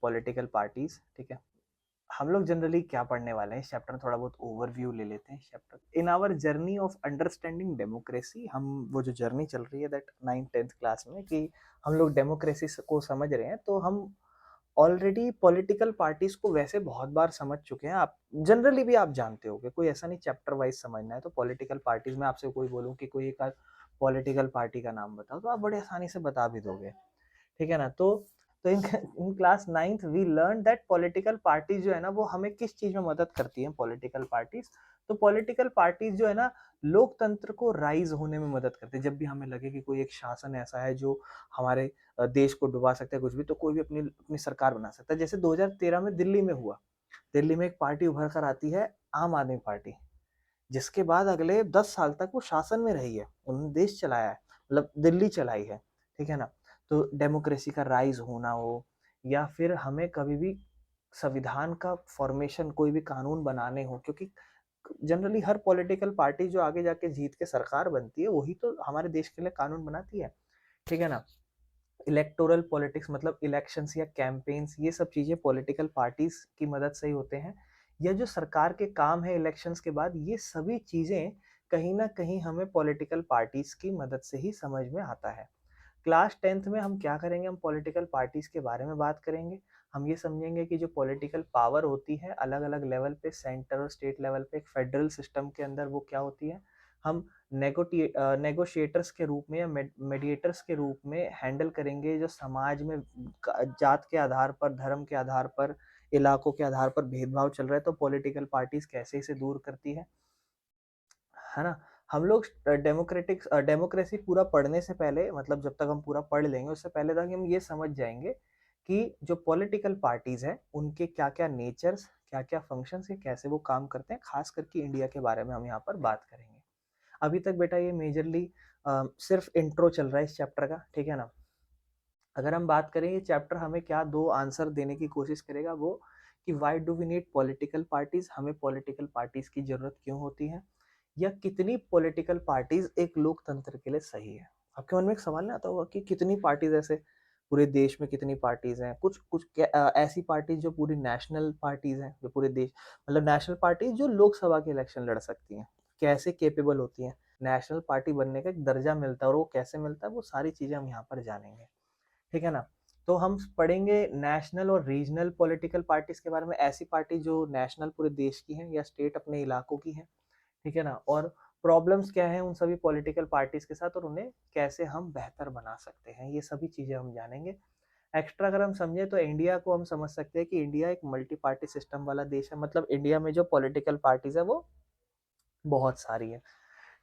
Political parties. ठीक है, हम लोग जनरली क्या पढ़ने वाले हैं इस चैप्टर में, थोड़ा बहुत ओवरव्यू ले लेते हैं chapter. In our journey of understanding democracy, हम वो जो जर्नी चल रही है दैट 9th-10th क्लास में कि हम लोग डेमोक्रेसी को समझ रहे हैं, तो हम ऑलरेडी पॉलिटिकल पार्टीज को वैसे बहुत बार समझ चुके हैं। आप जनरली भी आप जानते होगे, कोई ऐसा नहीं चैप्टर वाइज समझना है। तो पॉलिटिकल पार्टीज में आपसे कोई बोलूं कि कोई एक पॉलिटिकल पार्टी का नाम बताओ, तो आप बड़े आसानी से बता भी दोगे। ठीक है ना। तो in class 9th we learn that political parties जो है ना, वो हमें किस चीज में मदद करती हैं पॉलिटिकल पार्टीज। तो पॉलिटिकल पार्टीज जो है ना, लोकतंत्र को राइज होने में मदद करते हैं। जब भी हमें लगे कि कोई एक शासन ऐसा है जो हमारे देश को डुबा सकता है कुछ भी, तो कोई भी अपनी अपनी सरकार बना सकता है। जैसे 2013 में दिल्ली में हुआ। दिल्ली में एक पार्टी उभर कर आती है, आम आदमी पार्टी, जिसके बाद अगले 10 साल तक वो शासन में रही है, उन्होंने देश चलाया है, मतलब दिल्ली चलाई है। ठीक है ना। तो डेमोक्रेसी का राइज होना हो, या फिर हमें कभी भी संविधान का फॉर्मेशन, कोई भी कानून बनाने हो, क्योंकि जनरली हर पॉलिटिकल पार्टी जो आगे जाके जीत के सरकार बनती है, वही तो हमारे देश के लिए कानून बनाती है। ठीक है ना। इलेक्टोरल पॉलिटिक्स मतलब इलेक्शंस या कैंपेन्स, ये सब चीजें पॉलिटिकल पार्टीज की मदद से ही होते हैं। या जो सरकार के काम है इलेक्शंस के बाद, ये सभी चीजें कहीं ना कहीं हमें पॉलिटिकल पार्टीज की मदद से ही समझ में आता है। क्लास 10th में हम क्या करेंगे, हम पॉलिटिकल पार्टीज के बारे में बात करेंगे। हम ये समझेंगे कि जो पॉलिटिकल पावर होती है अलग अलग लेवल पे, सेंटर और स्टेट लेवल पे, एक फेडरल सिस्टम के अंदर वो क्या होती है, हम नेगोशिएटर्स के रूप में या मेडिएटर्स के रूप में हैंडल करेंगे। जो समाज में जात के आधार पर, धर्म के आधार पर, इलाकों के आधार पर भेदभाव चल रहा है, तो पॉलिटिकल पार्टीज कैसे इसे दूर करती है ना। हम लोग डेमोक्रेसी पूरा पढ़ने से पहले, मतलब जब तक हम पूरा पढ़ लेंगे उससे पहले तक हम ये समझ जाएंगे कि जो पॉलिटिकल पार्टीज हैं उनके क्या क्या नेचर्स, क्या क्या फंक्शंस है, कैसे वो काम करते हैं। खास करके इंडिया के बारे में हम यहाँ पर बात करेंगे। अभी तक बेटा ये मेजरली सिर्फ इंट्रो चल रहा है इस चैप्टर का। ठीक है ना। अगर हम बात करें ये चैप्टर हमें क्या दो आंसर देने की कोशिश करेगा, वो कि why do we need political parties, हमें पॉलिटिकल पार्टीज की जरूरत क्यों होती है, या कितनी पॉलिटिकल पार्टीज एक लोकतंत्र के लिए सही है। आपके मन में एक सवाल नहीं आता होगा कि कितनी पार्टीज ऐसे, पूरे देश में कितनी पार्टीज हैं। कुछ कुछ ऐसी पार्टीज जो पूरी नेशनल पार्टीज हैं, जो पूरे देश, मतलब नेशनल पार्टीज जो लोकसभा के इलेक्शन लड़ सकती हैं, कैसे केपेबल होती हैं, नेशनल पार्टी बनने का एक दर्जा मिलता है, और वो कैसे मिलता है, वो सारी चीजें हम यहाँ पर जानेंगे। ठीक है ना। तो हम पढ़ेंगे नेशनल और रीजनल पॉलिटिकल पार्टीज के बारे में, ऐसी पार्टी जो नेशनल पूरे देश की हैं या स्टेट अपने इलाकों की हैं। ठीक है ना। और प्रॉब्लम्स क्या है उन सभी पॉलिटिकल पार्टीज के साथ, और उन्हें कैसे हम बेहतर बना सकते हैं, ये सभी चीजें हम जानेंगे। एक्स्ट्रा अगर हम समझे तो इंडिया को हम समझ सकते हैं कि इंडिया एक मल्टी पार्टी सिस्टम वाला देश है। मतलब इंडिया में जो पॉलिटिकल पार्टीज है वो बहुत सारी है।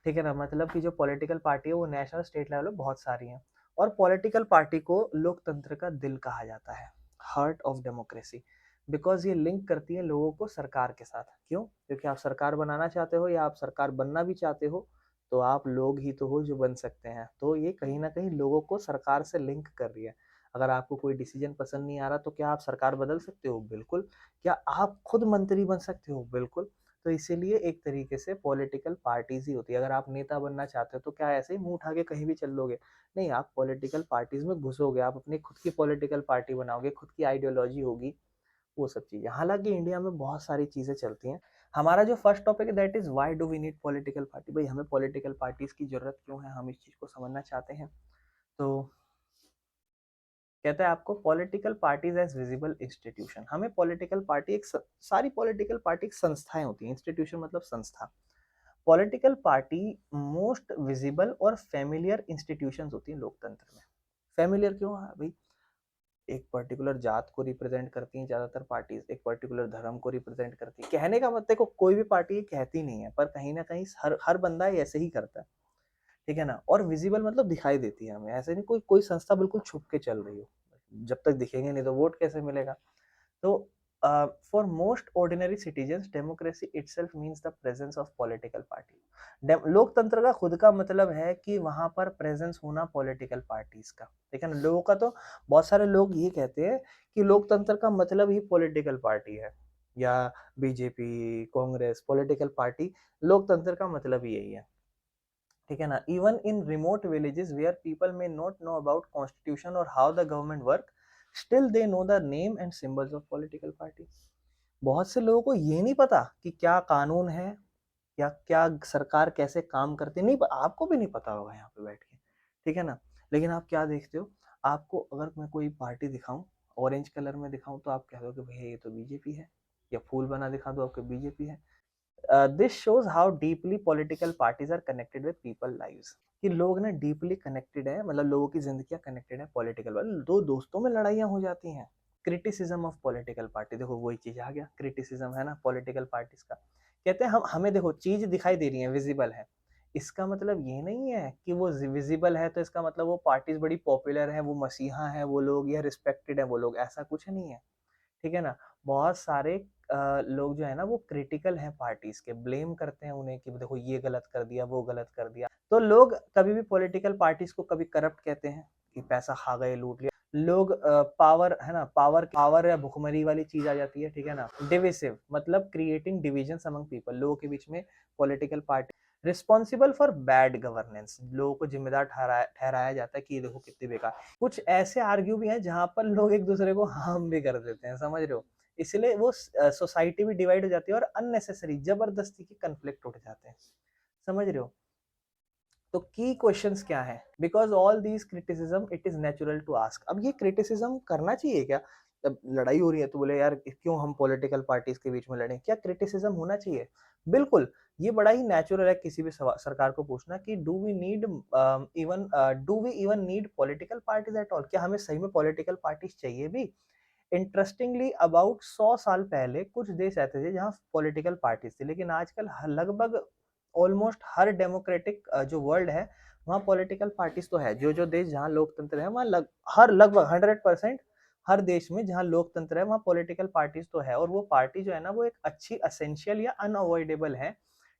ठीक है ना। मतलब कि जो पॉलिटिकल पार्टी है वो नेशनल स्टेट लेवल पे बहुत सारी हैं। और पॉलिटिकल पार्टी को लोकतंत्र का दिल कहा जाता है, हार्ट ऑफ डेमोक्रेसी, बिकॉज ये लिंक करती है लोगों को सरकार के साथ। क्यों? क्योंकि आप सरकार बनाना चाहते हो या आप सरकार बनना भी चाहते हो, तो आप लोग ही तो हो जो बन सकते हैं। तो ये कहीं ना कहीं लोगों को सरकार से लिंक कर रही है। अगर आपको कोई डिसीजन पसंद नहीं आ रहा, तो क्या आप सरकार बदल सकते हो? बिल्कुल। क्या आप खुद मंत्री बन सकते हो? बिल्कुल। तो इसीलिए एक तरीके से पॉलिटिकल पार्टीज ही होती है। अगर आप नेता बनना चाहते हो तो क्या ऐसे ही मुंह उठा के कहीं भी चल लोगे? नहीं, आप पॉलिटिकल पार्टीज में घुसोगे, आप अपनी खुद की पॉलिटिकल पार्टी बनाओगे, खुद की आइडियोलॉजी होगी, वो सब चीजें। हालांकि इंडिया में बहुत सारी चीजें चलती हैं। हमारा जो फर्स्ट टॉपिक है that is why do we need political party. भाई हमें पॉलिटिकल पार्टीज की जरूरत क्यों है, हम इस चीज को समझना चाहते हैं। तो कहता है आपको political parties as visible institution. हमें पॉलिटिकल पार्टी एक सारी पॉलिटिकल पार्टी संस्थाएं होती हैं। इंस्टीट्यूशन मतलब संस्था। पॉलिटिकल पार्टी मोस्ट विजिबल और फेमिलियर इंस्टीट्यूशंस होती हैं लोकतंत्र में। फेमिलियर क्यों है भाई? एक पर्टिकुलर जात को रिप्रेजेंट करती हैं ज्यादातर पार्टीज, एक पर्टिकुलर धर्म को रिप्रेजेंट करती है। कहने का मतलब को कोई भी पार्टी कहती नहीं है, पर कहीं ना कहीं हर हर बंदा ऐसे ही करता है। ठीक है ना। और विजिबल मतलब दिखाई देती है हमें, ऐसे नहीं कोई कोई संस्था बिल्कुल छुप के चल रही हो। जब तक दिखेंगे नहीं तो वोट कैसे मिलेगा? तो for most ordinary citizens democracy itself means the presence of political party. लोकतंत्र का खुद का मतलब है कि वहां पर प्रेजेंस होना पॉलिटिकल पार्टीज का। ठीक है ना। लोगों का तो, बहुत सारे लोग ये कहते हैं कि लोकतंत्र का मतलब ही पॉलिटिकल पार्टी है, या बीजेपी, कांग्रेस, पॉलिटिकल पार्टी, लोकतंत्र का मतलब ही यही है। ठीक है ना। Even in remote villages where people may not know about constitution और how the government work, still they know the name and symbols of political party. बहुत से लोगों को ये नहीं पता कि क्या कानून है या क्या सरकार कैसे काम करती है, नहीं आपको भी नहीं पता होगा यहाँ पे बैठ के, ठीक है ना। लेकिन आप क्या देखते हो, आपको अगर मैं कोई पार्टी दिखाऊं, ऑरेंज कलर में दिखाऊं, तो आप कह दो कि भैया ये तो बीजेपी है, या फूल बना दिखा दो आपको बीजेपी है। This shows how deeply political parties are connected with people lives, कि लोग ना डीपली कनेक्टेड है, मतलब लोगों की जिंदगियां कनेक्टेड है पॉलिटिकल वाले। दो दोस्तों में लड़ाइयां हो जाती हैं। क्रिटिसिज्म ऑफ पॉलिटिकल पार्टी, देखो वही चीज आ गया, क्रिटिसिज्म है ना पॉलिटिकल पार्टीज का। कहते हैं हम हमें देखो चीज दिखाई दे रही है, विजिबल है, इसका मतलब ये नहीं है कि वो विजिबल है तो इसका मतलब वो पार्टीज बड़ी पॉपुलर है, वो मसीहा है वो लोग, या रिस्पेक्टेड है वो लोग, ऐसा कुछ नहीं है, ठीक है ना। बहुत सारे लोग जो है ना वो क्रिटिकल हैं पार्टीज के, ब्लेम करते हैं उन्हें कि देखो ये गलत कर दिया वो गलत कर दिया। तो लोग कभी भी पॉलिटिकल पार्टीज को कभी करप्ट कहते हैं कि पैसा खा गए लूट लिया, लोग पावर है ना, पावर पावर या भुखमरी वाली चीज आ जाती है, ठीक है ना। डिविसिव मतलब क्रिएटिंग डिविजन अमंग पीपल, लोगों के बीच में political party. Responsible for bad governance, लोगों को जिम्मेदार ठहराया जाता है कि ये देखो कितनी बेकार। कुछ ऐसे आर्ग्यू भी हैं जहां पर लोग एक दूसरे को हार्म भी कर देते हैं, समझ रहे हो। इसलिए वो सोसाइटी भी डिवाइड हो जाती है और अननेसेसरी जबरदस्ती के कन्फ्लिक्ट उठ जाते हैं, समझ रहे हो। तो की क्वेश्चंस क्या है, because all these criticism it is natural to ask. अब ये क्रिटिसिज्म करना चाहिए क्या, जब लड़ाई हो रही है तो बोले यार क्यों हम पॉलिटिकल पार्टीज के बीच में लड़ें, क्या क्रिटिसिज्म होना चाहिए। बिल्कुल, ये बड़ा ही नेचुरल है किसी भी सरकार को पूछना कि do we even need political parties at all, क्या हमें सही में पॉलिटिकल पार्टीज चाहिए भी। इंटरेस्टिंगली अबाउट 100 साल पहले कुछ देश ऐसे थे जहां पॉलिटिकल पार्टीज थी, लेकिन आजकल लगभग ऑलमोस्ट हर डेमोक्रेटिक जो वर्ल्ड है वहाँ पॉलिटिकल पार्टीज तो है। जो जो देश जहाँ लोकतंत्र है वहाँ हर लगभग 100% हर देश में जहाँ लोकतंत्र है वहाँ पॉलिटिकल पार्टीज तो है, और वो पार्टी जो है ना वो एक अच्छी असेंशियल या अनअवॉइडेबल है,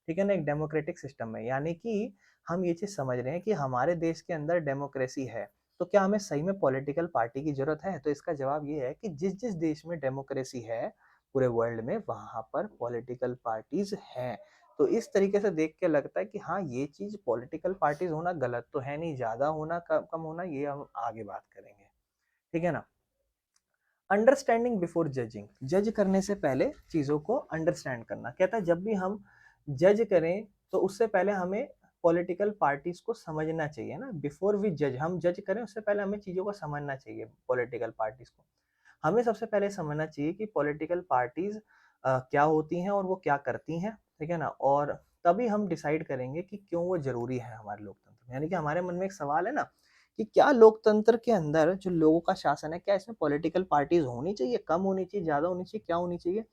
ठीक है ना, एक डेमोक्रेटिक सिस्टम में। यानी कि हम ये चीज समझ रहे हैं कि हमारे देश के अंदर डेमोक्रेसी है, तो क्या हमें सही में पॉलिटिकल पार्टी की जरूरत है। तो इसका जवाब ये है कि जिस जिस देश में डेमोक्रेसी है पूरे वर्ल्ड में वहां पर पॉलिटिकल पार्टीज हैं। तो इस तरीके से देख के लगता है कि हाँ ये चीज पॉलिटिकल पार्टीज होना गलत तो है नहीं, ज्यादा होना कम होना ये हम आगे बात करेंगे, ठीक है ना। अंडरस्टैंडिंग बिफोर जजिंग, जज करने से पहले चीजों को अंडरस्टैंड करना। कहता है जब भी हम जज करें तो उससे पहले हमें पॉलिटिकल पार्टीज को समझना चाहिए ना, बिफोर वी जज, हम जज करें उससे पहले हमें चीजों को समझना चाहिए पॉलिटिकल पार्टीज को। हमें सबसे पहले समझना चाहिए कि पॉलिटिकल पार्टीज क्या होती हैं और वो क्या करती हैं, ठीक है ना। और तभी हम डिसाइड करेंगे कि क्यों वो जरूरी है हमारे लोकतंत्र में। यानी कि हमारे मन में एक सवाल है ना कि क्या लोकतंत्र के अंदर जो लोगों का शासन है क्या इसमें पॉलिटिकल पार्टीज होनी चाहिए, कम होनी चाहिए, ज्यादा होनी चाहिए, क्या होनी चाहिए।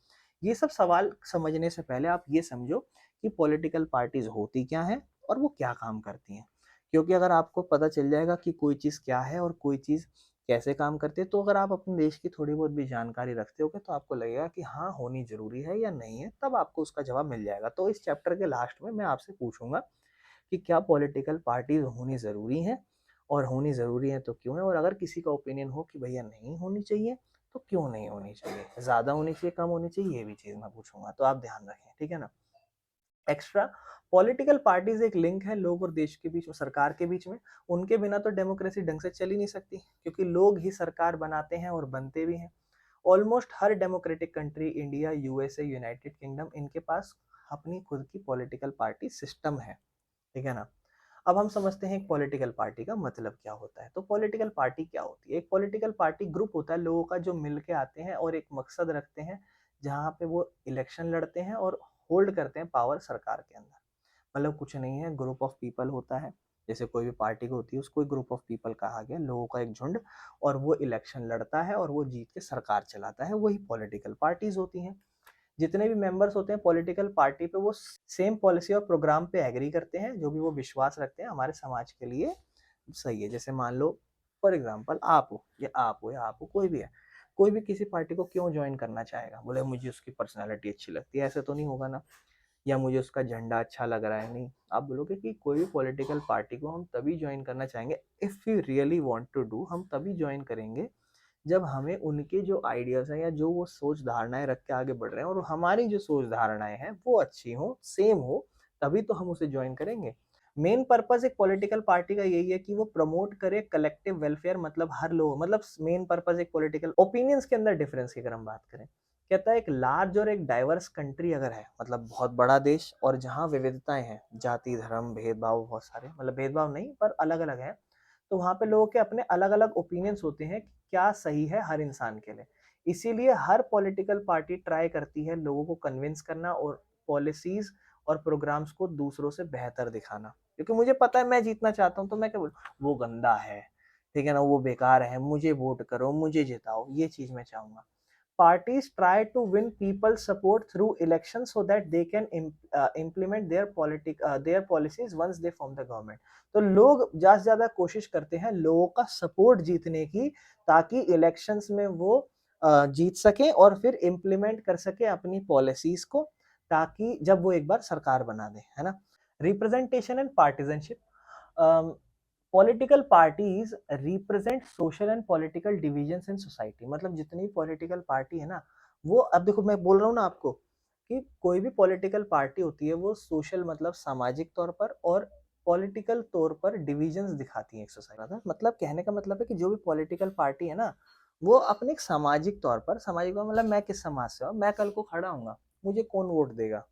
ये सब सवाल समझने से पहले आप ये समझो कि पॉलिटिकल पार्टीज होती क्या है और वो क्या काम करती हैं। क्योंकि अगर आपको पता चल जाएगा कि कोई चीज क्या है और कोई चीज कैसे काम करते हैं, तो अगर आप अपने देश की थोड़ी बहुत भी जानकारी रखते होगे तो आपको लगेगा कि हाँ होनी जरूरी है या नहीं है, तब आपको उसका जवाब मिल जाएगा। तो इस चैप्टर के लास्ट में मैं आपसे पूछूंगा कि क्या पॉलिटिकल पार्टीज होनी जरूरी है, और होनी जरूरी है तो क्यों है, और अगर किसी का ओपिनियन हो कि भैया नहीं होनी चाहिए तो क्यों नहीं होनी चाहिए, ज्यादा होनी चाहिए कम होनी चाहिए, ये भी चीज मैं पूछूंगा, तो आप ध्यान रखें, ठीक है ना। एक्स्ट्रा, पॉलिटिकल पार्टीज एक लिंक है लोग और देश के बीच में, सरकार के बीच में। उनके बिना तो डेमोक्रेसी ढंग से चल ही नहीं सकती, क्योंकि लोग ही सरकार बनाते हैं और बनते भी हैं। ऑलमोस्ट हर democratic country, India, USA, United Kingdom, इनके पास अपनी खुद की पॉलिटिकल पार्टी सिस्टम है, ठीक है ना। अब हम समझते हैं एक पॉलिटिकल पार्टी का मतलब क्या होता है। तो पॉलिटिकल पार्टी क्या होती है, एक पॉलिटिकल पार्टी ग्रुप होता है लोगों का जो मिलके आते हैं और एक मकसद रखते हैं, जहां पे वो इलेक्शन लड़ते हैं और होल्ड करते हैं पावर सरकार के अंदर। मतलब कुछ नहीं है, ग्रुप ऑफ पीपल होता है, जैसे कोई भी पार्टी को होती है उसको ग्रुप ऑफ पीपल कहा गया, लोगों का एक झुंड, और वो इलेक्शन लड़ता है और वो जीत के सरकार चलाता है, वही पॉलिटिकल पार्टीज होती हैं। जितने भी मेंबर्स होते हैं पॉलिटिकल पार्टी पे वो सेम पॉलिसी और प्रोग्राम पे एग्री करते हैं, जो भी वो विश्वास रखते हैं हमारे समाज के लिए सही है। जैसे मान लो फॉर एग्जांपल आप हो या आप हो या आप हो, कोई भी है, कोई भी किसी पार्टी को क्यों ज्वाइन करना चाहेगा, बोले मुझे उसकी पर्सनैलिटी अच्छी लगती है, ऐसे तो नहीं होगा ना, या मुझे उसका झंडा अच्छा लग रहा है, नहीं। आप बोलोगे कि कोई भी पॉलिटिकल पार्टी को हम तभी ज्वाइन करना चाहेंगे, if you really want to do, हम तभी ज्वाइन करेंगे जब हमें उनके जो आइडियाज हैं या जो वो सोच धारणाएं रख के आगे बढ़ रहे हैं और हमारी जो सोच धारणाएं हैं वो अच्छी हो, सेम हो, तभी तो हम उसे ज्वाइन करेंगे। मेन पर्पस एक पॉलिटिकल पार्टी का यही है कि वो प्रमोट करे कलेक्टिव वेलफेयर, मतलब हर लोग, मतलब मेन पर्पस एक पॉलिटिकल ओपिनियंस के अंदर डिफरेंस की अगर हम बात करें, कहता है एक लार्ज और एक डाइवर्स कंट्री अगर है, मतलब बहुत बड़ा देश और जहाँ विविधताएं हैं, जाति धर्म भेदभाव बहुत सारे, मतलब भेदभाव नहीं पर अलग अलग है, तो वहाँ पे लोगों के अपने अलग अलग ओपिनियंस होते हैं कि क्या सही है हर इंसान के लिए। इसीलिए हर पॉलिटिकल पार्टी ट्राई करती है लोगों को कन्विंस करना और पॉलिसीज और प्रोग्राम्स को दूसरों से बेहतर दिखाना, क्योंकि मुझे पता है मैं जीतना चाहता हूँ, तो मैं क्या बोलूँ, वो गंदा है, ठीक है ना, वो बेकार है, मुझे वोट करो, मुझे जिताओ, ये चीज मैं चाहूंगा। Parties try to win people's support through elections so that they can implement their policies once they form the government. तो लोग ज्यादा से ज्यादा कोशिश करते हैं लोगों का सपोर्ट जीतने की, ताकि इलेक्शंस में वो जीत सके और फिर इम्प्लीमेंट कर सके अपनी पॉलिसीज को, ताकि जब वो एक बार सरकार बना दे, है ना। Representation and partisanship, political parties represent social and political divisions in society, मतलब जितनी पॉलिटिकल पार्टी है ना, वो, अब देखो मैं बोल रहा हूँ ना आपको कि कोई भी पॉलिटिकल पार्टी होती है वो सोशल मतलब सामाजिक तौर पर और पॉलिटिकल तौर पर डिविजन्स दिखाती है एक सोसाइटी, मतलब कहने का मतलब है कि जो भी पॉलिटिकल पार्टी है ना, वो अपने एक सामाजिक तौर पर, सामाजिक तौर मतलब मैं किस समाज से हूँ, मैं कल को खड़ा हूँ, मुझे कौन वोट देगा,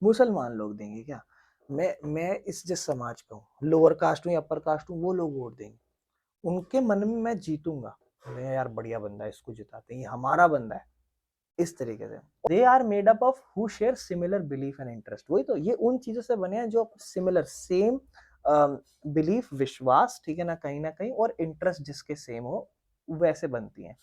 मुसलमान लोग देंगे क्या, मैं इस जिस समाज का हूँ, लोअर कास्ट हूँ या अपर कास्ट हूँ, वो लोग वोट देंगे, उनके मन में मैं जीतूंगा, मैं यार बढ़िया बंदा है, इसको जिताते हैं, ये हमारा बंदा है, इस तरीके से। They are made up of who share similar belief and interest, वही तो, ये उन चीजों से बने हैं जो सिमिलर, सेम बिलीफ, विश्वास, ठीक है ना, कहीं ना कहीं, और इंटरेस्ट जिसके सेम हो, वैसे बनती हैं।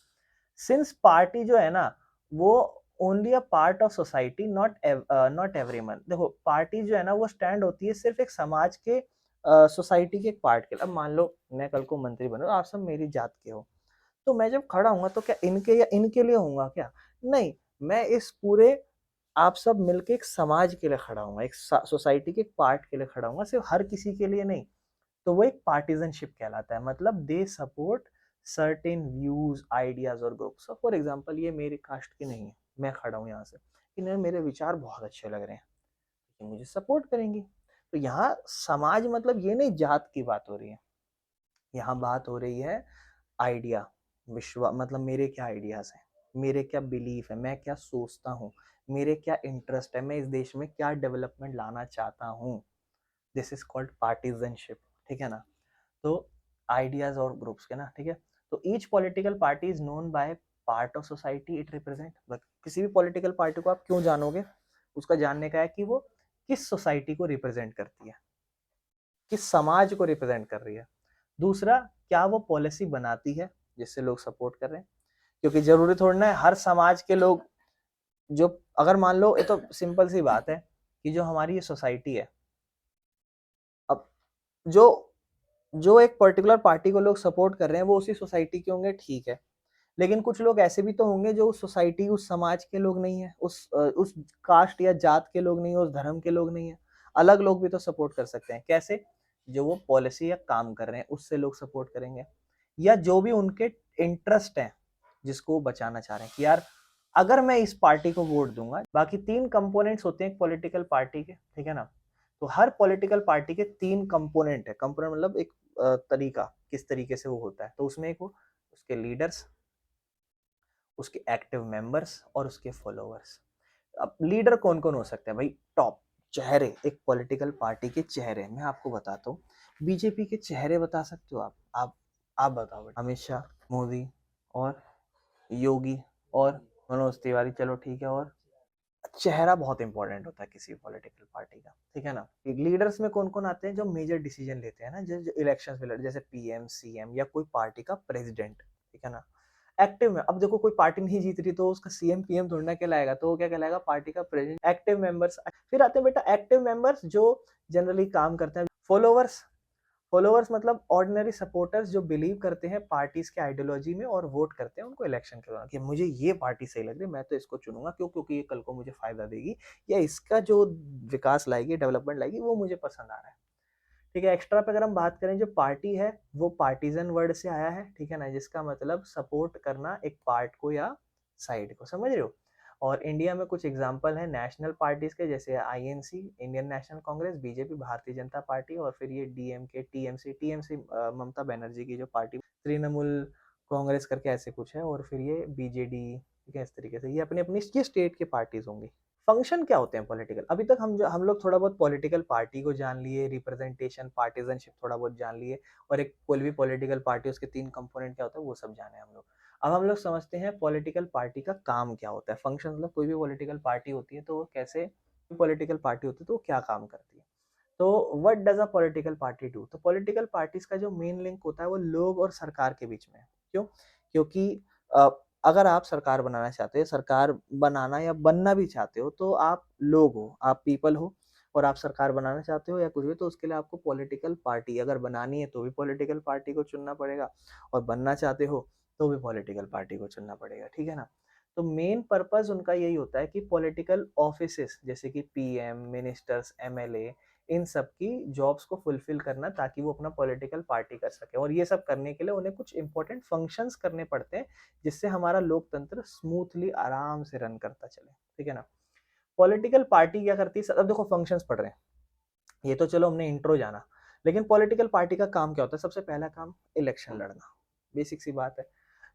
सिंस पार्टी जो है ना, वो only a part of society, not everyone, देखो पार्टी जो है ना वो स्टैंड होती है सिर्फ एक समाज के, सोसाइटी के एक पार्ट के लिए। अब मान लो मैं कल को मंत्री बनो, आप सब मेरी जात के हो, तो मैं जब खड़ा हूँ तो क्या इनके या इनके लिए होऊंगा क्या, नहीं, मैं इस पूरे, आप सब मिलके एक समाज के लिए खड़ा हूँ, एक सोसाइटी के एक पार्ट के लिए खड़ा हूँ, सिर्फ हर किसी के लिए नहीं। तो वो एक पार्टीजनशिप कहलाता है, मतलब they support certain views, ideas और ग्रुप्स। फॉर एग्जांपल ये मेरे कास्ट के नहीं है, मैं खड़ा हूँ यहाँ से, इन्हें मेरे विचार बहुत अच्छे लग रहे हैं, ये मुझे सपोर्ट करेंगे। तो यहाँ समाज मतलब ये नहीं जात की बात हो रही है, यहाँ बात हो रही है आइडिया, विश्वास, मतलब मेरे क्या आइडियाज हैं, मेरे क्या बिलीफ है, मैं क्या सोचता हूँ, मेरे क्या इंटरेस्ट है, मैं इस देश में क्या डेवलपमेंट लाना चाहता हूँ, दिस इज कॉल्ड पार्टीजनशिप, ठीक है ना। तो आइडियाज और ग्रुप्स के ना, ठीक है। तो each political party is known by part of society it represent, किसी भी पॉलिटिकल पार्टी को आप क्यों जानोगे, उसका जानने का है कि वो किस सोसाइटी को रिप्रेजेंट करती है, किस समाज को रिप्रेजेंट कर रही है। दूसरा, क्या वो पॉलिसी बनाती है जिससे लोग सपोर्ट कर रहे हैं, क्योंकि जरूरी थोड़ा ना है हर समाज के लोग, जो, अगर मान लो, ये तो सिंपल सी बात है कि जो हमारी ये सोसाइटी है, अब जो जो एक पर्टिकुलर पार्टी को लोग सपोर्ट कर रहे हैं वो उसी सोसाइटी के होंगे, ठीक है, लेकिन कुछ लोग ऐसे भी तो होंगे जो उस सोसाइटी, उस समाज के लोग नहीं है, उस कास्ट या जात के लोग नहीं है, उस धर्म के लोग नहीं है, अलग लोग भी तो सपोर्ट कर सकते हैं, कैसे, जो वो पॉलिसी या काम कर रहे हैं उससे लोग सपोर्ट करेंगे, या जो भी उनके इंटरेस्ट है जिसको वो बचाना चाह रहे हैं, कि यार अगर मैं इस पार्टी को वोट दूंगा, बाकी तीन कंपोनेंट्स होते हैं पॉलिटिकल पार्टी के, ठीक है ना। तो हर पॉलिटिकल पार्टी के तीन कंपोनेंट है, कंपोनेंट मतलब एक तरीका, किस तरीके से वो होता है, तो उसमें एक वो उसके लीडर्स, उसके एक्टिव मेंबर्स और उसके फॉलोअर्स। अब लीडर कौन कौन हो सकते हैं भाई, टॉप चेहरे एक पॉलिटिकल पार्टी के चेहरे, मैं आपको बताता हूँ, बीजेपी के चेहरे बता सकते हो आप बताओ, अमित शाह, मोदी और योगी और मनोज तिवारी, चलो ठीक है, और चेहरा बहुत इंपॉर्टेंट होता है किसी पॉलिटिकल पार्टी का, ठीक है ना। लीडर्स में कौन कौन आते हैं, जो मेजर डिसीजन लेते हैं ना, जो इलेक्शंस में लड़ते, जैसे पीएम, सीएम, या कोई पार्टी का प्रेसिडेंट, ठीक है ना। एक्टिव में, अब देखो कोई पार्टी नहीं जीत रही तो उसका सीएम पीएम थोड़ा ना कहलाएगा, तो वो क्या कहलाएगा, पार्टी का प्रेसिडेंट। एक्टिव मेंबर्स, फिर आते हैं बेटा एक्टिव मेंबर्स जो जनरली काम करते हैं। फॉलोअर्स, फॉलोअर्स मतलब ऑर्डिनरी सपोर्टर्स जो बिलीव करते हैं पार्टीज के आइडियोलॉजी में और वोट करते हैं उनको इलेक्शन के दौरान, कि मुझे ये पार्टी सही लग रही है, मैं तो इसको चुनूंगा, क्यों, क्योंकि ये कल को मुझे फायदा देगी, या इसका जो विकास लाएगी, डेवलपमेंट लाएगी, वो मुझे पसंद आ रहा है, ठीक है। एक्स्ट्रा पे अगर हम बात करें, जो पार्टी है वो पार्टीजन वर्ड से आया है, ठीक है ना, जिसका मतलब सपोर्ट करना एक पार्ट को या साइड को, समझ रहे हो। और इंडिया में कुछ एग्जांपल है नेशनल पार्टीज के, जैसे INC Indian national Congress, BJP Bharatiya Janata party, और फिर ये DMK TMC TMC Mamata Banerjee की जो पार्टी, तृणमूल कांग्रेस करके ऐसे कुछ है, और फिर ये बीजेडी, ठीक है, इस तरीके से ये अपनी अपनी ये स्टेट के पार्टीज होंगी। फंक्शन क्या होते हैं पॉलिटिकल, अभी तक हम लोग थोड़ा बहुत पॉलिटिकल पार्टी को जान लिए, रिप्रेजेंटेशन पार्टीजनशिप थोड़ा बहुत जान लिए, और एक कोई भी पॉलिटिकल पार्टी उसके 3 कंपोनेंट क्या होता है वो सब जाने हम लोग। अब हम लोग समझते हैं पॉलिटिकल पार्टी का काम क्या होता है, फंक्शन, मतलब कोई भी पॉलिटिकल पार्टी होती है तो वो कैसे, पॉलिटिकल पार्टी होती है तो वो क्या काम करती है। तो what does a political party do, तो पॉलिटिकल पार्टीज का जो मेन लिंक होता है वो लोग और सरकार के बीच में है। क्यों? क्योंकि अ, अगर आप सरकार बनाना चाहते हो, सरकार बनाना या बनना भी चाहते हो, तो आप लोग हो, आप पीपल हो, और आप सरकार बनाना चाहते हो या कुछ भी, तो उसके लिए आपको पॉलिटिकल पार्टी अगर बनानी है तो भी पॉलिटिकल पार्टी को चुनना पड़ेगा, और बनना चाहते हो तो भी पॉलिटिकल पार्टी को चुनना पड़ेगा, ठीक है ना। तो मेन पर्पस उनका यही होता है कि पॉलिटिकल ऑफिसेस जैसे कि पीएम, मिनिस्टर्स, एमएलए, इन सब की जॉब्स को फुलफिल करना, ताकि वो अपना पॉलिटिकल पार्टी कर सके, और ये सब करने के लिए उन्हें कुछ इंपॉर्टेंट फंक्शंस करने पड़ते हैं, जिससे हमारा लोकतंत्र स्मूथली आराम से रन करता चले, ठीक है ना। पॉलिटिकल पार्टी क्या करती है, अब देखो फंक्शंस पढ़ रहे हैं, ये तो चलो हमने इंट्रो जाना, लेकिन पॉलिटिकल पार्टी का काम क्या होता है, सबसे पहला काम इलेक्शन लड़ना, बेसिक सी बात है।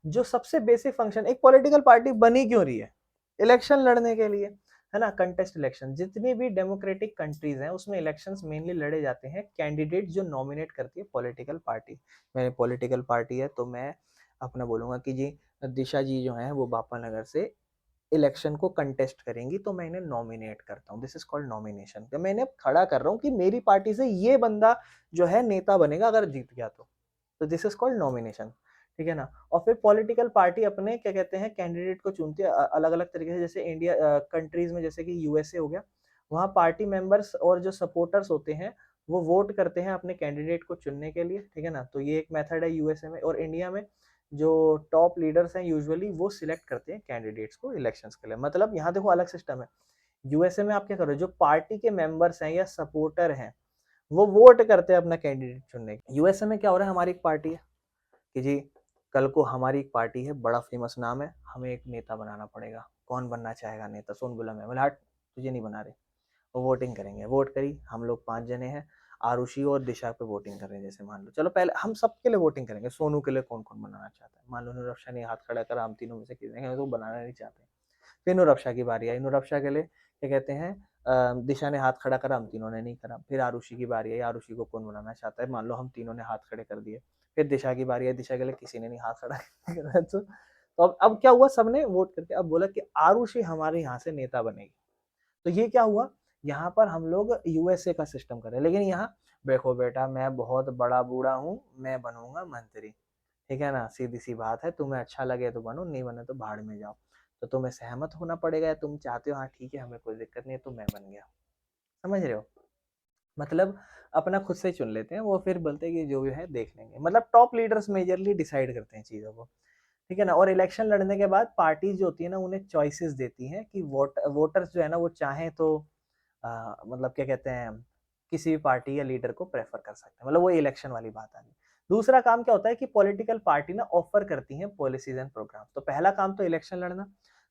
जो सबसे बेसिक फंक्शन, एक पॉलिटिकल पार्टी बनी क्यों रही है, इलेक्शन लड़ने के लिए, है ना, कंटेस्ट इलेक्शन। जितनी भी डेमोक्रेटिक कंट्रीज हैं उसमें इलेक्शंस मेनली लड़े जाते हैं, कैंडिडेट जो नॉमिनेट करती है पॉलिटिकल पार्टी। मेरी पॉलिटिकल पार्टी है तो मैं अपना बोलूंगा कि जी दिशा जी जो है वो बापा नगर से इलेक्शन को कंटेस्ट करेंगी, तो मैं इन्हें नॉमिनेट करता हूँ, दिस इज कॉल्ड नॉमिनेशन। तो मैं इन्हें खड़ा कर रहा हूँ कि मेरी पार्टी से ये बंदा जो है नेता बनेगा अगर जीत गया तो दिस इज कॉल्ड नॉमिनेशन, ठीक है ना। और फिर पॉलिटिकल पार्टी अपने क्या कहते हैं कैंडिडेट को चुनती है अलग अलग तरीके से, जैसे इंडिया कंट्रीज में जैसे कि यूएसए हो गया, वहाँ पार्टी मेंबर्स और जो सपोर्टर्स होते हैं वो वोट करते हैं अपने कैंडिडेट को चुनने के लिए, ठीक है ना। तो ये एक मेथड है यूएसए में, और इंडिया में जो टॉप लीडर्स हैं यूजुअली वो सिलेक्ट करते हैं कैंडिडेट्स को इलेक्शंस के लिए। मतलब यहाँ देखो अलग सिस्टम है, यूएसए में आप क्या करो, जो पार्टी के मेंबर्स हैं या सपोर्टर हैं वो वोट करते हैं अपना कैंडिडेट चुनने के। यूएसए में क्या हो रहा है, हमारी एक पार्टी है कि जी कल को हमारी एक पार्टी है, बड़ा फेमस नाम है, हमें एक नेता बनाना पड़ेगा, कौन बनना चाहेगा नेता, सोनबुला में, बोले हट तुझे नहीं बना रहे, वो वोटिंग करेंगे, वोट करी, हम लोग 5 जने हैं, आरुषि और दिशा पे वोटिंग कर रहे हैं, जैसे मान लो, चलो पहले हम सबके लिए वोटिंग करेंगे, सोनू के लिए कौन कौन बनाना चाहता है, मान लो नुरफ्शा ने हाथ खड़ा करा, हम तीनों में से किसी ने तो बनाना नहीं चाहते। फिर नुरफ्शा की बारी आई, नुरफ्शा के लिए क्या कहते हैं दिशा ने हाथ खड़ा करा, हम तीनों ने नहीं करा। फिर आरुषि की बारी आई, आरुषि को कौन बनाना चाहता है, मान लो हम तीनों ने हाथ खड़े कर दिए। फिर दिशा की बारी आई, दिशा के लिए किसी ने नहीं हाथ खड़ा करा। तो अब क्या हुआ, सबने वोट करके अब बोला कि आरुषि हमारे यहाँ से नेता बनेगी। तो ये क्या हुआ, यहाँ पर हम लोग यूएसए का सिस्टम कर रहे हैं, लेकिन यहाँ देखो बेटा मैं बहुत बड़ा बूढ़ा हूँ, मैं बनूंगा मंत्री, ठीक है ना, सीधी सी बात है, तुम्हें अच्छा लगे तो बनो, नहीं बने तो भाड़ में जाओ। तो तुम्हें सहमत होना पड़ेगा, या तुम चाहते हो हाँ ठीक है हमें कोई दिक्कत नहीं है तो मैं बन गया, समझ रहे हो। मतलब अपना खुद से चुन लेते हैं, वो फिर बोलते हैं कि जो भी है देख लेंगे, मतलब टॉप लीडर्स मेजरली डिसाइड करते हैं चीज़ों को, ठीक है ना। और इलेक्शन लड़ने के बाद पार्टीज जो होती है ना उन्हें चॉइसेस देती हैं कि वोटर्स जो है ना वो चाहें तो मतलब क्या कहते हैं किसी भी पार्टी या लीडर को प्रेफर कर सकते हैं, मतलब वो इलेक्शन वाली बात आ गई। दूसरा काम क्या होता है कि पॉलिटिकल पार्टी ना ऑफर करती हैं पॉलिसीज एंड प्रोग्राम। तो पहला काम तो इलेक्शन लड़ना,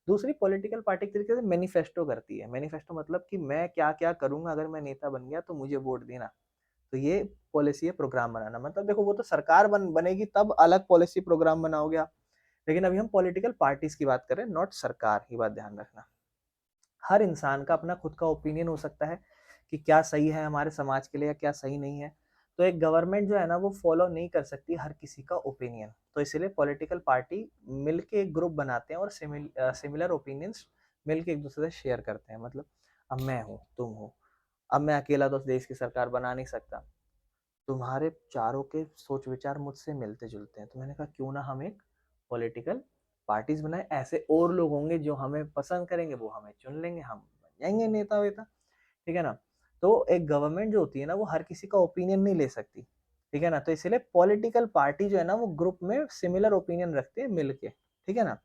दूसरी पॉलिटिकल पार्टी एक तरीके से मैनिफेस्टो करती है। मैनिफेस्टो मतलब कि मैं क्या क्या करूंगा अगर मैं नेता बन गया तो मुझे वोट देना। तो ये पॉलिसी है प्रोग्राम बनाना, मतलब देखो वो तो सरकार बनेगी तब अलग पॉलिसी प्रोग्राम बनाओगे आप, लेकिन अभी हम पॉलिटिकल पार्टीज की बात कर रहे हैं, नॉट सरकार, की बात ध्यान रखना। हर इंसान का अपना खुद का ओपिनियन हो सकता है कि क्या सही है हमारे समाज के लिए या क्या सही नहीं है। तो एक गवर्नमेंट जो है ना वो फॉलो नहीं कर सकती हर किसी का ओपिनियन, तो इसलिए पॉलिटिकल पार्टी मिलके एक ग्रुप बनाते हैं और सिमिलर ओपिनियंस मिलके एक दूसरे से शेयर करते हैं। मतलब अब मैं हूँ, तुम हो, अब मैं अकेला तो देश की सरकार बना नहीं सकता, तुम्हारे चारों के सोच विचार मुझसे मिलते जुलते हैं, तो मैंने कहा क्यों ना हम एक पॉलिटिकल पार्टीज बनाए, ऐसे और लोग होंगे जो हमें पसंद करेंगे, वो हमें चुन लेंगे, हम बन जाएंगे नेता वेता, ठीक है ना। तो एक गवर्नमेंट जो होती है ना वो हर किसी का ओपिनियन नहीं ले सकती, ठीक है ना। तो इसलिए पॉलिटिकल पार्टी जो है ना वो ग्रुप में सिमिलर ओपिनियन रखते हैं मिलके, ठीक है ना।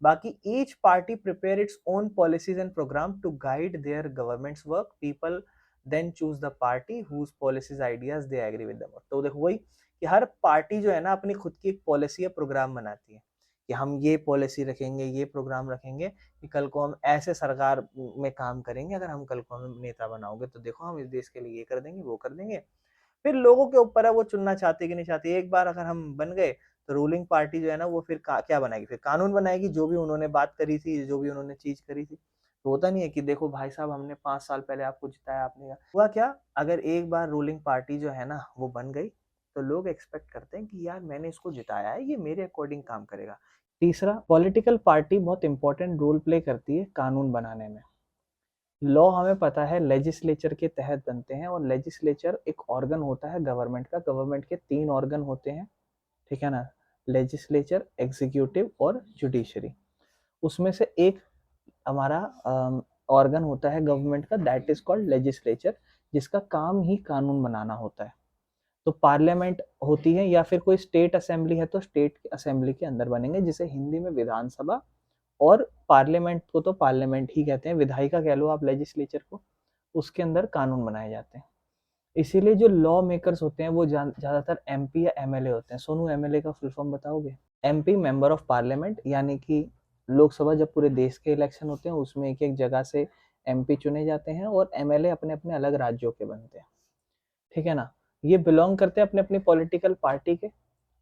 बाकी each party prepare its own policies and program to guide their governments work, people then choose the party whose policies ideas they agree with them. तो देखो वही कि हर पार्टी जो है ना अपनी खुद की एक पॉलिसी या प्रोग्राम बनाती है कि हम ये पॉलिसी रखेंगे, ये प्रोग्राम रखेंगे कि कल को हम ऐसे सरकार में काम करेंगे, अगर हम कल को हमें नेता बनाओगे तो देखो हम इस देश के लिए ये कर देंगे, वो कर देंगे। फिर लोगों के ऊपर है वो चुनना चाहते कि नहीं चाहते। एक बार अगर हम बन गए तो रूलिंग पार्टी जो है ना वो फिर क्या बनाएगी, फिर कानून बनाएगी, जो भी उन्होंने बात करी थी, जो भी उन्होंने चीज करी थी। तो होता नहीं है कि देखो भाई साहब हमने 5 साल पहले आपको जिताया, आपने हुआ क्या, अगर एक बार रूलिंग पार्टी जो है ना वो बन गई तो लोग एक्सपेक्ट करते हैं कि यार मैंने इसको जिताया है, ये मेरे अकॉर्डिंग काम करेगा। तीसरा, पॉलिटिकल पार्टी बहुत इंपॉर्टेंट रोल प्ले करती है कानून बनाने में। लॉ हमें पता है लेजिस्लेचर के तहत बनते हैं, और लेजिस्लेचर एक ऑर्गन होता है गवर्नमेंट का। गवर्नमेंट के 3 ऑर्गन होते हैं, ठीक है ना, लेजिस्लेचर, एग्जीक्यूटिव और जुडिशरी। उसमें से एक हमारा ऑर्गन होता है गवर्नमेंट का, दैट इज कॉल्ड लेजिस्लेचर, जिसका काम ही कानून बनाना होता है। तो पार्लियामेंट होती है या फिर कोई स्टेट असेंबली है तो स्टेट असेंबली के अंदर बनेंगे, जिसे हिंदी में विधानसभा, और पार्लियामेंट को तो पार्लियामेंट ही कहते हैं, विधायिका कह लो आप लेजिस्लेचर को, उसके अंदर कानून बनाए जाते हैं। इसीलिए जो लॉ मेकर्स होते हैं वो ज्यादातर एमपी या एमएलए होते हैं। सोनू, एमएलए का फुल फॉर्म बताओगे? एमपी मेंबर ऑफ पार्लियामेंट, यानी कि लोकसभा जब पूरे देश के इलेक्शन होते हैं उसमें एक एक जगह से एमपी चुने जाते हैं, और एमएलए अपने अपने अलग राज्यों के बनते हैं, ठीक है ना। ये बिलोंग करते हैं अपने अपनी पॉलिटिकल पार्टी के,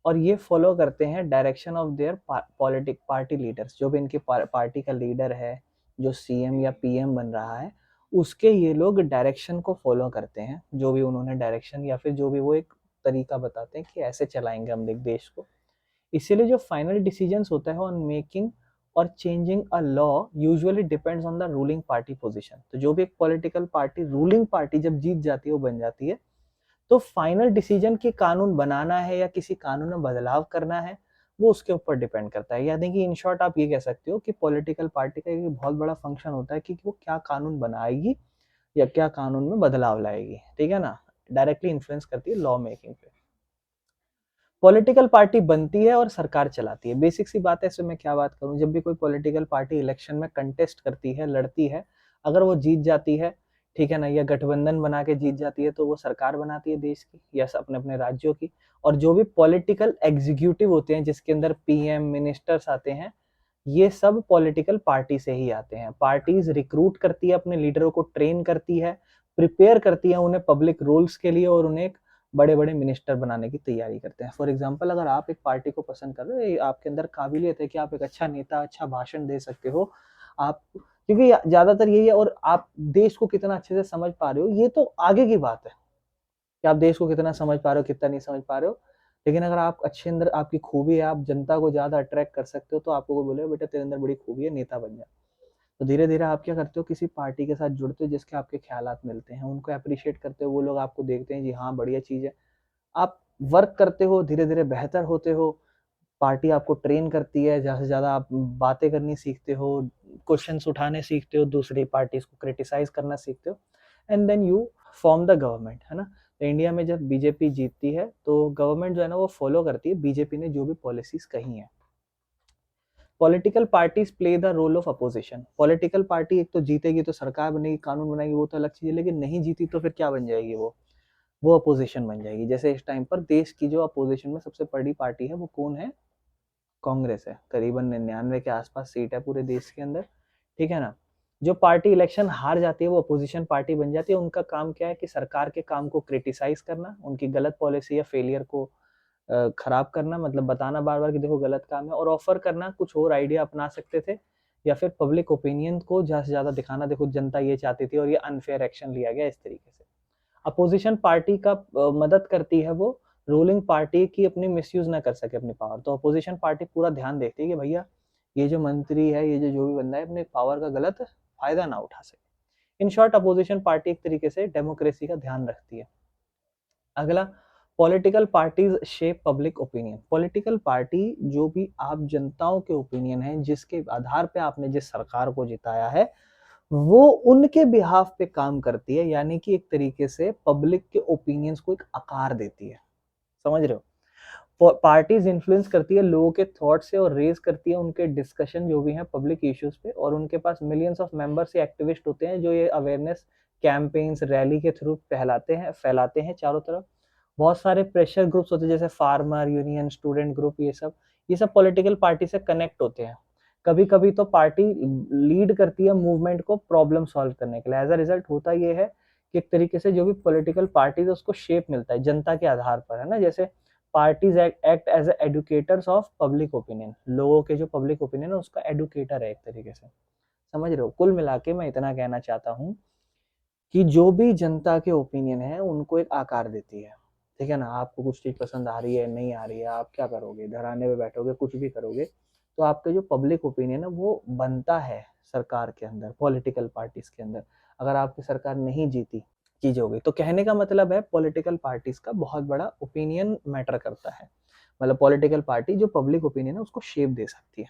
और ये फॉलो करते हैं direction of their politic party leaders. जो भी इनकी पार्टी का लीडर है, जो सीएम या पीएम बन रहा है, उसके ये लोग डायरेक्शन को फॉलो करते हैं, जो भी उन्होंने डायरेक्शन या फिर जो भी वो एक तरीका बताते हैं कि ऐसे चलाएंगे हम देश को। इसीलिए जो फाइनल डिसीजंस होता है ऑन मेकिंग और changing a law usually depends on the ruling party position. तो जो भी एक पॉलिटिकल पार्टी, रूलिंग पार्टी जब जीत जाती है, वो बन जाती है, तो फाइनल डिसीजन कि कानून बनाना है या किसी कानून में बदलाव करना है, वो उसके ऊपर डिपेंड करता है। यानी कि इन शॉर्ट आप ये कह सकते हो कि पॉलिटिकल पार्टी का एक बहुत बड़ा फंक्शन होता है कि वो क्या कानून बनाएगी या क्या कानून में बदलाव लाएगी, ठीक है ना। डायरेक्टली इन्फ्लुएंस करती है लॉ मेकिंग पे। पॉलिटिकल पार्टी बनती है और सरकार चलाती है, बेसिक सी बात है। इसमें मैं क्या बात करूं, जब भी कोई पॉलिटिकल पार्टी इलेक्शन में कंटेस्ट करती है, लड़ती है, अगर वो जीत जाती है, ठीक है ना, या गठबंधन बना के जीत जाती है, तो वो सरकार बनाती है देश की या अपने अपने राज्यों की। और जो भी पॉलिटिकल एग्जीक्यूटिव होते हैं, जिसके अंदर पीएम, मिनिस्टर्स आते हैं, ये सब पॉलिटिकल पार्टी से ही आते हैं। पार्टीज रिक्रूट करती है अपने लीडरों को, ट्रेन करती है, प्रिपेयर करती है उन्हें पब्लिक रोल्स के लिए, और उन्हें बड़े बड़े मिनिस्टर बनाने की तैयारी करते हैं। फॉर एग्जाम्पल, अगर आप एक पार्टी को पसंद कर रहे हो, आपके अंदर काबिलियत है कि आप एक अच्छा नेता, अच्छा भाषण दे सकते हो, आप, क्योंकि ज्यादातर यही है, और आप देश को कितना अच्छे से समझ पा रहे हो ये तो आगे की बात है, कि आप देश को कितना समझ पा रहे हो, कितना नहीं समझ पा रहे हो। लेकिन अगर आप अच्छे अंदर आपकी खूबी है, आप जनता को ज्यादा अट्रैक्ट कर सकते हो, तो आपको कोई बोले बेटा तेरे अंदर बड़ी खूबी है, नेता बन जा। तो धीरे धीरे आप क्या करते हो, किसी पार्टी के साथ जुड़ते हो जिसके आपके ख्यालात मिलते हैं, उनको अप्रिशिएट करते हो, वो लोग आपको देखते हैं जी हाँ बढ़िया चीज है, आप वर्क करते हो, धीरे धीरे बेहतर होते हो। पार्टी आपको ट्रेन करती है, ज्यादा से ज्यादा आप बातें करनी सीखते हो, क्वेश्चंस उठाने सीखते हो, दूसरी पार्टीज को क्रिटिसाइज करना सीखते हो, and then you form the government, है ना। तो इंडिया में जब बीजेपी जीतती है तो गवर्नमेंट जो है ना वो फॉलो करती है बीजेपी ने जो भी पॉलिसीज कही हैं। Political parties play the role of opposition. Political party एक तो जीतेगी तो सरकार बनेगी, कानून बनाएगी, वो तो अलग चीज है, लेकिन नहीं जीती तो फिर क्या बन जाएगी, वो अपोजिशन बन जाएगी। जैसे इस टाइम पर देश की जो अपोजिशन में सबसे बड़ी पार्टी है वो कौन है? कांग्रेस है। करीबन 99 के आसपास सीट है पूरे देश के अंदर, ठीक है ना। जो पार्टी इलेक्शन हार जाती है वो अपोजिशन पार्टी बन जाती है। उनका काम क्या है कि सरकार के काम को क्रिटिसाइज करना, उनकी गलत पॉलिसी या फेलियर को खराब करना, मतलब बताना बार बार कि देखो गलत काम है, और ऑफर करना कुछ और आइडिया अपना सकते थे, या फिर पब्लिक ओपिनियन को ज्यादा से ज्यादा दिखाना, देखो जनता ये चाहती थी और ये अनफेयर एक्शन लिया गया, इस तरीके से। अपोजिशन पार्टी का मदद करती है वो रूलिंग पार्टी की अपनी मिसयूज ना कर सके अपनी पावर। तो अपोजिशन पार्टी पूरा ध्यान देती है कि भैया ये जो मंत्री है, ये जो भी बंदा है, अपने पावर का गलत फायदा ना उठा सके। इन शॉर्ट अपोजिशन पार्टी एक तरीके से डेमोक्रेसी का ध्यान रखती है। अगला, political parties shape public opinion. Political party जो भी आप जनताओं के ओपिनियन है, जिसके आधार पे आपने जिस सरकार को जिताया है, वो उनके बिहाफ पे काम करती है, यानी कि एक तरीके से पब्लिक के ओपिनियंस को एक आकार देती है। समझ रहे हो? पार्टीज इन्फ्लुएंस करती है लोगों के थॉट से, और रेज करती है उनके डिस्कशन जो भी हैं पब्लिक इश्यूज पे, और उनके पास मिलियंस ऑफ मेंबर्स या एक्टिविस्ट होते हैं जो ये अवेयरनेस कैंपेन्स, रैली के थ्रू फैलाते हैं चारों तरफ। बहुत सारे प्रेशर ग्रुप्स होते हैं, जैसे फार्मर यूनियन, स्टूडेंट ग्रुप, ये सब ये सब पॉलिटिकल पार्टी से कनेक्ट होते हैं। कभी कभी तो पार्टी लीड करती है मूवमेंट को प्रॉब्लम सॉल्व करने के लिए। एज अ रिजल्ट होता ये है कि एक तरीके से जो भी पॉलिटिकल पार्टीज है उसको शेप मिलता है जनता के आधार पर, है ना। जैसे parties act as educators of public opinion, लोगों के जो पब्लिक ओपिनियन है उसका एडुकेटर है एक तरीके से, समझ रहे हो। कुल मिला के मैं इतना कहना चाहता हूँ कि जो भी जनता के ओपिनियन है उनको एक आकार देती है, ठीक है ना। आपको कुछ चीज पसंद आ रही है, नहीं आ रही है, आप क्या करोगे, धराने में बैठोगे, कुछ भी करोगे, तो आपके जो पब्लिक ओपिनियन है वो बनता है सरकार के अंदर, पॉलिटिकल पार्टीज के अंदर। अगर आपकी सरकार नहीं जीती चीज हो गई, तो कहने का मतलब है पॉलिटिकल पार्टीज का बहुत बड़ा ओपिनियन मैटर करता है। मतलब पॉलिटिकल पार्टी जो पब्लिक ओपिनियन है उसको शेप दे सकती है।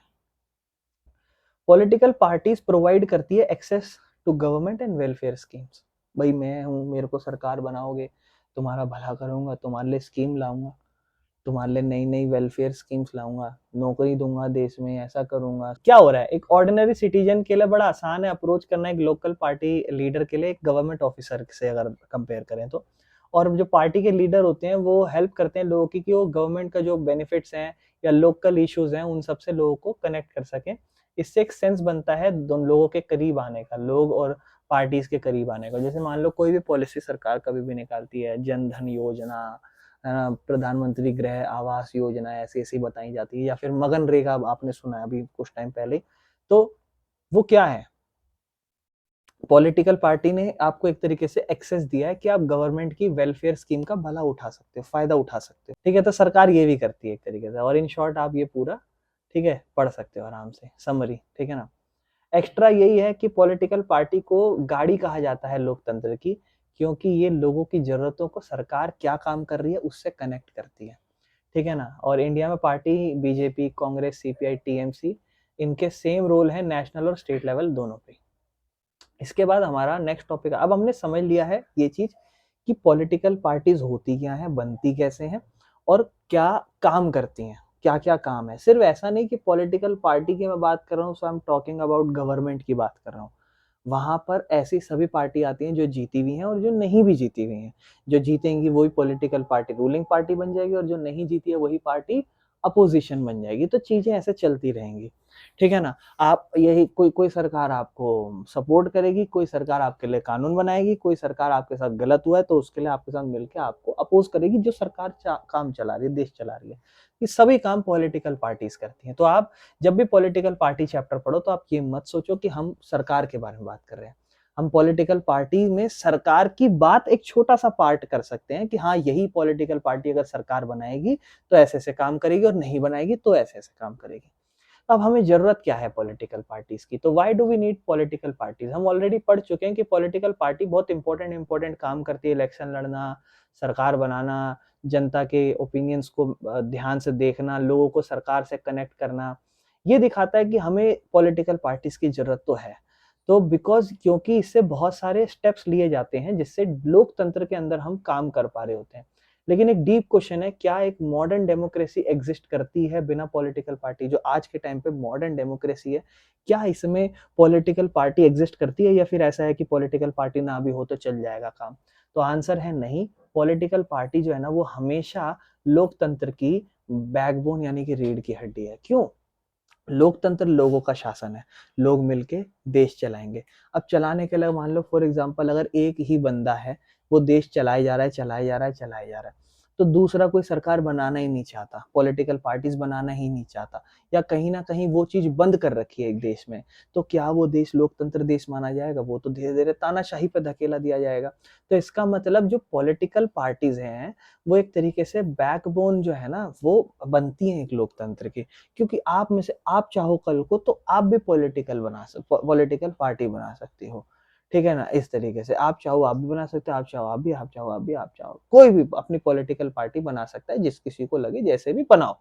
पॉलिटिकल पार्टीज प्रोवाइड करती है access to government and welfare schemes. भाई मैं हूँ, मेरे को सरकार बनाओगे, तुम्हारा भला करूंगा, तुम्हारे लिए स्कीम लाऊंगा, तुम्हारे लिए नई नई वेलफेयर स्कीम्स लाऊंगा, नौकरी दूंगा देश में, ऐसा करूंगा। क्या हो रहा है, एक ऑर्डिनरी सिटीजन के लिए बड़ा आसान है अप्रोच करना एक लोकल पार्टी लीडर के लिए एक गवर्नमेंट ऑफिसर से अगर कंपेयर करें तो। और जो पार्टी के लीडर होते हैं वो हेल्प करते हैं लोगों की कि वो गवर्नमेंट का जो बेनिफिट्स हैं या लोकल इश्यूज हैं उन सबसे लोगों को कनेक्ट कर सकें। इससे एक सेंस बनता है दोनों लोगों के करीब आने का, लोग और पार्टीज के करीब आने का। जैसे मान लो कोई भी पॉलिसी सरकार कभी भी निकालती है, जन धन योजना, प्रधानमंत्री गृह आवास योजना ऐसी ऐसी बताई जाती है, या फिर मनरेगा आपने सुना है अभी कुछ टाइम पहले। तो वो क्या है, पॉलिटिकल पार्टी ने आपको एक तरीके से एक्सेस दिया है कि आप गवर्नमेंट की वेलफेयर स्कीम का भला उठा सकते हो, फायदा उठा सकते हो, ठीक है। तो सरकार ये भी करती है एक तरीके से। और इन शॉर्ट आप ये पूरा, ठीक है, पढ़ सकते हो आराम से, समरी, ठीक है ना। एक्स्ट्रा यही है कि पॉलिटिकल पार्टी को गाड़ी कहा जाता है लोकतंत्र की, क्योंकि ये लोगों की जरूरतों को सरकार क्या काम कर रही है उससे कनेक्ट करती है, ठीक है ना। और इंडिया में party BJP, Congress, CPI, TMC, इनके सेम रोल है नेशनल और स्टेट लेवल दोनों पे। इसके बाद हमारा नेक्स्ट टॉपिक, अब हमने समझ लिया है ये चीज कि पॉलिटिकल पार्टीज होती क्या है, बनती कैसे हैं, और क्या काम करती हैं, क्या क्या काम है। सिर्फ ऐसा नहीं कि पॉलिटिकल पार्टी की मैं बात कर रहा हूँ so I am talking about government की बात कर रहा हूँ। वहां पर ऐसी सभी पार्टी आती हैं जो जीती हुई हैं और जो नहीं भी जीती हुई हैं। जो जीतेंगी वही पॉलिटिकल पार्टी रूलिंग पार्टी बन जाएगी, और जो नहीं जीती है वही पार्टी अपोजिशन बन जाएगी। तो चीजें ऐसे चलती रहेंगी, ठीक है ना। आप यही कोई कोई सरकार आपको सपोर्ट करेगी, कोई सरकार आपके लिए कानून बनाएगी, कोई सरकार आपके साथ गलत हुआ है तो उसके लिए आपके साथ मिलकर आपको अपोज करेगी। जो सरकार काम चला रही है, देश चला रही है, ये सभी काम पॉलिटिकल पार्टीज करती हैं। तो आप जब भी पॉलिटिकल पार्टी चैप्टर पढ़ो तो आप ये मत सोचो कि हम सरकार के बारे में बात कर रहे हैं। हम पॉलिटिकल पार्टी में सरकार की बात एक छोटा सा पार्ट कर सकते हैं कि हाँ यही पॉलिटिकल पार्टी अगर सरकार बनाएगी तो ऐसे ऐसे काम करेगी, और नहीं बनाएगी तो ऐसे ऐसे काम करेगी। अब हमें जरूरत क्या है पॉलिटिकल पार्टीज की, तो why do we need political parties. हम ऑलरेडी पढ़ चुके हैं कि पॉलिटिकल पार्टी बहुत इंपॉर्टेंट काम करती है, इलेक्शन लड़ना, सरकार बनाना, जनता के ओपिनियंस को ध्यान से देखना, लोगों को सरकार से कनेक्ट करना। ये दिखाता है कि हमें पॉलिटिकल पार्टीज की जरूरत तो है। तो बिकॉज क्योंकि इससे बहुत सारे स्टेप्स लिए जाते हैं जिससे लोकतंत्र के अंदर हम काम कर पा रहे होते हैं। लेकिन एक डीप क्वेश्चन है, क्या एक मॉडर्न डेमोक्रेसी एग्जिस्ट करती है बिना पॉलिटिकल पार्टी। जो आज के टाइम पे मॉडर्न डेमोक्रेसी है, क्या इसमें पॉलिटिकल पार्टी एग्जिस्ट करती है, या फिर ऐसा है कि पॉलिटिकल पार्टी ना भी हो तो चल जाएगा काम। तो आंसर है नहीं। पॉलिटिकल पार्टी जो है ना वो हमेशा लोकतंत्र की बैकबोन यानी कि रीढ़ की हड्डी है। क्यों? लोकतंत्र लोगों का शासन है, लोग मिलके देश चलाएंगे। अब चलाने के लिए मान लो फॉर एग्जांपल अगर एक ही बंदा है, वो देश चलाए जा रहा है, चलाए जा रहा है, चलाए जा रहा है, तो दूसरा कोई सरकार बनाना ही नहीं चाहता, पॉलिटिकल पार्टीज बनाना ही नहीं चाहता, या कहीं ना कहीं वो चीज बंद कर रखी है एक देश में, तो क्या वो देश लोकतंत्र देश माना जाएगा? वो तो धीरे धीरे तानाशाही पे धकेला दिया जाएगा। तो इसका मतलब जो पॉलिटिकल पार्टीज हैं वो एक तरीके से बैकबोन जो है ना वो बनती है एक लोकतंत्र की। क्योंकि आप में से आप चाहो कल को तो आप भी पॉलिटिकल पार्टी बना सकते हो, ठीक है ना। इस तरीके से आप चाहो आप भी बना सकते हो, आप चाहो आप भी, आप चाहो आप भी, आप चाहो कोई भी अपनी पॉलिटिकल पार्टी बना सकता है, जिस किसी को लगे जैसे भी बनाओ,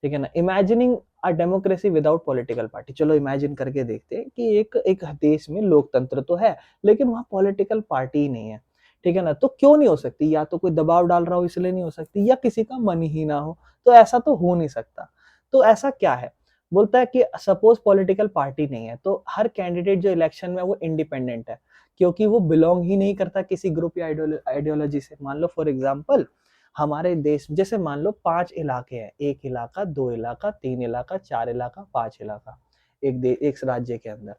ठीक है ना। Imagining a democracy without political party, चलो इमेजिन करके देखते हैं कि एक एक देश में लोकतंत्र तो है लेकिन वहां पॉलिटिकल पार्टी ही नहीं है, ठीक है ना। तो क्यों नहीं हो सकती? या तो कोई दबाव डाल रहा हो इसलिए नहीं हो सकती, या किसी का मन ही ना हो, तो ऐसा तो हो नहीं सकता। तो ऐसा क्या है, बोलता है कि सपोज पॉलिटिकल पार्टी नहीं है तो हर कैंडिडेट जो इलेक्शन में वो इंडिपेंडेंट है, क्योंकि वो बिलोंग ही नहीं करता किसी ग्रुप या आइडियोलॉजी से। मान लो फॉर एग्जाम्पल हमारे देश जैसे मान लो 5 इलाके हैं, 1 इलाका, 2 इलाका, 3 इलाका, 4 इलाका, 5 इलाका, एक राज्य के अंदर।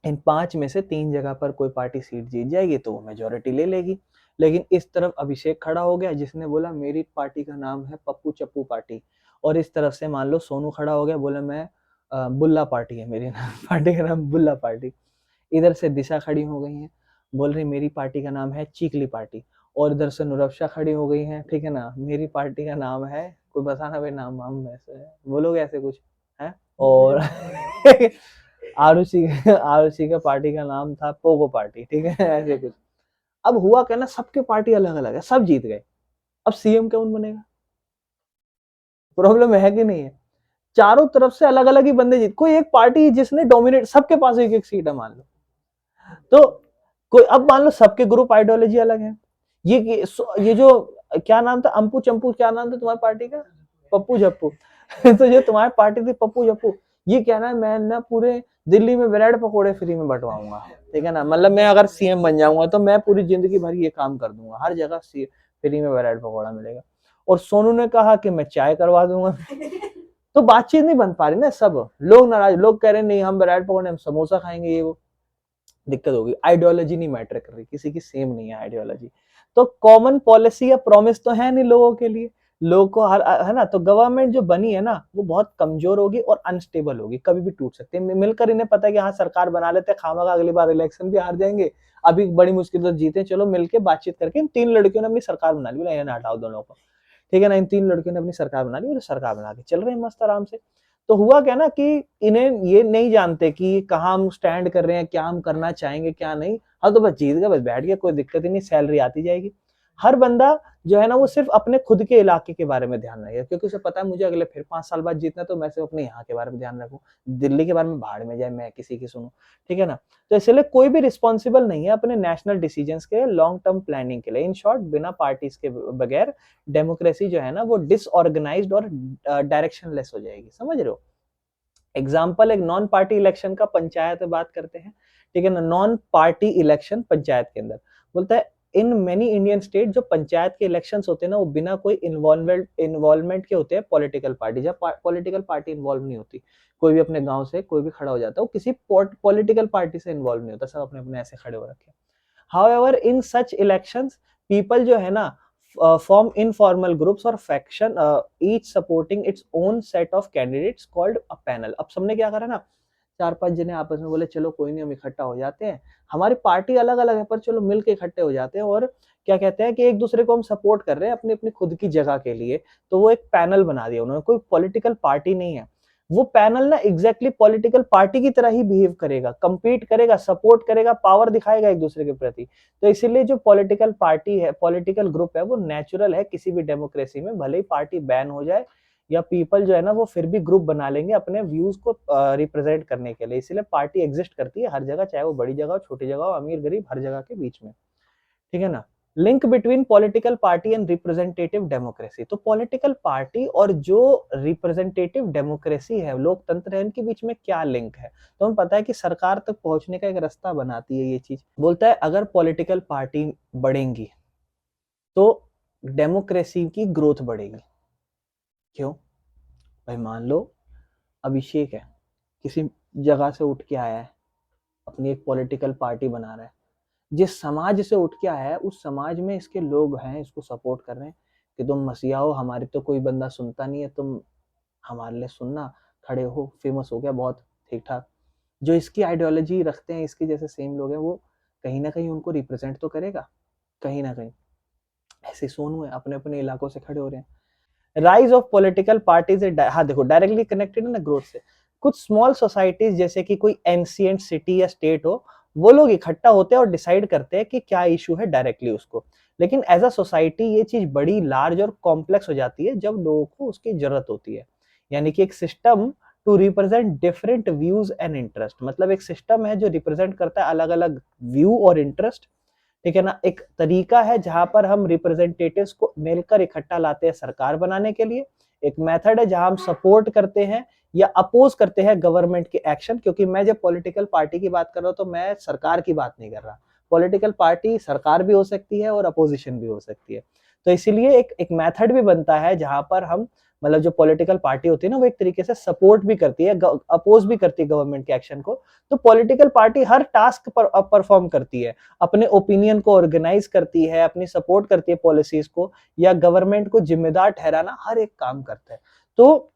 इन 5 में से 3 जगह पर कोई पार्टी सीट जीत जाएगी तो वो मेजॉरिटी ले लेगी। लेकिन इस तरफ अभिषेक खड़ा हो गया जिसने बोला मेरी पार्टी का नाम है पप्पू चप्पू पार्टी, और इस तरफ से मान लो सोनू खड़ा हो गया, बोला मैं बुल्ला पार्टी है मेरी पार्टी का नाम बुल्ला पार्टी। इधर से दिशा खड़ी हो गई है, बोल रही मेरी पार्टी का नाम है चीकली पार्टी, और इधर से नुरफ्शा खड़ी हो गई है, ठीक है ना, मेरी पार्टी का नाम है, कोई बताना भाई नाम वाम ऐसे बोलोगे ऐसे कुछ है। और आरुषि आरुषि का पार्टी का नाम था पोगो पार्टी, ठीक है ऐसे कुछ। अब हुआ क्या ना, सबके पार्टी अलग अलग है, सब जीत गए, अब सीएम कौन बनेगा? प्रॉब्लम है कि नहीं है? चारों तरफ से अलग अलग ही बंदे जीत, कोई एक पार्टी जिसने डोमिनेट, सबके पास एक एक सीट है मान लो, तो कोई अब मान लो सबके ग्रुप आइडियोलॉजी अलग है। ये जो क्या नाम था, अम्पू चंपू, क्या नाम था तुम्हारी पार्टी का? पप्पू झप्पू तो जो तुम्हारी पार्टी थी पप्पू झप्पू, ये क्या ना, मैं ना पूरे दिल्ली में ब्रेड पकोड़े फ्री में बंटवाऊंगा, ठीक है ना, मतलब मैं अगर सीएम बन जाऊंगा तो मैं पूरी जिंदगी भर ये काम कर दूंगा, हर जगह फ्री में ब्रेड पकोड़ा मिलेगा। और सोनू ने कहा कि मैं चाय करवा दूंगा तो बातचीत नहीं बन पा रही ना, सब लोग नाराज, लोग कह रहे नहीं हम ब्रेड पकोड़े, हम समोसा खाएंगे, ये वो दिक्कत होगी। आइडियोलॉजी नहीं मैटर कर रही, किसी की सेम नहीं है आइडियोलॉजी, तो कॉमन पॉलिसी या प्रॉमिस तो है नहीं लोगों के लिए, लोगों को हर है ना, तो गवर्नमेंट जो बनी है ना वो बहुत कमजोर होगी और अनस्टेबल होगी, कभी भी टूट सकती है। मिलकर इन्हें पता है कि हाँ सरकार बना लेते हैं, खामखा अगली बार इलेक्शन भी हार जाएंगे, अभी बड़ी मुश्किल से जीते, चलो मिलके बातचीत करके इन 3 लड़कियों ने अपनी सरकार बना ली, बोला ये ना हटाओ दोनों को, ठीक है ना, इन 3 लड़कियों ने अपनी सरकार बना ली और सरकार बना के चल रहे हैं मस्त आराम से। तो हुआ क्या ना कि इन्हें ये नहीं जानते कि कहाँ हम स्टैंड कर रहे हैं, क्या हम करना चाहेंगे क्या नहीं, हाँ तो बस जीत गए, बस बैठ गए, कोई दिक्कत ही नहीं, सैलरी आती जाएगी। हर बंदा जो है ना वो सिर्फ अपने खुद के इलाके के बारे में ध्यान रखेगा, क्योंकि उसे पता है मुझे अगले फिर 5 साल बाद जीतना, तो मैं सिर्फ अपने यहाँ के बारे में ध्यान रखूं, दिल्ली के बारे में भाड़ में जाए, मैं किसी की सुनूं, ठीक है ना। तो इसलिए कोई भी रिस्पॉन्सिबल नहीं है अपने नेशनल डिसीजंस के लॉन्ग टर्म प्लानिंग के लिए। इन शॉर्ट, बिना पार्टीज के बगैर डेमोक्रेसी जो है ना वो डिसऑर्गेनाइज्ड और डायरेक्शनलेस हो जाएगी, समझ रहे हो। एग्जाम्पल एक नॉन पार्टी इलेक्शन का पंचायत में बात करते हैं, ठीक है ना, नॉन पार्टी इलेक्शन पंचायत के अंदर बोलता है इन मेनी इंडियन स्टेट जो पंचायत के इलेक्शंस होते हैं ना वो बिना कोई इन्वॉल्वमेंट के होते हैं पॉलिटिकल पार्टी, जब पॉलिटिकल पार्टी इन्वॉल्व नहीं होती, कोई भी अपने गांव से कोई भी खड़ा हो जाता है, वो किसी पॉलिटिकल पार्टी से इन्वॉल्व नहीं होता, सब अपने अपने ऐसे खड़े हो रखे हैं। हाउएवर इन सच इलेक्शंस पीपल जो है ना form informal groups or faction, each supporting its own set of candidates called a panel। अब सबने क्या करा ना, 4-5 जने आपस में बोले चलो कोई नहीं हम इकट्ठा हो जाते हैं, हमारी पार्टी अलग अलग है पर चलो मिलके इकट्ठे हो जाते हैं, और क्या कहते हैं कि एक दूसरे को हम सपोर्ट कर रहे हैं अपनी अपनी खुद की जगह के लिए, तो वो एक पैनल बना दिया उन्होंने, कोई पॉलिटिकल पार्टी नहीं है। वो पैनल ना एग्जैक्टली पॉलिटिकल पार्टी की तरह ही बिहेव करेगा, कंपीट करेगा, सपोर्ट करेगा, पावर दिखाएगा एक दूसरे के प्रति। तो इसीलिए जो पॉलिटिकल पार्टी है, पॉलिटिकल ग्रुप है, वो नेचुरल है किसी भी डेमोक्रेसी में, भले ही पार्टी बैन हो जाए या पीपल जो है ना वो फिर भी ग्रुप बना लेंगे अपने व्यूज को रिप्रेजेंट करने के लिए। इसीलिए पार्टी एग्जिस्ट करती है हर जगह, चाहे वो बड़ी जगह हो, छोटी जगह हो, अमीर गरीब, हर जगह के बीच में, ठीक है ना। Link between political party and representative democracy, तो पॉलिटिकल पार्टी और जो रिप्रेजेंटेटिव डेमोक्रेसी है, लोकतंत्र है, इनके बीच में क्या लिंक है? तो हमें पता है कि सरकार तक पहुंचने का एक रास्ता बनाती है ये चीज, बोलता है अगर पॉलिटिकल पार्टी बढ़ेंगी तो डेमोक्रेसी की ग्रोथ बढ़ेगी। क्यों भाई? मान लो अभिषेक है, किसी जगह से उठ के आया है, अपनी एक पॉलिटिकल पार्टी बना रहा है, जिस समाज से उठ के आया है उस समाज में इसके लोग हैं, इसको सपोर्ट कर रहे हैं कि तुम मसीहा हो, हमारी तो कोई बंदा सुनता नहीं है, तुम हमारे लिए सुनना, खड़े हो, फेमस हो गया बहुत, ठीक ठाक। जो इसकी आइडियोलॉजी रखते हैं, इसके जैसे सेम लोग हैं, वो कहीं ना कहीं उनको रिप्रेजेंट तो करेगा, कहीं ना कहीं। ऐसे सोनू है, अपने अपने इलाकों से खड़े हो रहे हैं। राइज ऑफ पॉलिटिकल पार्टीज, हाँ देखो डायरेक्टली कनेक्टेड है ना ग्रोथ से। कुछ स्मॉल सोसाइटीज जैसे कि कोई एंशिएंट सिटी या स्टेट हो, वो लोग इकट्ठा होते हैं और डिसाइड करते हैं कि क्या इशू है डायरेक्टली उसको। लेकिन एज अ सोसाइटी ये चीज बड़ी लार्ज और कॉम्प्लेक्स हो जाती है जब लोगों को उसकी जरूरत होती है, यानी कि एक system to represent different views and interest, मतलब एक सिस्टम है जो रिप्रेजेंट करता है अलग अलग व्यू और इंटरेस्ट, ठीक है ना। एक तरीका है जहां पर हम रिप्रेजेंटेटिव्स को मिलकर इकट्ठा लाते हैं सरकार बनाने के लिए। एक मेथड है जहां हम सपोर्ट करते हैं या अपोज करते हैं गवर्नमेंट के एक्शन, क्योंकि मैं जब पॉलिटिकल पार्टी की बात कर रहा हूं तो मैं सरकार की बात नहीं कर रहा, पॉलिटिकल पार्टी सरकार भी हो सकती है और अपोजिशन भी हो सकती है। तो इसीलिए एक मेथड भी बनता है जहां पर हम मतलब जो पॉलिटिकल पार्टी होती है ना वो एक तरीके से सपोर्ट भी करती है, अपोज भी करती है गवर्नमेंट के एक्शन को। तो पॉलिटिकल पार्टी हर टास्क पर परफॉर्म करती है, अपने ओपिनियन को ऑर्गेनाइज करती है, अपनी सपोर्ट करती है पॉलिसीज को, या गवर्नमेंट को जिम्मेदार ठहराना, हर एक काम करता है। तो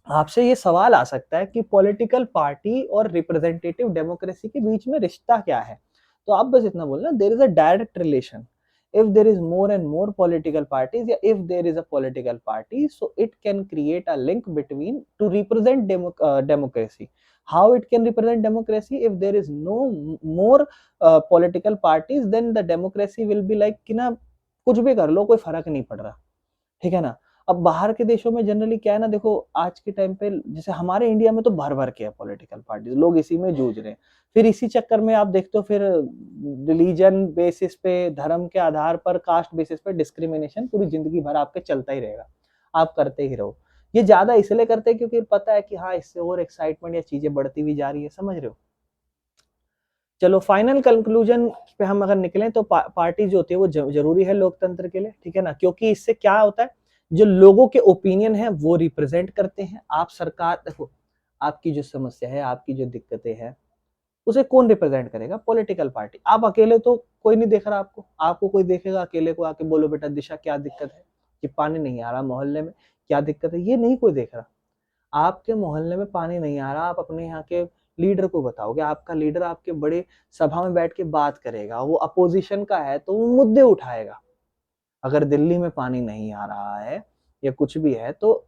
आपसे ये सवाल आ सकता है कि पॉलिटिकल पार्टी और रिप्रेजेंटेटिव डेमोक्रेसी के बीच में रिश्ता क्या है। तो आप बस इतना बोलना, there is a direct relation. if there is more and more political parties, yeah, if there is a political party, so it can create a link between to represent democracy. How it can represent democracy? If there is no more political parties, then the democracy will be like कि ना कुछ भी कर लो कोई फर्क नहीं पड़ रहा, ठीक है ना। अब बाहर के देशों में जनरली क्या है ना, देखो आज के टाइम पे जैसे हमारे इंडिया में तो भर भर के है पॉलिटिकल पार्टी, लोग इसी में जूझ रहे हैं। फिर इसी चक्कर में आप देखते हो फिर रिलीजन बेसिस पे, धर्म के आधार पर, कास्ट बेसिस पे डिस्क्रिमिनेशन पूरी जिंदगी भर आपके चलता ही रहेगा, आप करते ही रहो। ये ज्यादा इसलिए करते हैं क्योंकि पता है कि हाँ इससे और एक्साइटमेंट या चीजें बढ़ती हुई जा रही है, समझ रहे हो। चलो फाइनल कंक्लूजन पे हम अगर निकलें तो पार्टी जो होती है वो जरूरी है लोकतंत्र के लिए, ठीक है ना, क्योंकि इससे क्या होता है, जो लोगों के ओपिनियन है वो रिप्रेजेंट करते हैं। आप सरकार देखो, आपकी जो समस्या है, आपकी जो दिक्कतें हैं, उसे कौन रिप्रेजेंट करेगा? Political party. आप अकेले तो कोई नहीं देख रहा आपको, आपको कोई देखेगा अकेले को आके बोलो बेटा दिशा क्या दिक्कत है, कि पानी नहीं आ रहा मोहल्ले में, क्या दिक्कत है, ये नहीं कोई देख रहा। आपके मोहल्ले में पानी नहीं आ रहा, आप अपने यहाँ के लीडर को बताओगे, आपका लीडर आपके बड़े सभा में बैठ के बात करेगा, वो अपोजिशन का है तो वो मुद्दे उठाएगा। अगर दिल्ली में पानी नहीं आ रहा है या कुछ भी है तो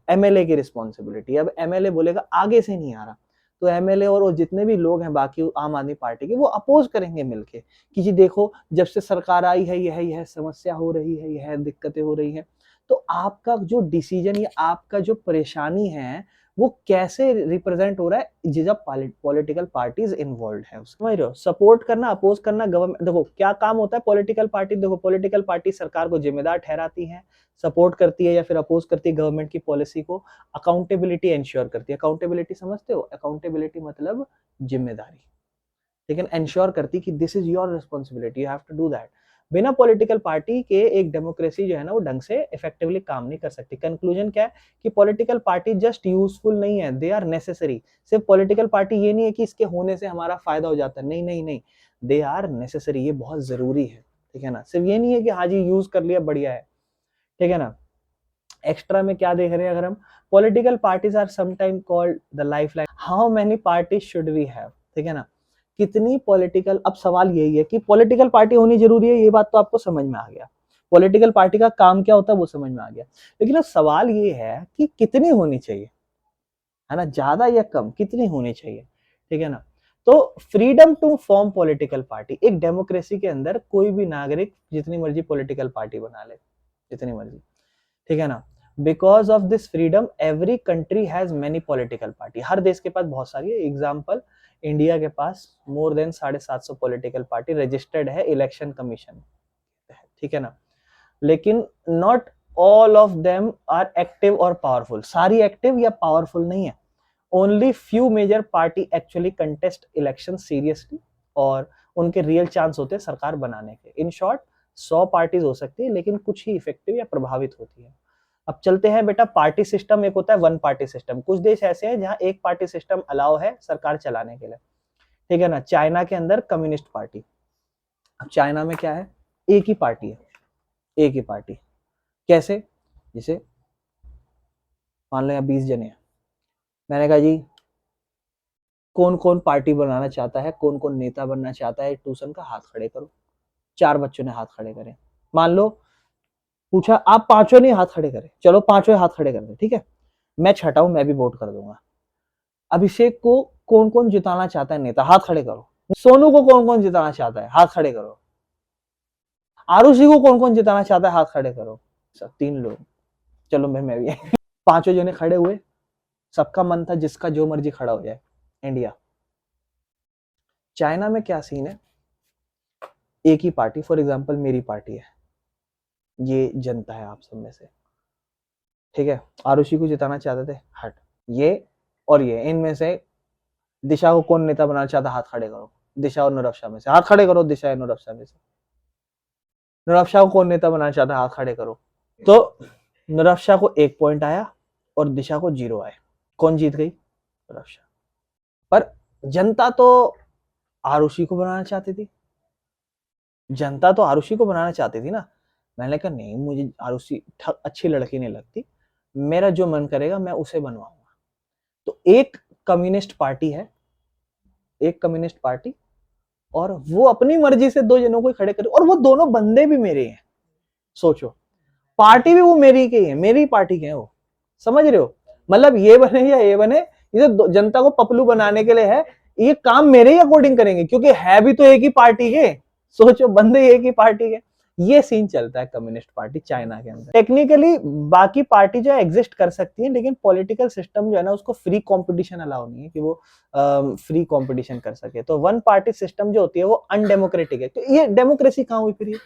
एमएलए की रिस्पॉन्सिबिलिटी। अब एमएलए बोलेगा आगे से नहीं आ रहा, तो एमएलए और जितने भी लोग हैं बाकी आम आदमी पार्टी के, वो अपोज करेंगे मिलके कि जी देखो जब से सरकार आई है यह समस्या हो रही है, यह दिक्कतें हो रही हैं। तो आपका जो डिसीजन या आपका जो परेशानी है वो कैसे रिप्रेजेंट हो रहा है जब पॉलिटिकल पार्टीज इन्वॉल्व है, समझ रहे हो। सपोर्ट करना, अपोज करना, गवर्नमेंट, देखो क्या काम होता है पॉलिटिकल पार्टी, देखो पॉलिटिकल पार्टी सरकार को जिम्मेदार ठहराती है, सपोर्ट करती है या फिर अपोज करती है गवर्नमेंट की पॉलिसी को, अकाउंटेबिलिटी इंश्योर करती है। अकाउंटेबिलिटी समझते हो? अकाउंटेबिलिटी मतलब जिम्मेदारी, लेकिन इंश्योर करती कि this is your responsibility, you have to do that. बिना पॉलिटिकल पार्टी के एक डेमोक्रेसी जो है ना वो ढंग से इफेक्टिवली काम नहीं कर सकती। कंक्लूजन क्या है कि पॉलिटिकल पार्टी जस्ट यूजफुल नहीं है, दे आर नेसेसरी। सिर्फ पॉलिटिकल पार्टी ये नहीं है कि इसके होने से हमारा फायदा हो जाता है, नहीं नहीं नहीं, दे आर नेसेसरी, ये बहुत जरूरी है, ठीक है ना। सिर्फ ये नहीं है कि हाँ जी यूज कर लिया बढ़िया है, ठीक है ना। एक्स्ट्रा में क्या देख रहे हैं अगर हम, political parties are sometime called the lifeline. How many parties should we have, ठीक है ना, कितनी पॉलिटिकल, अब सवाल यही है कि पॉलिटिकल पार्टी होनी जरूरी है, ये बात तो आपको समझ में आ गया, पॉलिटिकल पार्टी का काम क्या होता है वो समझ में आ गया। लेकिन अब सवाल ये है कि कितनी होनी चाहिए, है ना, ज्यादा या कम, कितनी होनी चाहिए, ठीक है ना। तो freedom to form political party, एक डेमोक्रेसी के अंदर कोई भी नागरिक जितनी मर्जी पॉलिटिकल पार्टी बना ले, जितनी मर्जी, ठीक है ना। Because of this freedom every country has many political party, हर देश के पास बहुत सारी है। एग्जाम्पल, इंडिया के पास more than 750 political party registered है इलेक्शन कमीशन, ठीक है ना। लेकिन not all of them are active और पावरफुल, सारी एक्टिव या पावरफुल नहीं है। Only few major party actually contest election seriously, और उनके रियल चांस होते हैं सरकार बनाने के। इन शॉर्ट 100 पार्टीज हो सकती है लेकिन कुछ ही इफेक्टिव या प्रभावित होती है। अब चलते हैं बेटा पार्टी सिस्टम, एक होता है वन पार्टी सिस्टम। कुछ देश ऐसे हैं जहां एक पार्टी सिस्टम अलाउ है सरकार चलाने के लिए, ठीक है ना। चाइना के अंदर कम्युनिस्ट पार्टी। अब चाइना में क्या है, एक ही पार्टी है, एक ही पार्टी। कैसे? जैसे मान लो यहाँ 20 जने हैं, मैंने कहा जी कौन कौन पार्टी बनाना चाहता है, कौन कौन नेता बनना चाहता है ट्यूशन का, हाथ खड़े करो। 4 बच्चों ने हाथ खड़े करे। मान लो पूछा आप पांचों ने हाथ खड़े करे, चलो पांचों हाथ खड़े कर दे, ठीक है, मैं छठा हूं, मैं भी वोट कर दूंगा। अभिषेक को कौन कौन जिताना चाहता है नेता, हाथ खड़े करो। सोनू को कौन कौन जिताना चाहता है, हाथ खड़े करो। आरुषि को कौन कौन जिताना चाहता है, हाथ खड़े करो। सब 3 लोग, चलो मैं भी पांचों जने खड़े हुए, सबका मन था जिसका जो मर्जी खड़ा हो जाए। इंडिया, चाइना में क्या सीन है, एक ही पार्टी, फॉर एग्जांपल मेरी पार्टी है, ये जनता है आप सब में से, ठीक है। आरुषि को जिताना चाहते थे, हट, ये और ये, इनमें से दिशा को कौन नेता बनाना चाहता, हाथ खड़े करो। दिशा और नौरक्षा में से हाथ खड़े करो, दिशा और नौरक्षा में से। नौरब शाह को कौन नेता बनाना चाहता है, हाथ खड़े करो। तो नौरब शाह को 1 पॉइंट आया और दिशा को 0 आए। कौन जीत गई? नौरब शाह। पर जनता तो आरुषि को बनाना चाहती थी, जनता तो आरुषि को बनाना चाहती थी ना। मैंने कहा नहीं, मुझे आरुषि अच्छी लड़की नहीं लगती, मेरा जो मन करेगा मैं उसे बनवाऊंगा। तो एक कम्युनिस्ट पार्टी है, एक कम्युनिस्ट पार्टी, और वो अपनी मर्जी से 2 जनों को खड़े करे, और वो दोनों बंदे भी मेरे हैं। सोचो, पार्टी भी वो मेरी की है, मेरी पार्टी के हैं वो, समझ रहे हो? मतलब ये बने या ये बने, ये तो जनता को पपलू बनाने के लिए है, ये काम मेरे ही अकॉर्डिंग करेंगे, क्योंकि है भी तो एक ही पार्टी के। सोचो, बंदे एक ही पार्टी के। ये सीन चलता है कम्युनिस्ट पार्टी चाइना के अंदर। टेक्निकली बाकी पार्टी जो है एग्जिस्ट कर सकती है, लेकिन पॉलिटिकल सिस्टम जो है ना, उसको फ्री कंपटीशन अलाउ नहीं है कि वो फ्री कंपटीशन कर सके। तो वन पार्टी सिस्टम जो होती है वो अनडेमोक्रेटिक है। तो ये डेमोक्रेसी कहाँ हुई फिर? ये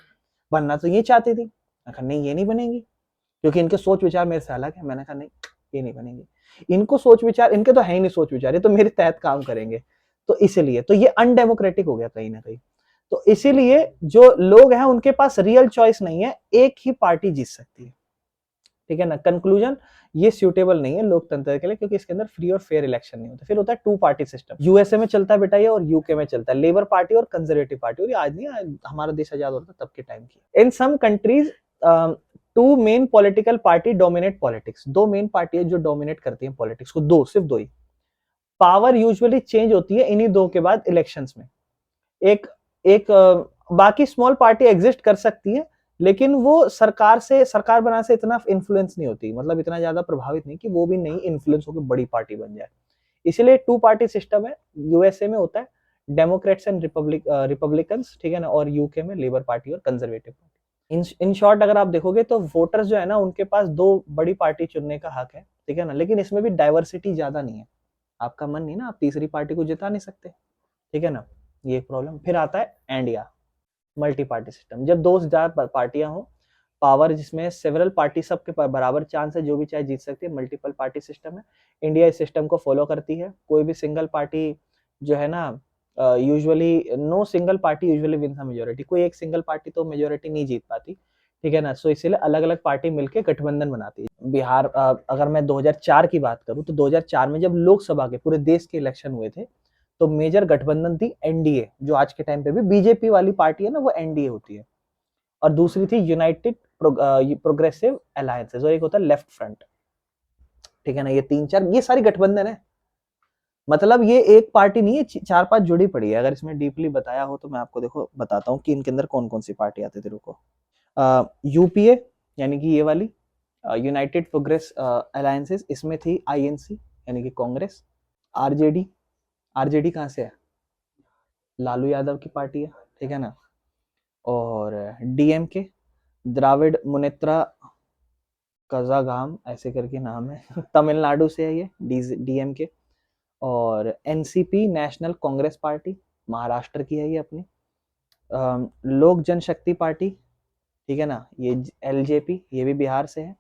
बनना तो ये चाहती थी। नहीं, ये नहीं बनेगी, क्योंकि इनके सोच विचार मेरे से अलग है। मैंने कहा नहीं, ये नहीं बनेंगे। इनको सोच विचार, इनके तो है ही नहीं सोच विचार, ये तो मेरे तहत काम करेंगे। तो इसलिए तो ये अनडेमोक्रेटिक हो गया कहीं ना कहीं। तो इसीलिए जो लोग हैं उनके पास रियल चॉइस नहीं है, एक ही पार्टी जीत सकती है, ठीक है ना। कंक्लूजन, ये सूटेबल नहीं है लोकतंत्र के लिए, क्योंकि इसके अंदर फ्री और फेयर इलेक्शन नहीं होता। फिर होता है 2 पार्टी सिस्टम। यूएसए में चलता है बेटा ये, और यूके में चलता है लेबर पार्टी और कंजर्वेटिव पार्टी। और ये आज नहीं, हमारा देश आजाद होता तब के टाइम की। In some countries 2 main political party dominate politics. 2 main party है जो डोमिनेट करती है पॉलिटिक्स को, 2, सिर्फ 2 ही। पावर यूजुअली चेंज होती है इन्हीं 2 के बाद इलेक्शंस में। एक एक बाकी स्मॉल पार्टी एग्जिस्ट कर सकती है, लेकिन वो सरकार बनाने से इतना इन्फ्लुएंस नहीं होती, मतलब इतना ज्यादा प्रभावित नहीं कि वो भी नहीं इन्फ्लुएंस होकर बड़ी पार्टी बन जाए। इसलिए 2 पार्टी सिस्टम है। यूएसए में होता है डेमोक्रेट्स एंड रिपब्लिकन्स, ठीक है ना, और यूके में लेबर पार्टी और कंजर्वेटिव पार्टी। इन शॉर्ट अगर आप देखोगे तो वोटर्स जो है ना, उनके पास 2 बड़ी पार्टी चुनने का हक है, ठीक है ना, लेकिन इसमें भी डाइवर्सिटी ज्यादा नहीं है। आपका मन नहीं ना, आप तीसरी पार्टी को जिता नहीं सकते, ठीक है ना, ये एक प्रॉब्लम। फिर आता है इंडिया, मल्टी पार्टी सिस्टम। जब 2 से ज्यादा पार्टियां हो, पावर जिसमें सेवरल पार्टी सबके बराबर चांस है, जो भी चाहे जीत सकती है, मल्टीपल पार्टी सिस्टम है। इंडिया इस सिस्टम को फॉलो करती है। कोई भी सिंगल पार्टी जो है ना, usually no single party usually wins the majority. कोई एक सिंगल पार्टी तो मेजोरिटी नहीं जीत पाती, ठीक है ना। सो इसीलिए अलग अलग पार्टी मिलकर गठबंधन बनाती है। बिहार, अगर मैं 2004 की बात करूं, तो 2004 में जब लोकसभा के पूरे देश के इलेक्शन हुए थे, तो मेजर गठबंधन थी एनडीए, जो आज के टाइम पे भी बीजेपी वाली पार्टी है ना, वो एनडीए होती है। और दूसरी थी यूनाइटेड प्रोग्रेसिव अलायंसेस, और एक होता है लेफ्ट फ्रंट, ठीक है ना। ये 3-4, ये सारी गठबंधन है। मतलब ये एक पार्टी नहीं है, 4-5 जुड़ी पड़ी है। अगर इसमें डीपली बताया हो तो मैं आपको देखो बताता हूँ कि इनके अंदर कौन कौन सी पार्टी आती थी। रुको, यूपीए यानी कि ये वाली यूनाइटेड प्रोग्रेस अलायंसेस, इसमें थी आईएनसी यानी कि कांग्रेस। आरजेडी, आरजेडी कहाँ से है? लालू यादव की पार्टी है, ठीक है ना। और डीएमके, द्राविड मुनेत्रा कजागाम ऐसे करके नाम है तमिलनाडु से है ये डीएमके। और NCP, national Congress party, Maharashtra की है ये अपनी। लोक जनशक्ति पार्टी, ठीक है ना, ये एलजेपी, ये भी बिहार से है।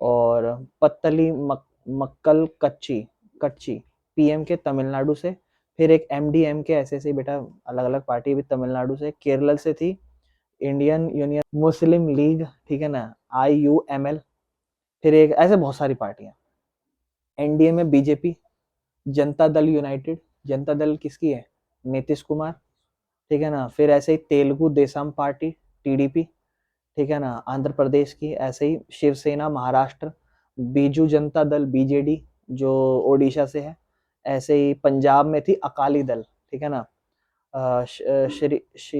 और पत्तली मक्कल कच्ची कच्ची, पीएम के तमिलनाडु से। फिर एक एमडीएम के, ऐसे ऐसे बेटा अलग अलग पार्टी भी तमिलनाडु से। केरल से थी इंडियन यूनियन मुस्लिम लीग, ठीक है ना, IUML। फिर एक ऐसे बहुत सारी पार्टियां। एनडीए में बीजेपी, जनता दल यूनाइटेड, जनता दल किसकी है? नीतीश कुमार, ठीक है ना। फिर ऐसे ही तेलुगु देशम पार्टी, टीडीपी, ठीक है ना, आंध्र प्रदेश की। ऐसे ही शिवसेना महाराष्ट्र, बीजू जनता दल बीजेडी जो ओडिशा से है। ऐसे ही पंजाब में थी अकाली दल, ठीक है ना,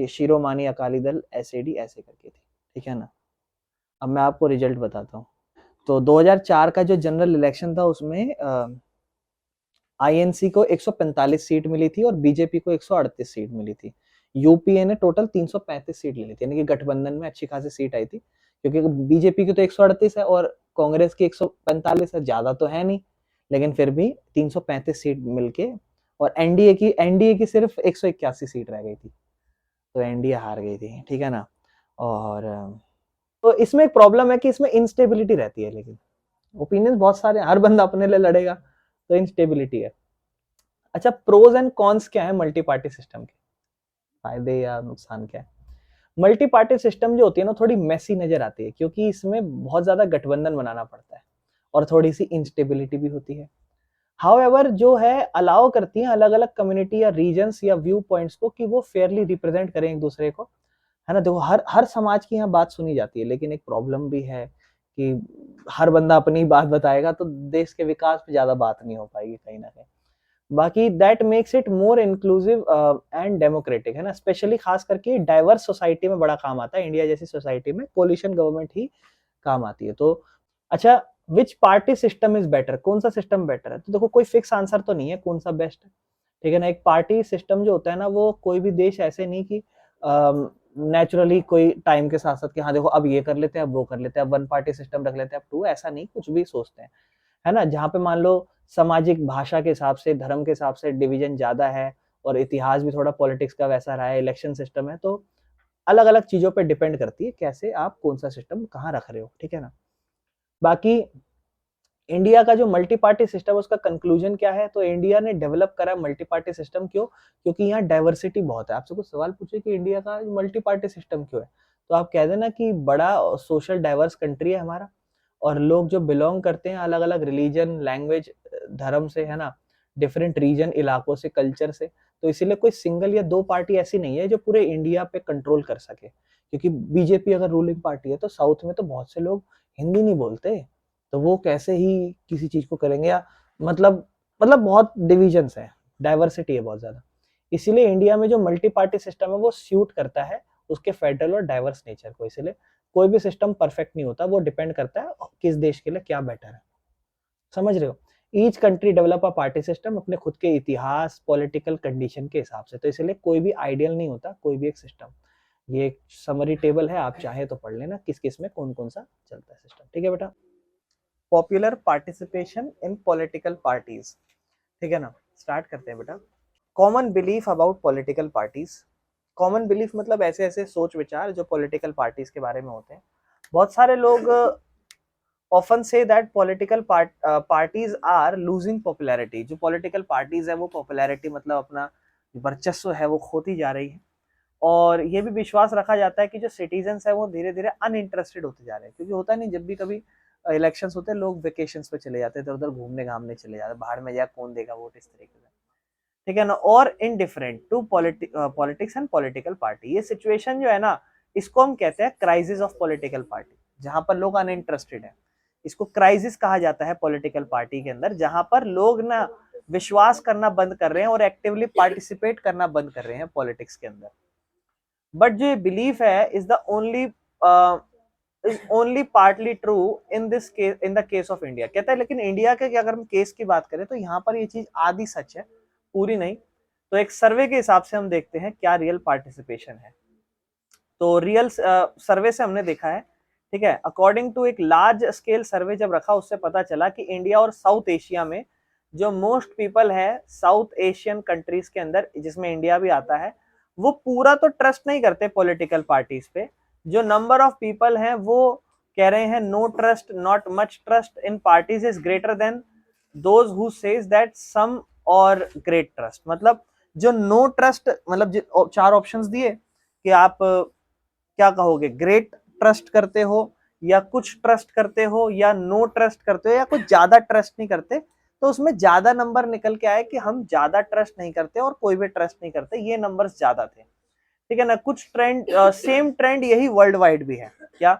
शिरोमानी अकाली दल, एसएडी ऐसे करके थी, ठीक है ना। अब मैं आपको रिजल्ट बताता हूँ। तो 2004 का जो जनरल इलेक्शन था, उसमें आईएनसी को 145 सीट मिली थी और बीजेपी को 138 सीट मिली थी। यूपीए ने टोटल 335 सीट ले ली थी, यानी कि गठबंधन में अच्छी खासी सीट आई थी, क्योंकि बीजेपी की तो 138 है और कांग्रेस की 145 है, ज्यादा तो है नहीं, लेकिन फिर भी 335 सीट मिलके। और एनडीए की सिर्फ 181 सीट रह गई थी, तो एनडीए हार गई थी, ठीक है ना। और तो इसमें एक प्रॉब्लम है कि इसमें इंस्टेबिलिटी रहती है, लेकिन ओपिनियन बहुत सारे, हर बंदा अपने लिए लड़ेगा, तो इंस्टेबिलिटी है। अच्छा, प्रोज एंड कॉन्स क्या है मल्टी पार्टी सिस्टम के, फायदे या नुकसान क्या है? मल्टी पार्टी सिस्टम जो होती है ना थोड़ी मेसी नजर आती है, क्योंकि इसमें बहुत ज्यादा गठबंधन बनाना पड़ता है और थोड़ी सी इंस्टेबिलिटी भी होती है। हाउएवर जो है अलाउ करती है अलग अलग कम्युनिटी या रीजन्स या व्यू पॉइंट्स को कि वो फेयरली रिप्रेजेंट करें एक दूसरे को, है ना। देखो हर हर समाज की यहाँ बात सुनी जाती है, लेकिन एक प्रॉब्लम भी है कि हर बंदा अपनी बात बताएगा तो देश के विकास पे ज्यादा बात नहीं हो पाएगी कहीं ना कहीं। बाकी that makes it more inclusive and democratic, है ना। स्पेशली खास करके डाइवर्स सोसाइटी में बड़ा काम आता है, इंडिया जैसी सोसाइटी में कोलिशन गवर्नमेंट ही काम आती है। तो अच्छा, विच पार्टी सिस्टम इज बेटर, कौन सा सिस्टम बेटर है? तो देखो कोई फिक्स आंसर तो नहीं है कौन सा बेस्ट है, ठीक है ना। एक पार्टी सिस्टम जो होता है ना, वो कोई भी देश ऐसे नहीं कि नेचुरली कोई टाइम के साथ साथ कि हाँ देखो अब ये कर लेते हैं अब वो कर लेते हैं, अब वन पार्टी सिस्टम रख लेते हैं अब टू, ऐसा नहीं कुछ भी सोचते हैं, है ना। जहाँ पे मान लो सामाजिक भाषा के हिसाब से धर्म के हिसाब से डिवीजन ज्यादा है और इतिहास भी थोड़ा पॉलिटिक्स का वैसा रहा है, इलेक्शन सिस्टम है, तो अलग अलग चीजों पे डिपेंड करती है कैसे आप कौन सा सिस्टम कहाँ रख रहे हो, ठीक है ना। बाकी इंडिया का जो मल्टी पार्टी सिस्टम है उसका कंक्लूजन क्या है? तो इंडिया ने डेवलप करा मल्टी पार्टी सिस्टम क्यों? क्योंकि यहाँ डाइवर्सिटी बहुत है। आपसे कुछ सवाल पूछे कि इंडिया का मल्टी पार्टी सिस्टम क्यों है, तो आप कह देना कि बड़ा सोशल डाइवर्स कंट्री है हमारा, और लोग जो बिलोंग करते हैं अलग अलग रिलीजन लैंग्वेज धर्म से, है ना, डिफरेंट रीजन इलाकों से कल्चर से, तो इसीलिए कोई सिंगल या दो पार्टी ऐसी नहीं है जो पूरे इंडिया पे कंट्रोल कर सके। क्योंकि बीजेपी अगर रूलिंग पार्टी है तो साउथ में तो बहुत से लोग हिंदी नहीं बोलते, तो वो कैसे ही किसी चीज को करेंगे, या मतलब बहुत डिविजन्स है, डाइवर्सिटी है बहुत ज्यादा। इसीलिए इंडिया में जो मल्टी पार्टी सिस्टम है वो सूट करता है उसके फेडरल और डाइवर्स नेचर को। इसीलिए कोई भी सिस्टम परफेक्ट नहीं होता, वो डिपेंड करता है किस देश के लिए क्या बेटर है, समझ रहे हो। Each country develop a party system अपने खुद के इतिहास पॉलिटिकल कंडीशन के हिसाब से, तो इसलिए कोई भी आइडियल नहीं होता कोई भी एक सिस्टम। ये एक समरी टेबल है, आप चाहे तो पढ़ लेना किस किस में कौन कौन सा चलता है सिस्टम, ठीक है बेटा। Popular participation in political parties, ठीक है ना। स्टार्ट करते हैं बेटा। Common belief about political parties. Common belief मतलब ऐसे ऐसे सोच विचार जो पॉलिटिकल पार्टीज के बारे में होते हैं। बहुत सारे लोग often say that political parties are losing popularity. जो पॉलिटिकल पार्टीज है वो पॉपुलैरिटी मतलब अपना वर्चस्व है वो खोती जा रही है, और ये भी विश्वास रखा जाता है कि जो सिटीजन्स है वो धीरे धीरे अनइंटरेस्टेड होते जा रहे हैं। क्योंकि होता नहीं, जब भी कभी इलेक्शंस होते हैं लोग वेकेशंस पे चले जाते हैं, इधर उधर घूमने घामने चले जाते हैं, बाहर में जा कौन देगा वोट, इस तरीके से, ठीक है ना। और indifferent to politics and political party. ये सिचुएशन जो है ना, इसको हम कहते हैं क्राइसिस ऑफ पॉलिटिकल पार्टी, जहां पर लोग अनइंटरेस्टेड है। इसको क्राइसिस कहा जाता है पॉलिटिकल पार्टी के अंदर, जहां पर लोग ना विश्वास करना बंद कर रहे हैं और एक्टिवली पार्टिसिपेट करना बंद कर रहे हैं पॉलिटिक्स के अंदर। बट जो ये बिलीफ है is only partly true in this case, in the case of India. कहता है लेकिन इंडिया के अगर हम केस की बात करें तो यहाँ पर ये चीज आधी सच है, पूरी नहीं। तो एक सर्वे के हिसाब से हम देखते हैं क्या रियल पार्टिसिपेशन है। तो रियल सर्वे से हमने देखा है, ठीक है, अकॉर्डिंग टू एक लार्ज स्केल सर्वे जब रखा उससे पता चला कि इंडिया और साउथ एशिया में जो मोस्ट पीपल है साउथ एशियन कंट्रीज के अंदर, जिसमें इंडिया भी आता है, वो पूरा तो ट्रस्ट नहीं करते पॉलिटिकल पार्टीज पे। जो नंबर ऑफ पीपल हैं वो कह रहे हैं no trust, not much trust in parties is greater than those who says that some और ग्रेट ट्रस्ट। मतलब जो नो ट्रस्ट, मतलब चार ऑप्शंस दिए कि आप क्या कहोगे, ग्रेट ट्रस्ट करते हो या कुछ ट्रस्ट करते हो या नो ट्रस्ट करते हो या कुछ ज्यादा ट्रस्ट नहीं करते। तो उसमें ज्यादा नंबर निकल के आए कि हम ज्यादा ट्रस्ट नहीं करते और कोई भी ट्रस्ट नहीं करते, ये नंबर्स ज्यादा थे, ठीक है ना। कुछ ट्रेंड सेम ट्रेंड यही वर्ल्ड वाइड भी है क्या।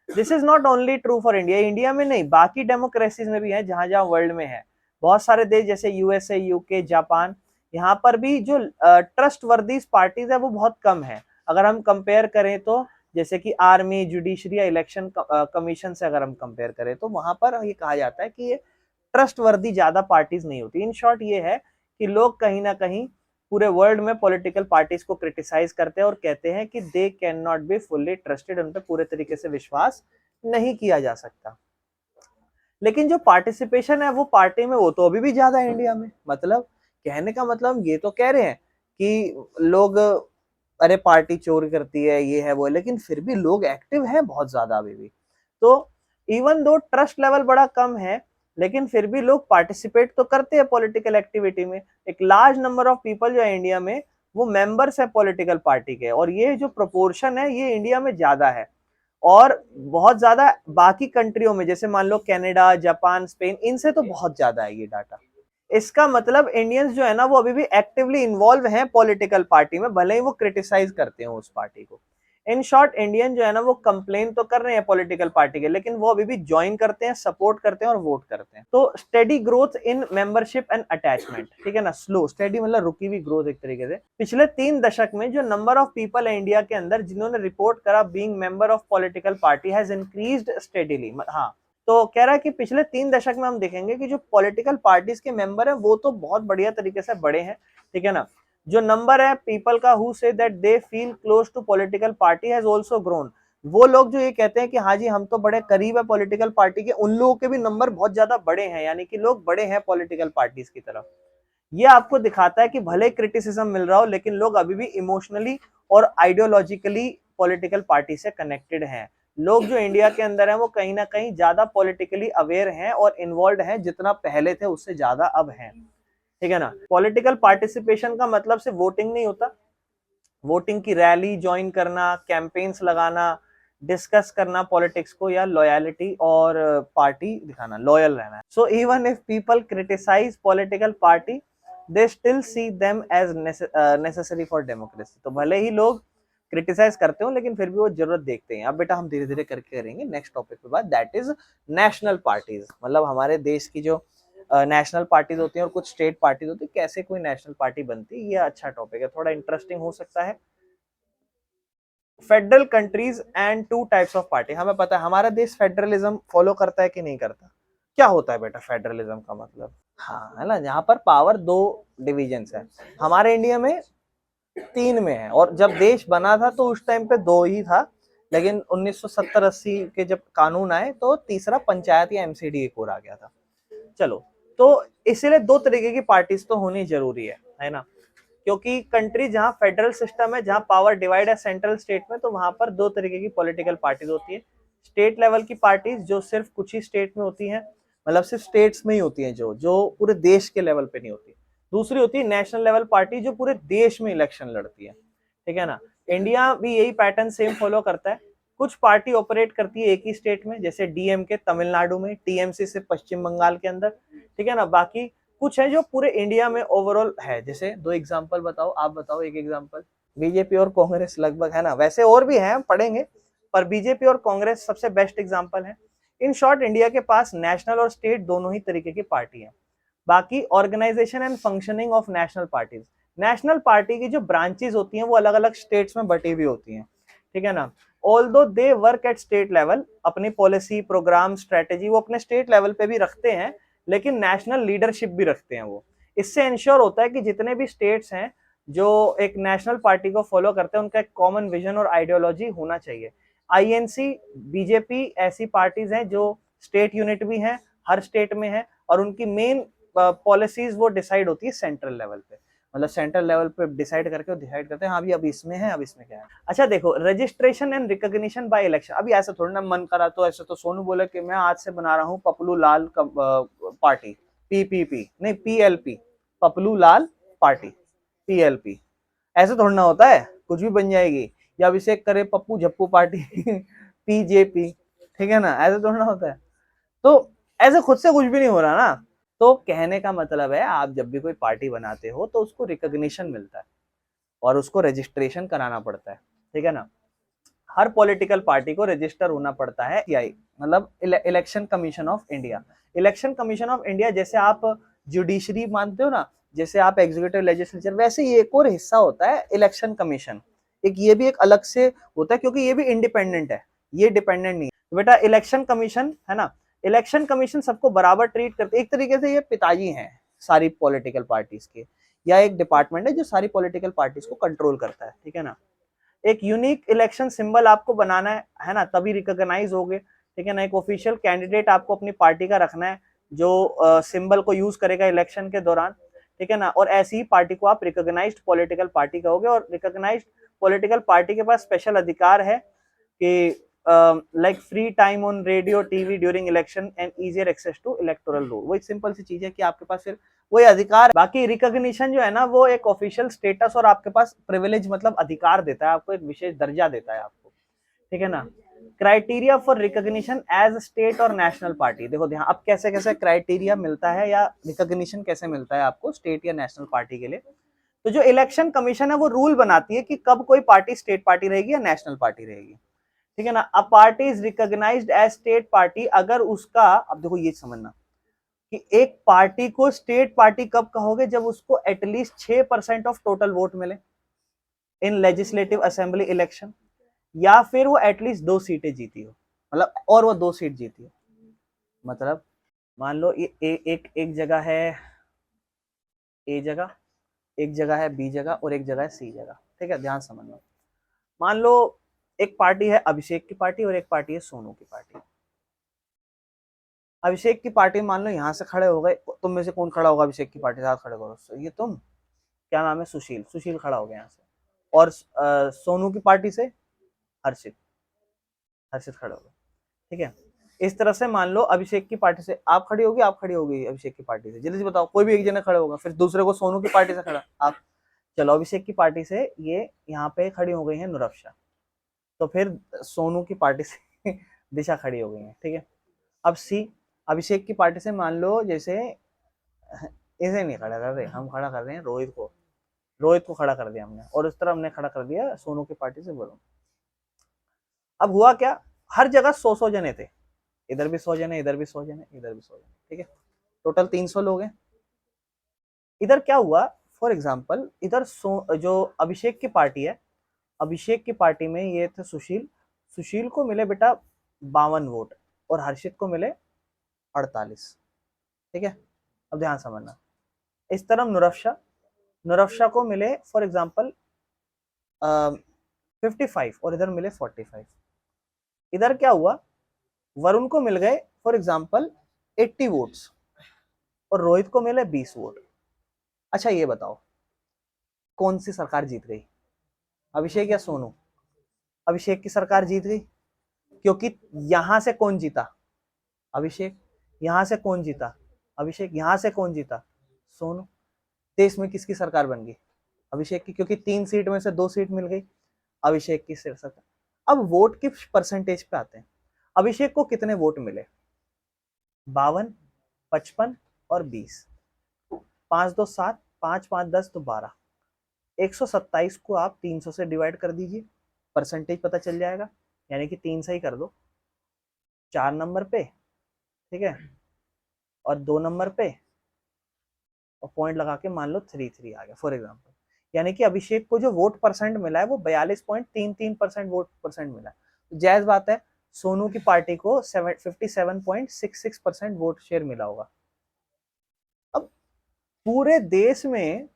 This is not only true for India, India में नहीं बाकी डेमोक्रेसीज में भी है जहां जहां वर्ल्ड में है। बहुत सारे देश जैसे यूएसए यूके जापान, यहाँ पर भी जो ट्रस्ट वर्दी पार्टीज है वो बहुत कम है। अगर हम कंपेयर करें तो जैसे कि आर्मी जुडिशरी या इलेक्शन कमीशन से अगर हम कंपेयर करें तो वहां पर ये कहा जाता है कि ये ट्रस्ट वर्दी ज्यादा पार्टीज नहीं होती। इन शॉर्ट ये है कि लोग कहीं ना कहीं पूरे वर्ल्ड में पॉलिटिकल पार्टीज को क्रिटिसाइज करते हैं और कहते हैं कि they can not be fully trusted, उन पर पूरे तरीके से विश्वास नहीं किया जा सकता। लेकिन जो पार्टिसिपेशन है वो पार्टी में वो तो अभी भी ज्यादा है इंडिया में। मतलब कहने का मतलब ये तो कह रहे हैं कि लोग अरे पार्टी चोरी करती है ये है वो है, लेकिन फिर भी लोग एक्टिव हैं बहुत ज्यादा अभी भी। तो इवन दो ट्रस्ट लेवल बड़ा कम है, लेकिन फिर भी लोग पार्टिसिपेट तो करते हैं पॉलिटिकल एक्टिविटी में। एक लार्ज नंबर ऑफ पीपल जो है इंडिया में वो मेंबर्स है पॉलिटिकल पार्टी के, और ये जो प्रोपोर्शन है ये इंडिया में ज्यादा है और बहुत ज्यादा बाकी कंट्रियों में, जैसे मान लो कनाडा, जापान, स्पेन, इनसे तो बहुत ज्यादा है ये डाटा। इसका मतलब इंडियंस जो है ना वो अभी भी एक्टिवली इन्वॉल्व हैं पॉलिटिकल पार्टी में, भले ही वो क्रिटिसाइज करते हो उस पार्टी को। इन शॉर्ट इंडियन जो है ना वो कंप्लेन तो कर रहे हैं पॉलिटिकल पार्टी के, लेकिन वो अभी भी ज्वाइन करते हैं, सपोर्ट करते हैं और वोट करते हैं। तो steady growth in membership and attachment, ठीक है ना, स्लो, स्टेडी मतलब रुकी हुई ग्रोथ एक तरीके से। पिछले 3 दशक में जो नंबर ऑफ पीपल है इंडिया के अंदर जिन्होंने रिपोर्ट करा being member of political party has increased steadily. हाँ, तो कह रहा है कि पिछले 3 दशक में हम देखेंगे कि जो पॉलिटिकल पार्टीज के मेंबर हैं वो तो बहुत बढ़िया तरीके से बढ़े हैं, ठीक है ना। जो नंबर है पीपल का who say that they feel close to political party has also grown. वो लोग जो ये कहते हैं कि हाँ जी हम तो बड़े करीब है पॉलिटिकल पार्टी के, उन लोगों के भी नंबर बहुत ज्यादा बड़े हैं, यानी कि लोग बड़े हैं पॉलिटिकल पार्टीज की तरफ। ये आपको दिखाता है कि भले क्रिटिसिज्म मिल रहा हो लेकिन लोग अभी भी इमोशनली और आइडियोलॉजिकली पॉलिटिकल पार्टी से कनेक्टेड हैं। लोग जो इंडिया के अंदर हैं वो कहीं ना कहीं ज्यादा पॉलिटिकली अवेयर हैं और इन्वॉल्व हैं, जितना पहले थे उससे ज्यादा अब हैं, ठीक है ना। पॉलिटिकल पार्टिसिपेशन का मतलब सिर्फ वोटिंग नहीं होता, वोटिंग की रैली ज्वाइन करना, कैंपेन्स लगाना, डिस्कस करना पॉलिटिक्स को, या लॉयलिटी और पार्टी दिखाना, लॉयल रहना। So even if people criticise political party they still see them as necessary for democracy. तो भले ही लोग क्रिटिसाइज करते हो लेकिन फिर भी वो जरूरत देखते हैं। अब बेटा हम धीरे धीरे करके करेंगे नेक्स्ट टॉपिक पे बात, दैट इज नेशनल पार्टीज। मतलब हमारे देश की जो नेशनल पार्टीज होती हैं और कुछ स्टेट पार्टीज होती है, कैसे कोई नेशनल पार्टी बनती है, ये अच्छा टॉपिक है, थोड़ा इंटरेस्टिंग हो सकता है। Federal countries and 2 types of party. हमें पता है हमारा देश फेडरलिज्म फॉलो करता है कि नहीं करता। क्या होता है बेटा फेडरलिज्म का मतलब? हाँ, है ना, यहाँ पर पावर 2 डिविजन्स है। हमारे इंडिया में 3 में है, और जब देश बना था तो उस टाइम पे 2 ही था, लेकिन 1970-80 के जब कानून आए तो तीसरा पंचायत या एमसीडी एक और आ गया था। चलो, तो इसीलिए 2 तरीके की पार्टीज तो होनी जरूरी है ना, क्योंकि कंट्री जहां फेडरल सिस्टम है, जहां पावर डिवाइड है सेंट्रल स्टेट में, तो वहां पर 2 तरीके की पॉलिटिकल पार्टीज होती है। स्टेट लेवल की पार्टीज जो सिर्फ कुछ ही स्टेट में होती हैं, मतलब सिर्फ स्टेट्स में ही होती हैं, जो जो पूरे देश के लेवल पे नहीं होती। दूसरी होती है नेशनल लेवल पार्टी जो पूरे देश में इलेक्शन लड़ती है, ठीक है ना। इंडिया भी यही पैटर्न सेम फॉलो करता है। कुछ पार्टी ऑपरेट करती है एक ही स्टेट में, जैसे डीएमके तमिलनाडु में, टीएमसी से पश्चिम बंगाल के अंदर, ठीक है ना। बाकी कुछ है जो पूरे इंडिया में ओवरऑल है। जैसे 2 एग्जांपल बताओ, आप बताओ एक एग्जांपल। बीजेपी और कांग्रेस लगभग, है ना, वैसे और भी हैं पढ़ेंगे, पर बीजेपी और कांग्रेस सबसे बेस्ट एग्जांपल है। इन शॉर्ट इंडिया के पास नेशनल और स्टेट दोनों ही तरीके की पार्टी है। बाकी organisation and functioning of national parties, national party की जो ब्रांचेस होती हैं वो अलग अलग स्टेट्स में बटी हुई होती हैं, ठीक है ना। Although they work at state level, अपनी पॉलिसी, प्रोग्राम, स्ट्रेटेजी वो अपने स्टेट लेवल पे भी रखते हैं, लेकिन नेशनल लीडरशिप भी रखते हैं वो। इससे इंश्योर होता है कि जितने भी स्टेट्स हैं जो एक नेशनल पार्टी को फॉलो करते हैं उनका एक कॉमन विजन और आइडियोलॉजी होना चाहिए। आईएनसी, बीजेपी ऐसी पार्टीज हैं जो स्टेट यूनिट भी हैं, हर स्टेट में है, और उनकी मेन पॉलिसीज वो डिसाइड होती है सेंट्रल लेवल पे, मतलब सेंट्रल लेवल पे डिसाइड करके वो डिसाइड करते हैं हाँ भी अब इसमें है, अब इसमें क्या है। अच्छा देखो, registration and recognition by election. अभी ऐसा थोड़ी ना मन करा तो ऐसे तो सोनू बोले कि मैं आज से बना रहा हूँ पपलू लाल पार्टी, पीपीपी नहीं पीएलपी, पपलू लाल पार्टी, पीएलपी। ऐसे थोड़ा ना होता है, कुछ भी बन जाएगी। या अभिषेक करे पप्पू झप्पू पार्टी पीजेपी, ठीक है ना, ऐसे थोड़ा ना होता है। तो ऐसे खुद से कुछ भी नहीं हो रहा ना। तो कहने का मतलब है आप जब भी कोई पार्टी बनाते हो तो उसको रिकॉग्निशन मिलता है और उसको रजिस्ट्रेशन कराना पड़ता है, ठीक है ना। हर पॉलिटिकल पार्टी को रजिस्टर होना पड़ता है, मतलब election commission of India. Election commission of India जैसे आप जुडिशरी मानते हो ना, जैसे आप एग्जीक्यूटिव लेजिस्लेचर, वैसे ही एक और हिस्सा होता है इलेक्शन कमीशन। एक ये भी एक अलग से होता है क्योंकि ये भी इंडिपेंडेंट है, ये डिपेंडेंट नहीं है। तो बेटा इलेक्शन कमीशन है ना, इलेक्शन कमीशन सबको बराबर ट्रीट करते, एक तरीके से ये पिताजी हैं सारी पॉलिटिकल पार्टीज के, या एक डिपार्टमेंट है जो सारी पॉलिटिकल पार्टीज को कंट्रोल करता है, ठीक है ना। एक यूनिक इलेक्शन सिंबल आपको बनाना है ना, तभी रिकॉग्नाइज होगे, ठीक है ना। एक ऑफिशियल कैंडिडेट आपको अपनी पार्टी का रखना है जो सिंबल को यूज करेगा इलेक्शन के दौरान, ठीक है ना। और ऐसी ही पार्टी को आप रिकॉग्नाइज्ड पॉलिटिकल पार्टी कहोगे, और रिकॉग्नाइज्ड पॉलिटिकल पार्टी के पास स्पेशल अधिकार है कि like free time on radio TV during election and easier access to electoral roll. वही सिंपल सी चीज है कि आपके पास फिर वही अधिकार। बाकी रिकॉग्निशन जो है ना वो एक ऑफिशियल स्टेटस और आपके पास प्रिविलेज मतलब अधिकार देता है, आपको एक विशेष दर्जा देता है आपको, ठीक है ना। Criteria for recognition as state और नेशनल पार्टी, देखो ध्यान अब कैसे कैसे क्राइटेरिया मिलता है या रिकॉग्निशन कैसे मिलता है आपको स्टेट या नेशनल पार्टी के लिए। तो जो इलेक्शन कमीशन है वो रूल बनाती है कि कब कोई पार्टी स्टेट पार्टी रहेगी या नेशनल पार्टी रहेगी, ठीक है ना। A party is recognised as state party अगर उसका, अब देखो ये समझना कि एक पार्टी को स्टेट पार्टी कब कहोगे, जब उसको एटलीस्ट 6% ऑफ टोटल वोट मिले इन लेजिस्लेटिव असेंबली इलेक्शन, या फिर वो एटलीस्ट 2 सीटें जीती हो, मतलब और वो 2 सीट जीती हो। मतलब मान लो ये एक जगह है ए जगह, एक जगह है बी जगह और एक जगह है सी जगह, ठीक है, ध्यान समझना। मान लो एक पार्टी है अभिषेक की पार्टी और एक पार्टी है सोनू की पार्टी। अभिषेक की पार्टी मान लो यहाँ से खड़े हो गए, तुम में से कौन खड़ा होगा अभिषेक की पार्टी से, हाथ खड़े करो, ये तुम, क्या नाम है, सुशील, सुशील खड़ा हो गया यहाँ से। और सोनू की पार्टी से हर्षित, हर्षित खड़ा होगा, ठीक है। इस तरह से मान लो अभिषेक की पार्टी से आप खड़ी होगी, आप खड़ी होगी अभिषेक की पार्टी से, जल्दी से बताओ, कोई भी एक जना खड़ा होगा, फिर दूसरे को सोनू की पार्टी से खड़ा आप। चलो अभिषेक की पार्टी से ये यहाँ पे खड़ी हो गई है नुरफ्शा, तो फिर सोनू की पार्टी से दिशा खड़ी हो गई है, ठीक है। अब सी, अभिषेक की पार्टी से मान लो जैसे इसे नहीं खड़ा कर रहे, हम खड़ा कर रहे हैं रोहित को, रोहित को खड़ा कर दिया हमने, और उस तरह हमने खड़ा कर दिया सोनू की पार्टी से वरुण। अब हुआ क्या, हर जगह 100 जने थे, इधर भी 100 जने, इधर भी 100 जने, इधर भी 100 जने, ठीक है, टोटल 300 लोग हैं। इधर क्या हुआ, फॉर एग्जाम्पल इधर जो अभिषेक की पार्टी है, अभिषेक की पार्टी में ये थे सुशील, सुशील को मिले बेटा 52 वोट और हर्षित को मिले 48, ठीक है। अब ध्यान समझना, इस तरफ नुरफ्शा, नुरफ्शा को मिले फॉर एग्जाम्पल 55 और इधर मिले 45। इधर क्या हुआ, वरुण को मिल गए फॉर एग्जाम्पल 80 वोट्स और रोहित को मिले 20 वोट। अच्छा ये बताओ कौन सी सरकार जीत गई, अभिषेक या सोनू? अभिषेक की सरकार जीत गई, क्योंकि यहां से कौन जीता, अभिषेक, यहां से कौन जीता, अभिषेक, यहां से कौन जीता, सोनू। देश में किसकी सरकार बन गई, अभिषेक की, क्योंकि 3 सीट में से 2 सीट मिल गई अभिषेक की सरकार। अब वोट की परसेंटेज पे आते हैं, अभिषेक को कितने वोट मिले, 52, 55 और 20, 5 2 7, 5 5 10 तो 12, 127 को आप 300 से डिवाइड कर दीजिए, परसेंटेज पता चल जाएगा, यानी कि 3 सही कर दो 4 नंबर पे, ठीक है, और 2 नंबर पे, और पॉइंट लगा के मान लो 33 आ गया फॉर एग्जाम्पल। यानी कि अभिषेक को जो वोट परसेंट मिला है वो 42.33% वोट परसेंट मिला है। तो जायज बात है सोनू की पार्टी को 57.66% वोट शेयर मिला होगा। अब पूरे देश में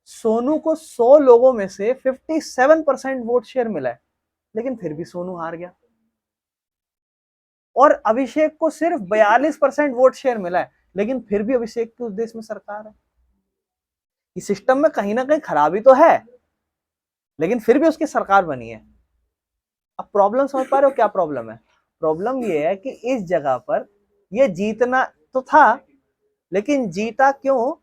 सोनू को 100 लोगों में से 57% वोट शेयर मिला है, लेकिन फिर भी सोनू हार गया। और अभिषेक को सिर्फ 42% वोट शेयर मिला है, लेकिन फिर भी अभिषेक की उस देश में सरकार है। इस सिस्टम में कहीं ना कहीं खराबी तो है, लेकिन फिर भी उसकी सरकार बनी है। अब प्रॉब्लम समझ पा रहे हो क्या प्रॉब्लम है? प्रॉब्लम ये है कि इस जगह पर ये जीतना तो था, लेकिन जीता क्यों,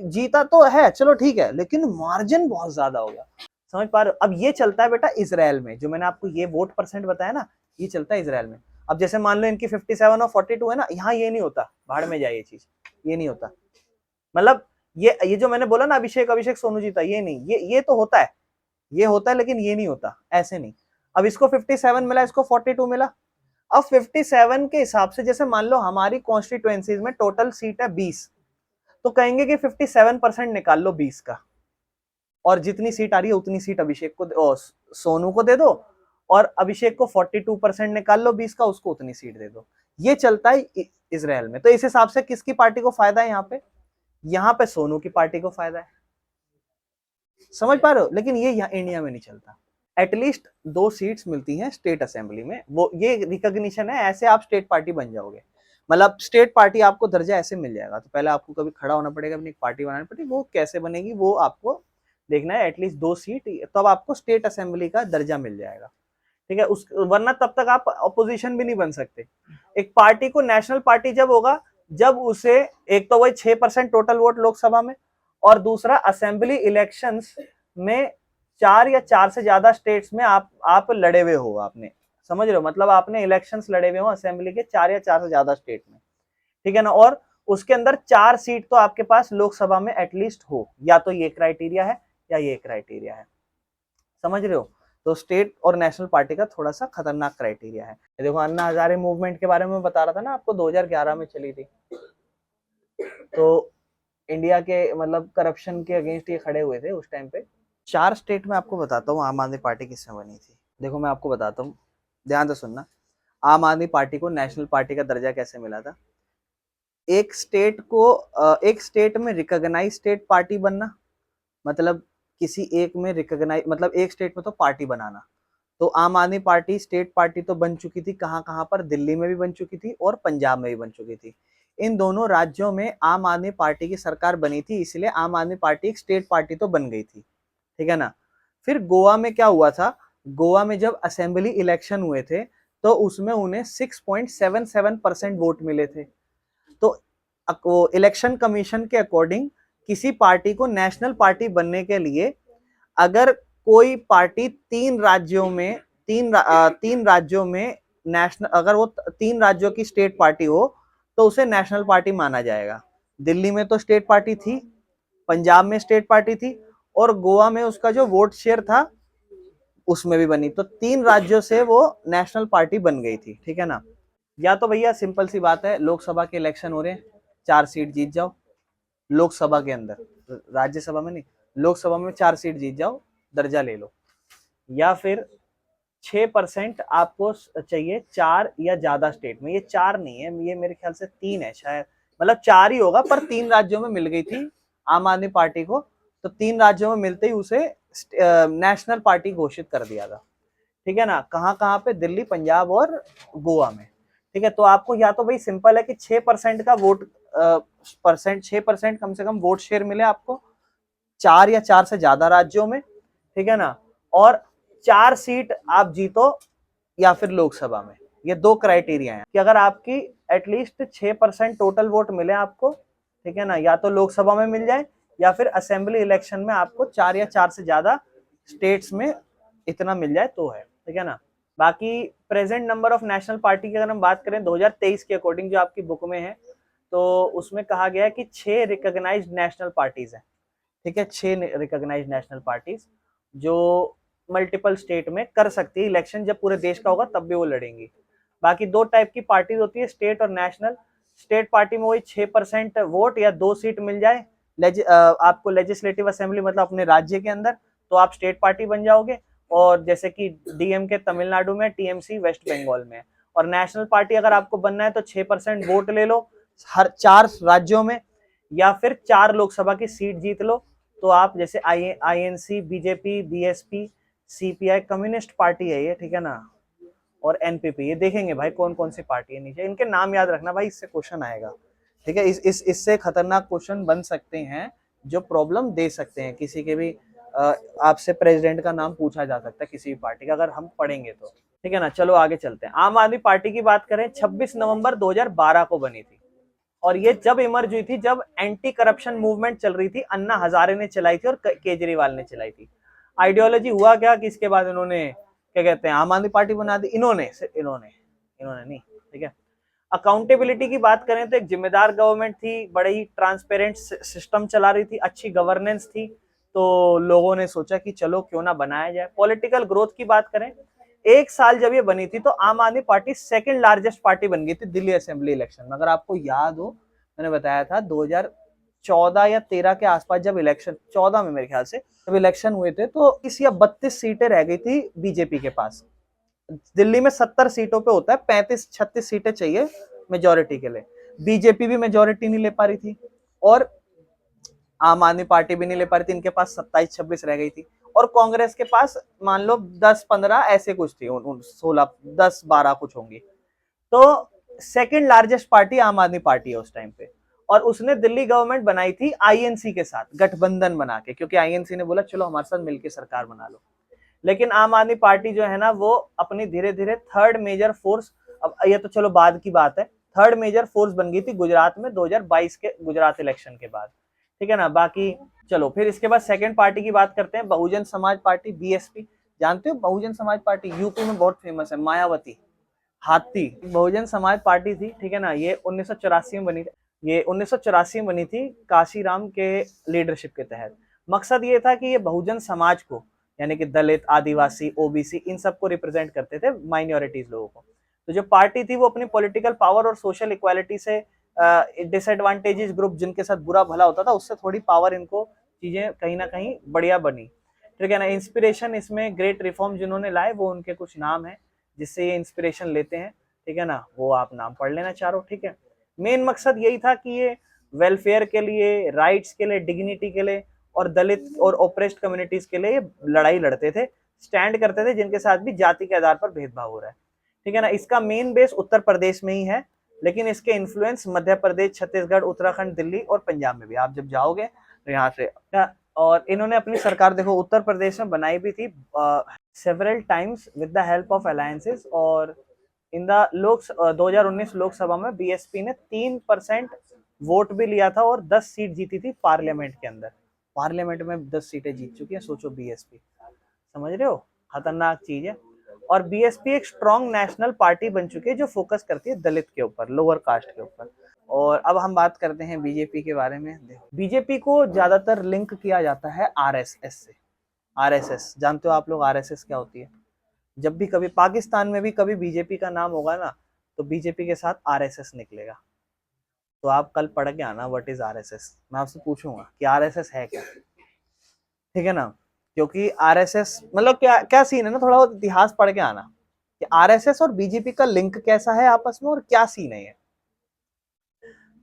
जीता तो है चलो ठीक है, लेकिन मार्जिन बहुत ज्यादा होगा। समझ पा रहे हो? अब ये चलता है बेटा इसराइल में, जो मैंने आपको ये वोट परसेंट बताया ना, ये चलता है इसराइल में। अब जैसे मान लो इनकी 57 और 42 है ना, यहाँ ये नहीं होता, भाड़ में जाए ये चीज, ये नहीं होता। मतलब ये जो मैंने बोला ना अभिषेक अभिषेक सोनू जीता, ये नहीं, ये तो होता है, ये होता है, लेकिन ये नहीं होता, ऐसे नहीं। अब इसको 57 मिला, इसको 42 मिला। अब 57 के हिसाब से जैसे मान लो हमारी कॉन्स्टिट्यूएंसीज में टोटल सीट है 20, तो कहेंगे कि 57% निकाल लो 20 का, और जितनी सीट आ रही है उतनी सीट अभिषेक को सोनू को दे दो, और अभिषेक को 42% निकाल लो 20 का, उसको उतनी सीट दे दो। ये चलता है इसराइल में। तो इस हिसाब से किसकी पार्टी को फायदा है यहाँ पे? यहाँ पे सोनू की पार्टी को फायदा है। समझ पा रहे हो? लेकिन ये यहाँ इंडिया में नहीं चलता। एटलीस्ट 2 सीट्स मिलती हैं स्टेट असेंबली में, वो ये रिकॉग्निशन है, ऐसे आप स्टेट पार्टी बन जाओगे। मतलब स्टेट पार्टी आपको दर्जा ऐसे मिल जाएगा। तो पहले आपको कभी खड़ा होना पड़ेगा, अपनी एक पार्टी बनानी पड़ेगी, वो कैसे बनेगी वो आपको देखना है। एटलीस्ट 2 सीट, तब आपको स्टेट असेंबली का दर्जा मिल जाएगा, ठीक है, उस वरना तब तक आप अपोजिशन भी नहीं बन सकते। एक पार्टी को नेशनल पार्टी जब होगा जब उसे एक तो वही 6% टोटल वोट लोकसभा में, और दूसरा असेंबली इलेक्शंस में 4 या 4 से ज्यादा स्टेट्स में आप लड़े हुए हो, आपने समझ रहे हो, मतलब आपने इलेक्शंस लड़े हुए हो असेंबली के 4 या 4 से ज्यादा स्टेट में, ठीक है ना, और उसके अंदर 4 सीट तो आपके पास लोकसभा में एटलीस्ट हो, या तो ये क्राइटेरिया है या ये क्राइटेरिया है, समझ रहे हो। तो स्टेट और नेशनल पार्टी का थोड़ा सा खतरनाक क्राइटेरिया है। देखो अन्ना हजारे मूवमेंट के बारे में बता रहा था ना आपको, 2011 में चली थी, तो इंडिया के मतलब करप्शन के अगेंस्ट ये खड़े हुए थे उस टाइम पे। 4 स्टेट में आपको बताता हूँ आम आदमी पार्टी किससे बनी थी। देखो मैं आपको बताता हूँ, ध्यान से सुनना। आम आदमी पार्टी को नेशनल पार्टी का दर्जा कैसे मिला था। एक स्टेट में रिकॉग्नाइज स्टेट पार्टी बनना, मतलब किसी एक में रिकॉग्नाइज, मतलब एक स्टेट में तो पार्टी बनाना। तो आम आदमी पार्टी स्टेट पार्टी तो बन चुकी थी, कहाँ कहाँ पर, दिल्ली में भी बन चुकी थी और पंजाब में भी बन चुकी थी। इन दोनों राज्यों में आम आदमी पार्टी की सरकार बनी थी, इसलिए आम आदमी पार्टी एक स्टेट पार्टी तो बन गई थी, ठीक है ना। फिर गोवा में क्या हुआ था, गोवा में जब असेंबली इलेक्शन हुए थे तो उसमें उन्हें 6.77% वोट मिले थे। तो इलेक्शन कमीशन के अकॉर्डिंग किसी पार्टी को नेशनल पार्टी बनने के लिए अगर कोई पार्टी तीन राज्यों में नेशनल, अगर वो 3 राज्यों की स्टेट पार्टी हो तो उसे नेशनल पार्टी माना जाएगा। दिल्ली में तो स्टेट पार्टी थी, पंजाब में स्टेट पार्टी थी, और गोवा में उसका जो वोट शेयर था उसमें भी बनी, तो 3 राज्यों से वो नेशनल पार्टी बन गई थी, ठीक है ना। या तो भैया सिंपल सी बात है, लोकसभा के इलेक्शन हो रहे हैं, 4 सीट जीत जाओ लोकसभा के अंदर, राज्यसभा में नहीं, लोकसभा में 4 सीट जीत जाओ, दर्जा ले लो। या फिर 6% आपको चाहिए 4 या ज्यादा स्टेट में, ये 4 नहीं है, ये मेरे ख्याल से 3 है शायद, मतलब 4 ही होगा, पर 3 राज्यों में मिल गई थी आम आदमी पार्टी को, तो 3 राज्यों में मिलते ही उसे नेशनल पार्टी घोषित कर दिया था, ठीक है ना। कहाँ कहाँ पे, दिल्ली, पंजाब और गोवा में, ठीक है। तो आपको या तो भाई सिंपल है कि 6% का वोट 6% कम से कम वोट शेयर मिले आपको 4 या 4 से ज्यादा राज्यों में, ठीक है ना, और 4 सीट आप जीतो या फिर लोकसभा में। ये 2 क्राइटेरिया हैं कि अगर आपकी एटलीस्ट 6% टोटल वोट मिले आपको, ठीक है ना, या तो लोकसभा में मिल जाए या फिर असेंबली इलेक्शन में आपको 4 या 4 से ज्यादा स्टेट्स में इतना मिल जाए तो है, ठीक है ना। बाकी present number of national party की अगर हम बात करें 2023 के अकॉर्डिंग जो आपकी बुक में है, तो उसमें कहा गया है कि 6 रिकॉग्नाइज्ड नेशनल पार्टीज हैं, ठीक है, 6 रिकॉग्नाइज्ड नेशनल पार्टीज जो मल्टीपल स्टेट में कर सकती है इलेक्शन, जब पूरे देश का होगा तब भी वो लड़ेंगी। बाकी 2 टाइप की पार्टीज होती है, स्टेट और नेशनल। स्टेट पार्टी में वही 6% वोट या 2 सीट मिल जाए आपको लेजिस्लेटिव असेंबली, मतलब अपने राज्य के अंदर, तो आप स्टेट पार्टी बन जाओगे, और जैसे कि डीएमके तमिलनाडु में, टीएमसी वेस्ट बंगाल में। और नेशनल पार्टी अगर आपको बनना है तो 6% वोट ले लो हर 4 राज्यों में, या फिर 4 लोकसभा की सीट जीत लो, तो आप जैसे INC, BJP, BSP, CPI, communist party है ये, ठीक है ना, और एनपीपी, ये देखेंगे भाई कौन कौन सी पार्टी है नीचे, इनके नाम याद रखना भाई, इससे क्वेश्चन आएगा, ठीक है। इससे खतरनाक क्वेश्चन बन सकते हैं जो प्रॉब्लम दे सकते हैं किसी के भी, आपसे प्रेसिडेंट का नाम पूछा जा सकता है किसी भी पार्टी का, अगर हम पढ़ेंगे तो, ठीक है ना। चलो आगे चलते हैं। आम आदमी पार्टी की बात करें, 26 नवंबर 2012 को बनी थी, और ये जब इमर्ज हुई थी जब एंटी करप्शन मूवमेंट चल रही थी, अन्ना हजारे ने चलाई थी और केजरीवाल ने चलाई थी। आइडियोलॉजी हुआ क्या कि इसके बाद इन्होंने क्या कहते हैं आम आदमी पार्टी बना दी, इन्होंने नहीं, ठीक है। अकाउंटेबिलिटी की बात करें तो एक जिम्मेदार गवर्नमेंट थी, बड़े ही ट्रांसपेरेंट सिस्टम चला रही थी, अच्छी गवर्नेंस थी, तो लोगों ने सोचा कि चलो क्यों ना बनाया जाए। पॉलिटिकल ग्रोथ की बात करें, 1 साल जब ये बनी थी तो आम आदमी पार्टी सेकंड लार्जेस्ट पार्टी बन गई थी दिल्ली असेंबली इलेक्शन में। अगर आपको याद हो, मैंने बताया था 2014 या 13 के आसपास जब इलेक्शन, 14 में मेरे ख्याल से जब इलेक्शन हुए थे, तो 20 या 32 सीटें रह गई थी बीजेपी के पास। दिल्ली में 70 सीटों पे होता है, 35-36 सीटें चाहिए मेजोरिटी के लिए। बीजेपी भी मेजोरिटी नहीं ले पा रही थी और आम आदमी पार्टी भी नहीं ले पा रही थी, इनके पास 27-26 रह गई थी, और कांग्रेस के पास मान लो 10-15 ऐसे कुछ थी, 16-10-12 कुछ होंगी। तो सेकंड लार्जेस्ट पार्टी आम आदमी पार्टी है उस टाइम पे, और उसने दिल्ली गवर्नमेंट बनाई थी आईएनसी के साथ गठबंधन बना के, क्योंकि आईएनसी ने बोला चलो हमारे साथ मिलकर सरकार बना लो। लेकिन आम आदमी पार्टी जो है ना वो अपनी धीरे धीरे थर्ड मेजर फोर्स, अब ये तो चलो बाद की बात है, थर्ड मेजर फोर्स बन गई थी गुजरात में 2022 के गुजरात इलेक्शन के बाद, ठीक है ना। बाकी चलो फिर इसके बाद सेकंड पार्टी की बात करते हैं, बहुजन समाज पार्टी, बीएसपी। जानते हो बहुजन समाज पार्टी यूपी में बहुत फेमस है, मायावती, हाथी। बहुजन समाज पार्टी थी, ठीक है ना, ये 1984 में बनी थी। ये 1984 में बनी थी काशीराम के लीडरशिप के तहत। मकसद ये था कि ये बहुजन समाज को, यानी कि दलित, आदिवासी, ओबीसी, इन सबको रिप्रेजेंट करते थे, माइनॉरिटीज लोगों को। तो जो पार्टी थी वो अपनी पॉलिटिकल पावर और सोशल इक्वालिटी से डिसएडवांटेजेस ग्रुप जिनके साथ बुरा भला होता था उससे थोड़ी पावर, इनको चीजें कहीं ना कहीं बढ़िया बनी, ठीक है ना। इंस्पिरेशन इसमें ग्रेट रिफॉर्म जिन्होंने लाए वो उनके कुछ नाम है जिससे ये इंस्पिरेशन लेते हैं, ठीक है ना, वो आप नाम पढ़ लेना चारों, ठीक है। मेन मकसद यही था कि ये वेलफेयर के लिए, राइट्स के लिए, डिग्निटी के लिए और दलित और ओप्रेस्ड कम्युनिटीज के लिए लड़ाई लड़ते थे, स्टैंड करते थे जिनके साथ भी जाति के आधार पर भेदभाव हो रहा है, ठीक है ना। इसका मेन बेस उत्तर प्रदेश में ही है, लेकिन इसके इन्फ्लुएंस मध्य प्रदेश, छत्तीसगढ़, उत्तराखंड, दिल्ली और पंजाब में भी, आप जब जाओगे तो यहाँ से। और इन्होंने अपनी सरकार देखो उत्तर प्रदेश में बनाई भी थी several times with the help of alliances, और इन द 2019 लोकसभा में बीएसपी ने 3% वोट भी लिया था और 10 सीट जीती थी पार्लियामेंट के अंदर। पार्लियामेंट में 10 सीटें जीत चुकी है, सोचो बीएसपी, समझ रहे हो, खतरनाक चीज है। और बीएसपी एक स्ट्रॉन्ग नेशनल पार्टी बन चुकी है जो फोकस करती है दलित के ऊपर, लोअर कास्ट के ऊपर। और अब हम बात करते हैं बीजेपी के बारे में। बीजेपी को ज्यादातर लिंक किया जाता है आरएसएस से। आरएसएस जानते हो आप लोग आरएसएस क्या होती है? जब भी कभी पाकिस्तान में भी कभी बीजेपी का नाम होगा ना तो बीजेपी के साथ आरएसएस निकलेगा। तो आप कल पढ़ के आना व्हाट इज आरएसएस, मैं आपसे पूछूंगा कि आरएसएस है क्या, ठीक है ना। क्योंकि आरएसएस मतलब क्या क्या सीन है ना, थोड़ा बहुत इतिहास पढ़ के आना कि आरएसएस और बीजेपी का लिंक कैसा है आपस में और क्या सीन है ये।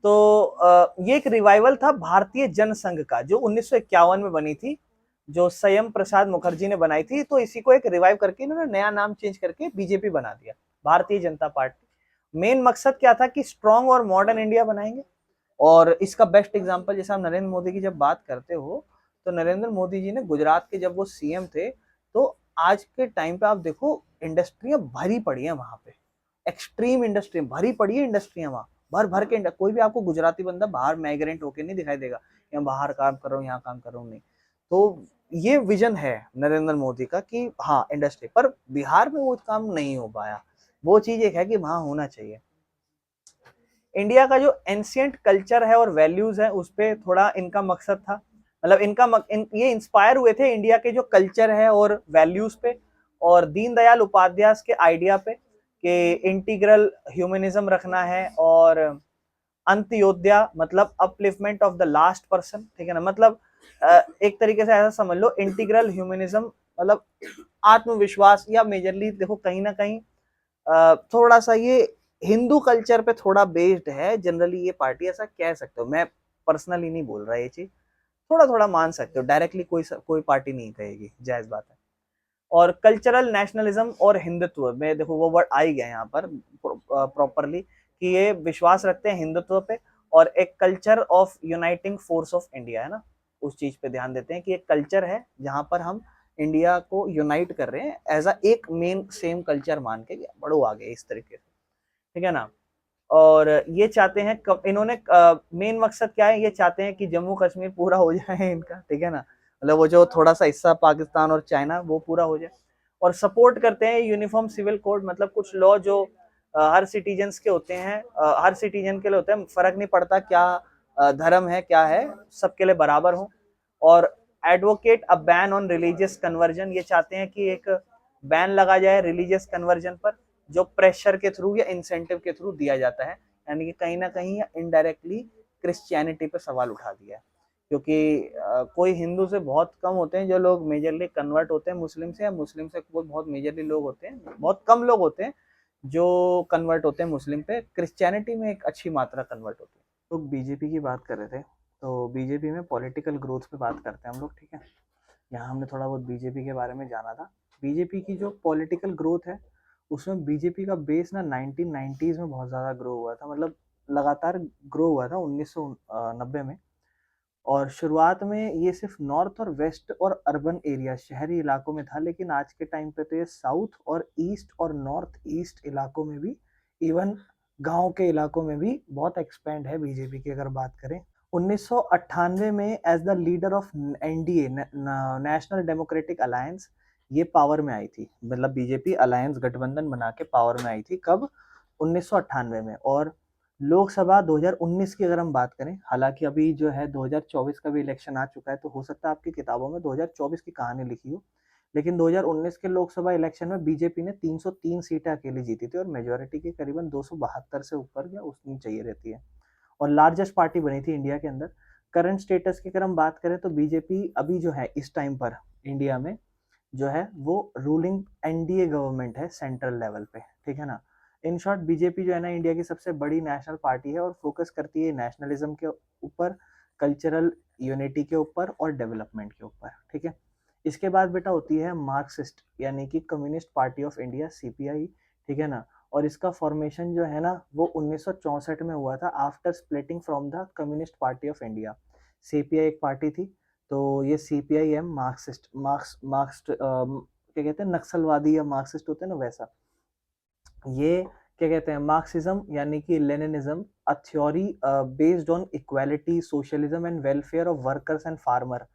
तो ये एक रिवाइवल था भारतीय जनसंघ का जो 1951 में बनी थी, जो संयम प्रसाद मुखर्जी ने बनाई थी। तो इसी को एक रिवाइव करके इन्होंने नया नाम चेंज करके बीजेपी बना दिया, भारतीय जनता पार्टी। मेन मकसद क्या था कि स्ट्रॉन्ग और मॉडर्न इंडिया बनाएंगे। और इसका बेस्ट एग्जांपल जैसे आप नरेंद्र मोदी की जब बात करते हो तो नरेंद्र मोदी जी ने गुजरात के जब वो सीएम थे तो आज के टाइम पे आप देखो इंडस्ट्रियां भरी पड़ी है वहां पे, एक्सट्रीम इंडस्ट्री भरी पड़ी है, इंडस्ट्रियां वहां भर भर के। कोई भी आपको गुजराती बंदा बाहर माइग्रेंट होके नहीं दिखाई देगा, यहाँ बाहर काम कर रहा हूँ यहाँ काम कर रहा हूँ, नहीं। तो ये विजन है नरेंद्र मोदी का कि हाँ इंडस्ट्री, पर बिहार में वो काम नहीं हो पाया। वो चीज एक है कि वहां होना चाहिए। इंडिया का जो एंशियंट कल्चर है और वैल्यूज है उस पर थोड़ा इनका मकसद था, मतलब ये इंस्पायर हुए थे इंडिया के जो कल्चर है और वैल्यूज पे और दीनदयाल उपाध्याय के आइडिया पे कि इंटीग्रल ह्यूमनिज्म रखना है और अंत्योदया मतलब upliftment of the last person, ठीक है ना। मतलब एक तरीके से ऐसा समझ लो इंटीग्रल ह्यूमनिज्म मतलब आत्मविश्वास, या मेजरली देखो कहीं ना कहीं थोड़ा सा ये हिंदू कल्चर पे थोड़ा बेस्ड है जनरली ये पार्टी, ऐसा कह सकते हो। मैं पर्सनली नहीं बोल रहा ये चीज, थोड़ा थोड़ा मान सकते हो, डायरेक्टली कोई पार्टी नहीं कहेगी, जायज बात है। और कल्चरल नेशनलिज्म और हिंदुत्व में देखो वो वर्ड आ ही गया यहाँ पर प्रॉपरली कि ये विश्वास रखते हैं हिंदुत्व पे और एक culture of uniting force of India, है ना, उस चीज पे ध्यान देते हैं कि एक कल्चर है जहां पर हम इंडिया को यूनाइट कर रहे हैं एज अ एक मेन सेम कल्चर मान के बढ़ो आगे इस तरीके से, ठीक है ना। और ये चाहते हैं इन्होंने मेन मकसद क्या है, ये चाहते हैं कि जम्मू कश्मीर पूरा हो जाए इनका, ठीक है ना, मतलब वो जो थोड़ा सा हिस्सा पाकिस्तान और चाइना वो पूरा हो जाए। और सपोर्ट करते हैं यूनिफॉर्म सिविल कोड, मतलब कुछ लॉ जो हर सिटीजन्स के होते हैं, हर सिटीजन के लिए होते हैं, फर्क नहीं पड़ता क्या धर्म है क्या है, सबके लिए बराबर हो। और advocate a ban on religious conversion, ये चाहते हैं कि एक बैन लगा जाए रिलीजियस कन्वर्जन पर जो प्रेशर के थ्रू या इंसेंटिव के थ्रू दिया जाता है, यानी कि कहीं ना कहीं इनडायरेक्टली क्रिश्चियनिटी पे सवाल उठा दिया। क्योंकि कोई हिंदू से बहुत कम होते हैं जो लोग मेजरली कन्वर्ट होते हैं मुस्लिम से, या मुस्लिम से कोई बहुत मेजरली लोग होते हैं, बहुत कम लोग होते हैं जो कन्वर्ट होते हैं मुस्लिम पे। क्रिश्चियनिटी में एक अच्छी मात्रा कन्वर्ट होती है। तो बीजेपी की बात कर रहे थे, तो बीजेपी में पॉलिटिकल ग्रोथ पे बात करते हैं हम लोग, ठीक है। यहाँ हमने थोड़ा बहुत बीजेपी के बारे में जाना था। बीजेपी की जो पॉलिटिकल ग्रोथ है उसमें बीजेपी का बेस ना 1990s में बहुत ज़्यादा ग्रो हुआ था, मतलब लगातार ग्रो हुआ था 1990 में। और शुरुआत में ये सिर्फ नॉर्थ और वेस्ट और अर्बन एरिया शहरी इलाकों में था, लेकिन आज के टाइम पे तो ये साउथ और ईस्ट और नॉर्थ ईस्ट इलाकों में भी, इवन गांव के इलाकों में भी बहुत एक्सपेंड है बीजेपी की अगर बात करें। 1998 में as the leader of NDA national democratic alliance ये पावर में आई थी, मतलब बीजेपी अलायंस गठबंधन बना के पावर में आई थी कब, 1998 में। और लोकसभा 2019 की अगर हम बात करें, हालांकि अभी जो है 2024 का भी इलेक्शन आ चुका है, तो हो सकता है आपकी किताबों में 2024 की कहानी लिखी हो, लेकिन 2019 के लोकसभा इलेक्शन में बीजेपी ने 303 सीटें अकेली जीती थी और मेजोरिटी की करीबन 272 से ऊपर या उतनी चाहिए रहती है, और लार्जेस्ट पार्टी बनी थी इंडिया के अंदर। करंट स्टेटस की अगर हम बात करें तो बीजेपी अभी जो है इस टाइम पर इंडिया में जो है वो रूलिंग एनडीए गवर्नमेंट है सेंट्रल लेवल पे, ठीक है ना। इन शॉर्ट बीजेपी जो है ना इंडिया की सबसे बड़ी नेशनल पार्टी है और फोकस करती है नेशनलिज्म के ऊपर, कल्चरल यूनिटी के ऊपर और डेवलपमेंट के ऊपर, ठीक है। इसके बाद बेटा होती है मार्क्सिस्ट यानी कि communist party of India, CPI, ठीक है ना। और इसका फॉर्मेशन जो है ना वो 1964 में हुआ था after splitting from the communist party of India. CPI एक पार्टी थी, तो ये सीपीआई है मार्क्सिस्ट, मार्क्स क्या कहते हैं नक्सलवादी या मार्क्सिस्ट होते हैं ना वैसा। ये क्या कहते हैं मार्क्सिज्म यानी कि Leninism, a theory based on equality, socialism and welfare of workers and farmer.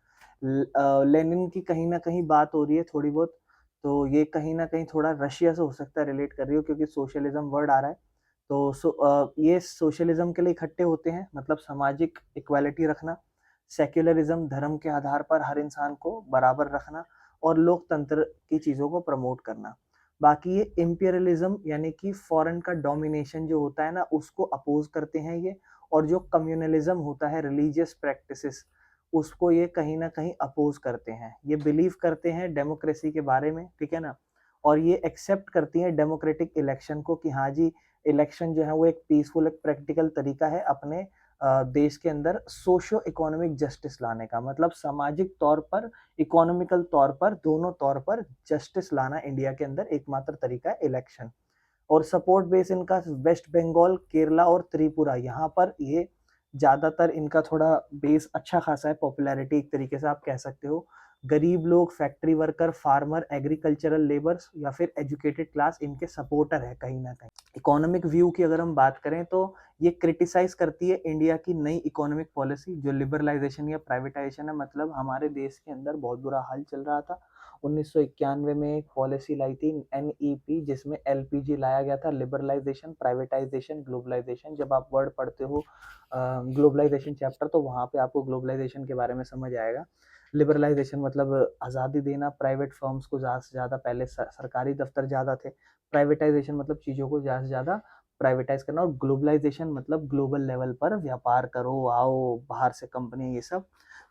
Lenin की कहीं ना कहीं बात हो रही है थोड़ी बहुत, तो ये कहीं ना कहीं थोड़ा रशिया से हो सकता है रिलेट कर रही हो, क्योंकि सोशलिज्म वर्ड आ रहा है। तो ये सोशलिज्म के लिए इकट्ठे होते हैं, मतलब सामाजिक इक्वालिटी रखना, सेक्युलरिज्म धर्म के आधार पर हर इंसान को बराबर रखना, और लोकतंत्र की चीज़ों को प्रमोट करना। बाकी ये इम्पीरियलिज्म यानी कि फॉरेन का डोमिनेशन जो होता है ना उसको अपोज करते हैं ये, और जो कम्युनलिज्म होता है रिलीजियस प्रैक्टिसेस उसको ये कहीं ना कहीं अपोज करते हैं। ये बिलीव करते हैं डेमोक्रेसी के बारे में, ठीक है ना। और ये एक्सेप्ट करती हैं डेमोक्रेटिक इलेक्शन को कि हाँ जी इलेक्शन जो है वो एक पीसफुल एक प्रैक्टिकल तरीका है अपने देश के अंदर सोशियो इकोनॉमिक जस्टिस लाने का, मतलब सामाजिक तौर पर, इकोनॉमिकल तौर पर, दोनों तौर पर जस्टिस लाना इंडिया के अंदर एकमात्र तरीका है इलेक्शन। और सपोर्ट बेस इनका वेस्ट बंगाल, केरला और त्रिपुरा, यहाँ पर ये ज्यादातर इनका थोड़ा बेस अच्छा खासा है, पॉपुलैरिटी एक तरीके से आप कह सकते हो। गरीब लोग, factory worker, farmer, agricultural labours या फिर एजुकेटेड क्लास इनके सपोर्टर है कहीं ना कहीं। इकोनॉमिक व्यू की अगर हम बात करें तो ये क्रिटिसाइज करती है इंडिया की नई इकोनॉमिक पॉलिसी जो लिबरलाइजेशन या प्राइवेटाइजेशन है, मतलब हमारे देश के अंदर बहुत बुरा हाल चल रहा था। 1991 में एक पॉलिसी लाई थी एनईपी जिसमें एलपीजी लाया गया था, लिबरलाइजेशन, प्राइवेटाइजेशन, ग्लोबलाइजेशन। जब आप वर्ड पढ़ते हो ग्लोबलाइजेशन चैप्टर तो वहाँ पे आपको ग्लोबलाइजेशन के बारे में समझ आएगा। लिबरलाइजेशन मतलब आज़ादी देना, प्राइवेट फर्म्स को ज़्यादा से ज़्यादा, पहले सरकारी दफ्तर ज़्यादा थे। प्राइवेटाइजेशन मतलब चीज़ों को ज़्यादा से ज़्यादा प्राइवेटाइज करना, और ग्लोबलाइजेशन मतलब ग्लोबल लेवल पर व्यापार करो, आओ बाहर से कंपनी, ये सब।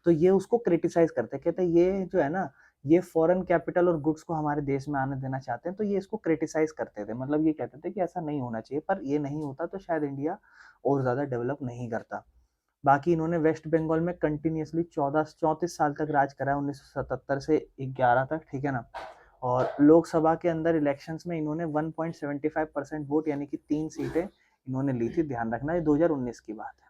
तो ये उसको क्रिटिसाइज करते हैं, कहते हैं ये जो है ना ये फॉरेन कैपिटल और गुड्स को हमारे देश में आने देना चाहते हैं, तो ये इसको क्रिटिसाइज करते थे, मतलब ये कहते थे कि ऐसा नहीं होना चाहिए, पर ये नहीं होता तो शायद इंडिया और ज़्यादा डेवलप नहीं करता। बाकी इन्होंने वेस्ट बंगाल में कंटिन्यूसली 34 साल तक राज करा है, 1977 से 11 तक, ठीक है ना। और लोकसभा के अंदर इलेक्शंस में इन्होंने 1.75% वोट यानी कि 3 सीटें इन्होंने ली थी, ध्यान रखना ये 2019 की बात है।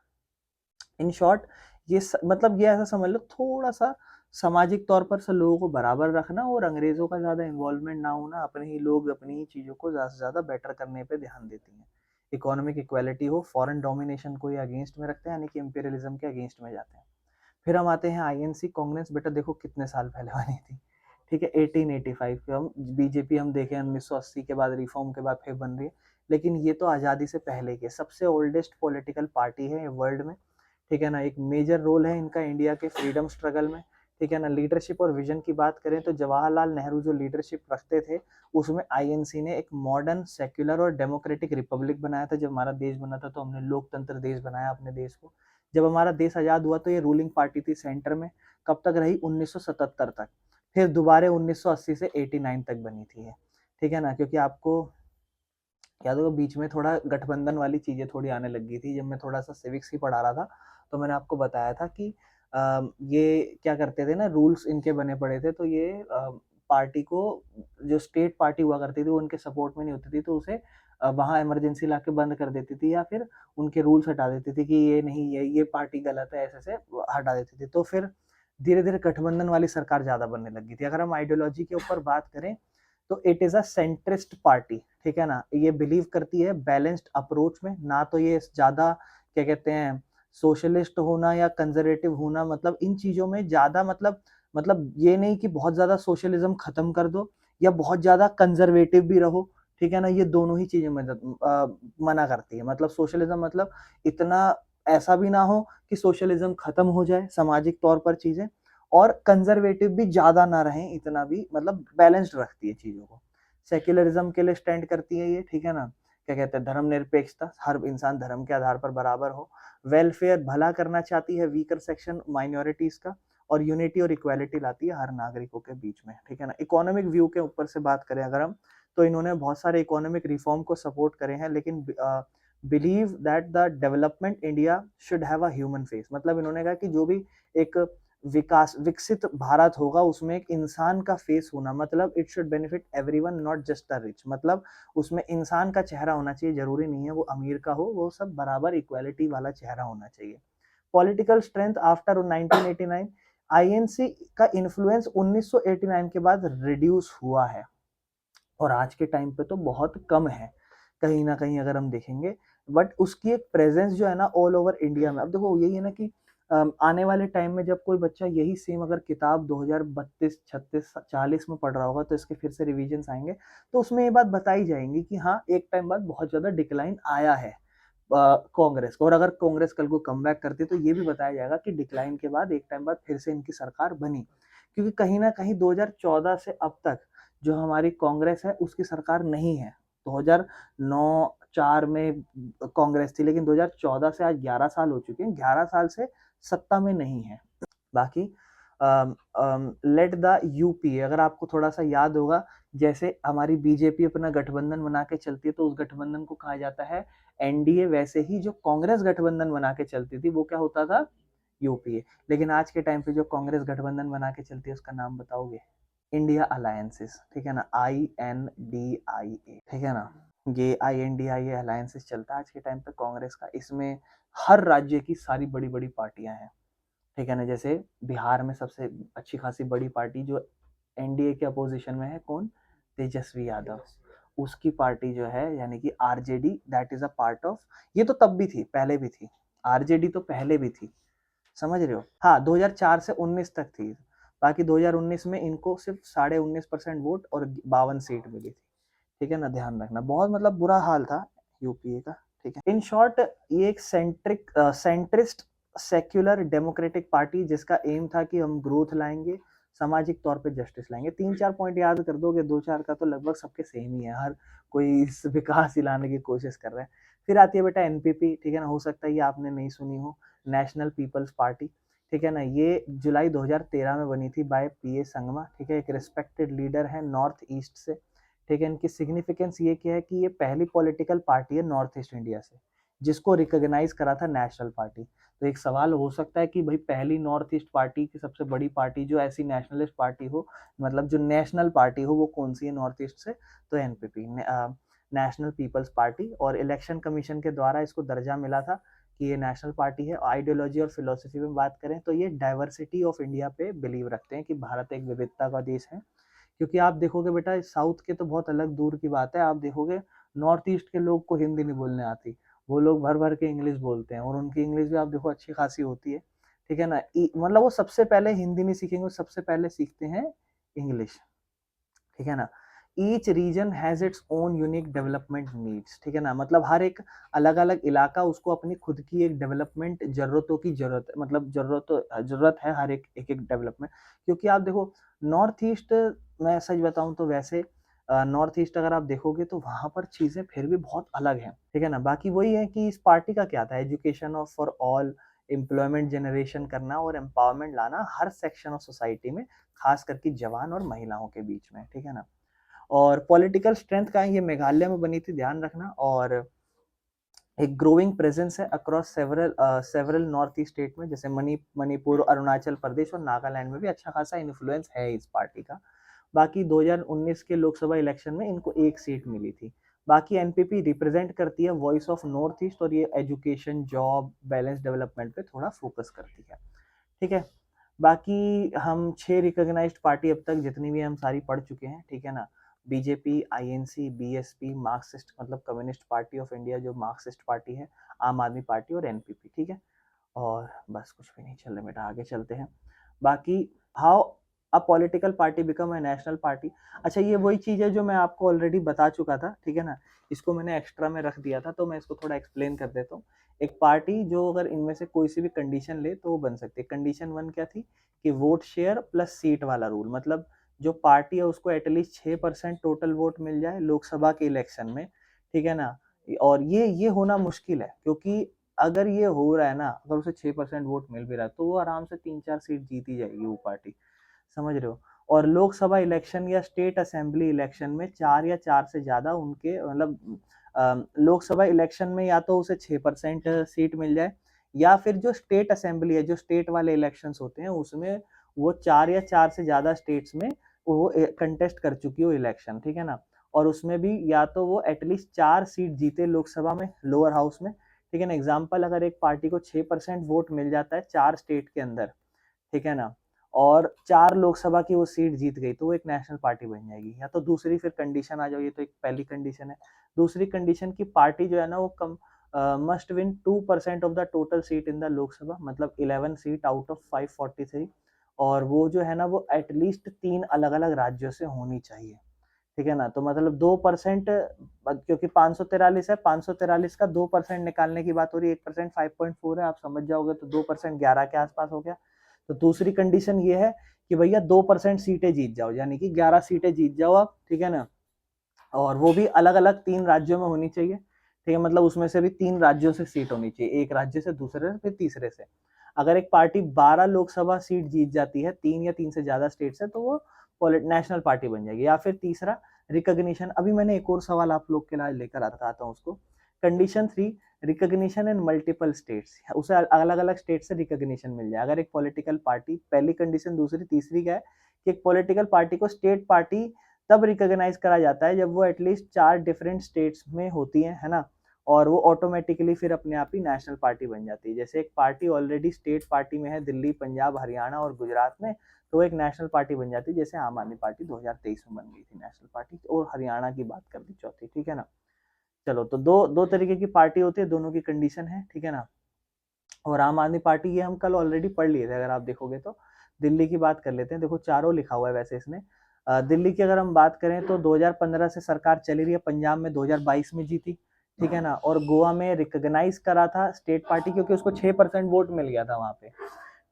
इन शॉर्ट ये मतलब ये ऐसा समझ लो थोड़ा सा सामाजिक तौर पर सब लोगों को बराबर रखना और अंग्रेजों का ज़्यादा इन्वॉल्वमेंट ना होना, अपने ही लोग अपनी ही चीज़ों को ज़्यादा से ज़्यादा बेटर करने पे ध्यान देती हैं। इकोनॉमिक इक्वालिटी हो, फॉरेन डोमिनेशन को ये अगेंस्ट में रखते हैं यानी कि इंपीरियलिज्म के अगेंस्ट में जाते हैं। फिर हम आते हैं आईएनसी कांग्रेस, बेटा देखो कितने साल पहले बनी थी, ठीक है 1885 के। हम बीजेपी हम देखें 1980 के बाद रिफॉर्म के बाद फिर बन रही है, लेकिन ये तो आज़ादी से पहले के सबसे ओल्डेस्ट पॉलिटिकल पार्टी है वर्ल्ड में, ठीक है ना। एक मेजर रोल है इनका इंडिया के फ्रीडम स्ट्रगल में, ठीक है ना। लीडरशिप और विजन की बात करें तो जवाहरलाल नेहरू जो लीडरशिप रखते थे उसमें आईएनसी ने एक मॉडर्न सेक्युलर और डेमोक्रेटिक रिपब्लिक बनाया था। जब हमारा देश बना था तो हमने लोकतंत्र देश बनाया अपने देश को। जब हमारा देश आज़ाद हुआ तो ये रूलिंग पार्टी थी सेंटर में, कब तक रही 1977 तक, फिर दोबारा 1980 से 89 तक बनी थी ये, ठीक है ना। क्योंकि आपको याद होगा बीच में थोड़ा गठबंधन वाली चीज़ें थोड़ी आने लग गई थी, जब मैं थोड़ा सा सिविक्स ही पढ़ा रहा था तो मैंने आपको बताया था कि ये क्या करते थे ना, रूल्स इनके बने पड़े थे, तो ये पार्टी को जो स्टेट पार्टी हुआ करती थी वो उनके सपोर्ट में नहीं होती थी, तो उसे वहाँ इमरजेंसी ला के बंद कर देती थी, या फिर उनके रूल्स हटा देती थी कि ये नहीं, ये पार्टी गलत है, ऐसे से हटा देती थी। तो फिर धीरे धीरे गठबंधन वाली सरकार ज्यादा बनने लगी थी। अगर हम आइडियोलॉजी के ऊपर बात करें तो it is a centrist party, ठीक है ना। ये बिलीव करती है बैलेंस्ड अप्रोच में, ना तो ये ज्यादा क्या कहते हैं सोशलिस्ट होना या कंजर्वेटिव होना, मतलब इन चीजों में ज्यादा, मतलब ये नहीं कि बहुत ज्यादा सोशलिज्म खत्म कर दो या बहुत ज्यादा कंजर्वेटिव भी रहो, ठीक है ना। ये दोनों ही चीजें मना करती है। मतलब सोशलिज्म मतलब इतना ऐसा भी ना हो कि सोशलिज्म खत्म हो जाए सामाजिक तौर पर चीजें, और कंजर्वेटिव भी ज्यादा ना रहे इतना भी, मतलब बैलेंस्ड रखती है चीजों को। सेक्युलरिज्म के लिए स्टैंड करती है ये, ठीक है ना। क्या कहते हैं धर्मनिरपेक्षता, हर इंसान धर्म के आधार पर बराबर हो। वेलफेयर, भला करना चाहती है वीकर सेक्शन माइनॉरिटीज का, और यूनिटी और इक्वालिटी लाती है हर नागरिकों के बीच में, ठीक है ना। इकोनॉमिक व्यू के ऊपर से बात करें अगर हम, तो इन्होंने बहुत सारे इकोनॉमिक रिफॉर्म को सपोर्ट करे हैं, लेकिन believe that the development India should have a human face. मतलब इन्होंने कहा कि जो भी एक विकसित भारत होगा उसमें एक इंसान का फेस होना, मतलब it should benefit everyone not just the rich. मतलब उसमें इंसान का चेहरा होना चाहिए, जरूरी नहीं है वो अमीर का हो, वो सब बराबर इक्वालिटी वाला चेहरा होना चाहिए। पॉलिटिकल स्ट्रेंथ आफ्टर 1989, आईएनसी का इन्फ्लुएंस 1989 के बाद रिड्यूस हुआ है, और आज के टाइम पे तो बहुत कम है कहीं ना कहीं अगर हम देखेंगे। बट उसकी एक प्रेजेंस जो है ना ऑल ओवर इंडिया में। अब देखो यही है ना कि आने वाले टाइम में जब कोई बच्चा यही सेम अगर किताब 2032 36 40 में पढ़ रहा होगा, तो इसके फिर से रिविजन आएंगे, तो उसमें ये बात बताई जाएंगी कि हाँ एक टाइम बाद बहुत ज्यादा डिक्लाइन आया है कांग्रेस को। और अगर कांग्रेस कल को कम बैक करती है तो ये भी बताया जाएगा कि डिक्लाइन के बाद एक टाइम बाद फिर से इनकी सरकार बनी। क्योंकि कहीं ना कहीं 2014 से अब तक जो हमारी कांग्रेस है उसकी सरकार नहीं है। 2009-4 में कांग्रेस थी, लेकिन 2014 से आज 11 साल हो चुके हैं, 11 साल से सत्ता में नहीं है। बाकी लेट द यूपी, अगर आपको थोड़ा सा याद होगा, जैसे हमारी बीजेपी अपना गठबंधन बना के चलती है तो उस गठबंधन को कहा जाता है एनडीए, वैसे ही जो कांग्रेस गठबंधन बना के चलती थी वो क्या होता था, यूपीए। लेकिन आज के टाइम पे जो कांग्रेस गठबंधन बना के चलती है उसका नाम बताओगे, इंडिया अलायंसेस, ठीक है ना, INDIA, ठीक है ना। ये INDIA अलायंसेस चलता है आज के टाइम पे कांग्रेस का। इसमें हर राज्य की सारी बड़ी बड़ी पार्टियां हैं, ठीक है ना। जैसे बिहार में सबसे अच्छी खासी बड़ी पार्टी जो एनडीए के अपोजिशन में है, कौन, तेजस्वी यादव, उसकी पार्टी जो है यानी कि RJD, that is a part of, ये तो तब भी थी, पहले भी थी, आरजेडी तो पहले भी थी, समझ रहे हो। हाँ 2004 से 19 तक थी, बाकी 2019 में इनको सिर्फ 19.5% वोट और 52 सीट मिली थी, ठीक है ना। ध्यान रखना, बहुत मतलब बुरा हाल था यूपीए का, ठीक है। इन शॉर्ट ये एक सेंट्रिस्ट सेक्युलर डेमोक्रेटिक पार्टी जिसका एम था कि हम ग्रोथ लाएंगे, सामाजिक तौर पे जस्टिस लाएंगे। 3-4 पॉइंट याद कर दोगे, 2-4 का तो लगभग सबके सेम ही है, हर कोई इस विकास लाने की कोशिश कर रहा है। फिर आती है बेटा एनपीपी, ठीक है ना, हो सकता है ये आपने नहीं सुनी हो, नेशनल पीपल्स पार्टी, ठीक है ना। ये जुलाई 2013 में बनी थी बाय पीए संगमा, ठीक है, एक रिस्पेक्टेड लीडर है नॉर्थ ईस्ट से, ठीक है। इनकी सिग्निफिकेंस ये क्या है कि ये पहली पॉलिटिकल पार्टी है नॉर्थ ईस्ट इंडिया से जिसको रिकॉग्नाइज करा था नेशनल पार्टी। तो एक सवाल हो सकता है कि भाई पहली नॉर्थ ईस्ट पार्टी की सबसे बड़ी पार्टी जो ऐसी नेशनलिस्ट पार्टी हो, मतलब जो नेशनल पार्टी हो, वो कौन सी है नॉर्थ ईस्ट से, तो एनपीपी, नेशनल पीपल्स पार्टी। और इलेक्शन कमीशन के द्वारा इसको दर्जा मिला था कि ये नेशनल पार्टी है। आइडियोलॉजी और फिलोसफी में बात करें तो ये डाइवर्सिटी ऑफ इंडिया पे बिलीव रखते हैं कि भारत एक विविधता का देश है। क्योंकि आप देखोगे बेटा साउथ के तो बहुत अलग दूर की बात है, आप देखोगे नॉर्थ ईस्ट के लोग को हिंदी नहीं बोलने आती, वो लोग भर भर के इंग्लिश बोलते हैं, और उनकी इंग्लिश भी आप देखो अच्छी खासी होती है, ठीक है ना। मतलब वो सबसे पहले हिंदी नहीं सीखेंगे, वो सबसे पहले सीखते हैं इंग्लिश, ठीक है ना। Each reason has its own unique development needs, ठीक है ना। मतलब हर एक अलग अलग इलाका उसको अपनी खुद की एक डेवलपमेंट जरूरतों की जरूरत है, मतलब जरूरत है हर एक एक डेवलपमेंट। क्योंकि आप देखो नॉर्थ ईस्ट, मैं सच बताऊं तो वैसे नॉर्थ ईस्ट अगर आप देखोगे तो वहां पर चीजें फिर भी बहुत अलग हैं, ठीक है ना। बाकी वही है कि इस पार्टी का क्या था, education of for all, employment generation करना और एम्पावरमेंट लाना हर सेक्शन ऑफ सोसाइटी में, खास करके जवान और महिलाओं के बीच में, ठीक है ना। और पॉलिटिकल स्ट्रेंथ का है, ये मेघालय में बनी थी, ध्यान रखना। और एक ग्रोइंग प्रेजेंस है across several north east state में, जैसे मणिपुर, अरुणाचल प्रदेश और नागालैंड में भी अच्छा खासा इन्फ्लुएंस है इस पार्टी का। बाकी 2019 के लोकसभा इलेक्शन में इनको 1 सीट मिली थी। बाकी एनपीपी रिप्रेजेंट करती है वॉइस ऑफ नॉर्थ ईस्ट और ये एजुकेशन, जॉब, बैलेंस डेवलपमेंट पे थोड़ा फोकस करती है, ठीक है। बाकी हम 6 रिकॉग्नाइज्ड पार्टी अब तक जितनी भी हम सारी पढ़ चुके हैं, ठीक है ना। बीजेपी, आईएनसी, बीएसपी, मार्क्सिस्ट मतलब कम्युनिस्ट पार्टी ऑफ इंडिया जो मार्क्सिस्ट पार्टी है, आम आदमी पार्टी और एनपीपी, ठीक है। और बस कुछ भी नहीं, चल रहे बेटा आगे चलते हैं। बाकी how a political party become a national party. अच्छा, ये वही चीज़ है जो मैं आपको ऑलरेडी बता चुका था, ठीक है ना। इसको मैंने एक्स्ट्रा में रख दिया था, तो मैं इसको थोड़ा एक्सप्लेन कर देता हूँ। एक पार्टी जो अगर इनमें से कोई सी भी कंडीशन ले तो वो बन सकती है। कंडीशन 1 क्या थी कि वोट शेयर प्लस सीट वाला रूल, मतलब जो पार्टी है उसको एटलीस्ट 6% टोटल वोट मिल जाए लोकसभा के इलेक्शन में, ठीक है ना। और ये होना मुश्किल है, क्योंकि अगर ये हो रहा है ना, अगर उसे 6% वोट मिल भी रहा है तो वो आराम से 3-4 सीट जीती जाएगी वो पार्टी, समझ रहे हो। और लोकसभा इलेक्शन या स्टेट असेंबली इलेक्शन में 4 या 4 से ज्यादा उनके मतलब लोकसभा इलेक्शन में या तो उसे 6% सीट मिल जाए, या फिर जो स्टेट असेंबली है, जो स्टेट वाले इलेक्शंस होते हैं उसमें वो 4 या 4 से ज्यादा स्टेट्स में वो कंटेस्ट कर चुकी हो इलेक्शन, ठीक है ना। और उसमें भी या तो वो एटलीस्ट 4 सीट जीते लोकसभा में, लोअर हाउस में, ठीक है ना। एग्जाम्पल, अगर एक पार्टी को 6% वोट मिल जाता है 4 स्टेट के अंदर, ठीक है ना, और 4 लोकसभा की वो सीट जीत गई तो वो एक नेशनल पार्टी बन जाएगी। या तो दूसरी फिर कंडीशन आ जाओ, ये तो एक पहली कंडीशन है। दूसरी कंडीशन की पार्टी जो है ना वो कम must win 2% of the total seat in the Lok Sabha, मतलब 11 सीट आउट ऑफ 543, और वो जो है ना वो एटलीस्ट 3 अलग अलग राज्यों से होनी चाहिए, ठीक है ना। तो मतलब 2%, क्योंकि 543 है, 543 का 2% निकालने की बात हो रही है, 1% 5.4 है, आप समझ जाओगे, तो 2% 11 के आसपास हो गया। तो दूसरी कंडीशन ये है कि भैया 2% सीटें जीत जाओ, यानी कि 11 सीटें जीत जाओ आप, ठीक है ना। और वो भी अलग अलग 3 राज्यों में होनी चाहिए, ठीक है, मतलब उसमें से भी 3 राज्यों से सीट होनी चाहिए, एक राज्य से, दूसरे से, फिर तीसरे से। अगर एक पार्टी 12 लोकसभा सीट जीत जाती है 3 या 3 से ज्यादा स्टेट से, तो वो नेशनल पार्टी बन जाएगी। या फिर तीसरा, रिकॉग्निशन। अभी मैंने एक और सवाल आप लोग के लिए लेकर आता हूँ उसको। कंडीशन 3, रिकॉग्निशन इन मल्टीपल स्टेट्स, उसे अलग अलग स्टेट से रिकॉग्निशन मिल जाए। अगर एक पॉलिटिकल पार्टी, पहली कंडीशन, दूसरी, तीसरी क्या है कि एक पॉलिटिकल पार्टी को स्टेट पार्टी तब रिकॉग्नाइज करा जाता है जब वो एटलीस्ट 4 डिफरेंट स्टेट्स में होती है ना। और वो ऑटोमेटिकली फिर अपने आप ही नेशनल पार्टी बन जाती है। जैसे एक पार्टी ऑलरेडी स्टेट पार्टी में है दिल्ली, पंजाब, हरियाणा और गुजरात में, तो वो एक नेशनल पार्टी बन जाती है। जैसे आम आदमी पार्टी 2023 में बन गई थी नेशनल पार्टी, और हरियाणा की बात कर दी चौथी, ठीक है ना। चलो, तो दो दो तरीके की पार्टी होती है, दोनों की कंडीशन है, ठीक है ना। और आम आदमी पार्टी, ये हम कल ऑलरेडी पढ़ लिए थे, अगर आप देखोगे तो। दिल्ली की बात कर लेते हैं, देखो चारों लिखा हुआ है वैसे इसमें। दिल्ली की अगर हम बात करें तो 2015 से सरकार चली रही है, पंजाब में 2022 में जीती, ठीक है ना। और गोवा में रिकॉग्नाइज करा था स्टेट पार्टी, क्योंकि उसको 6% वोट मिल गया था वहां पे,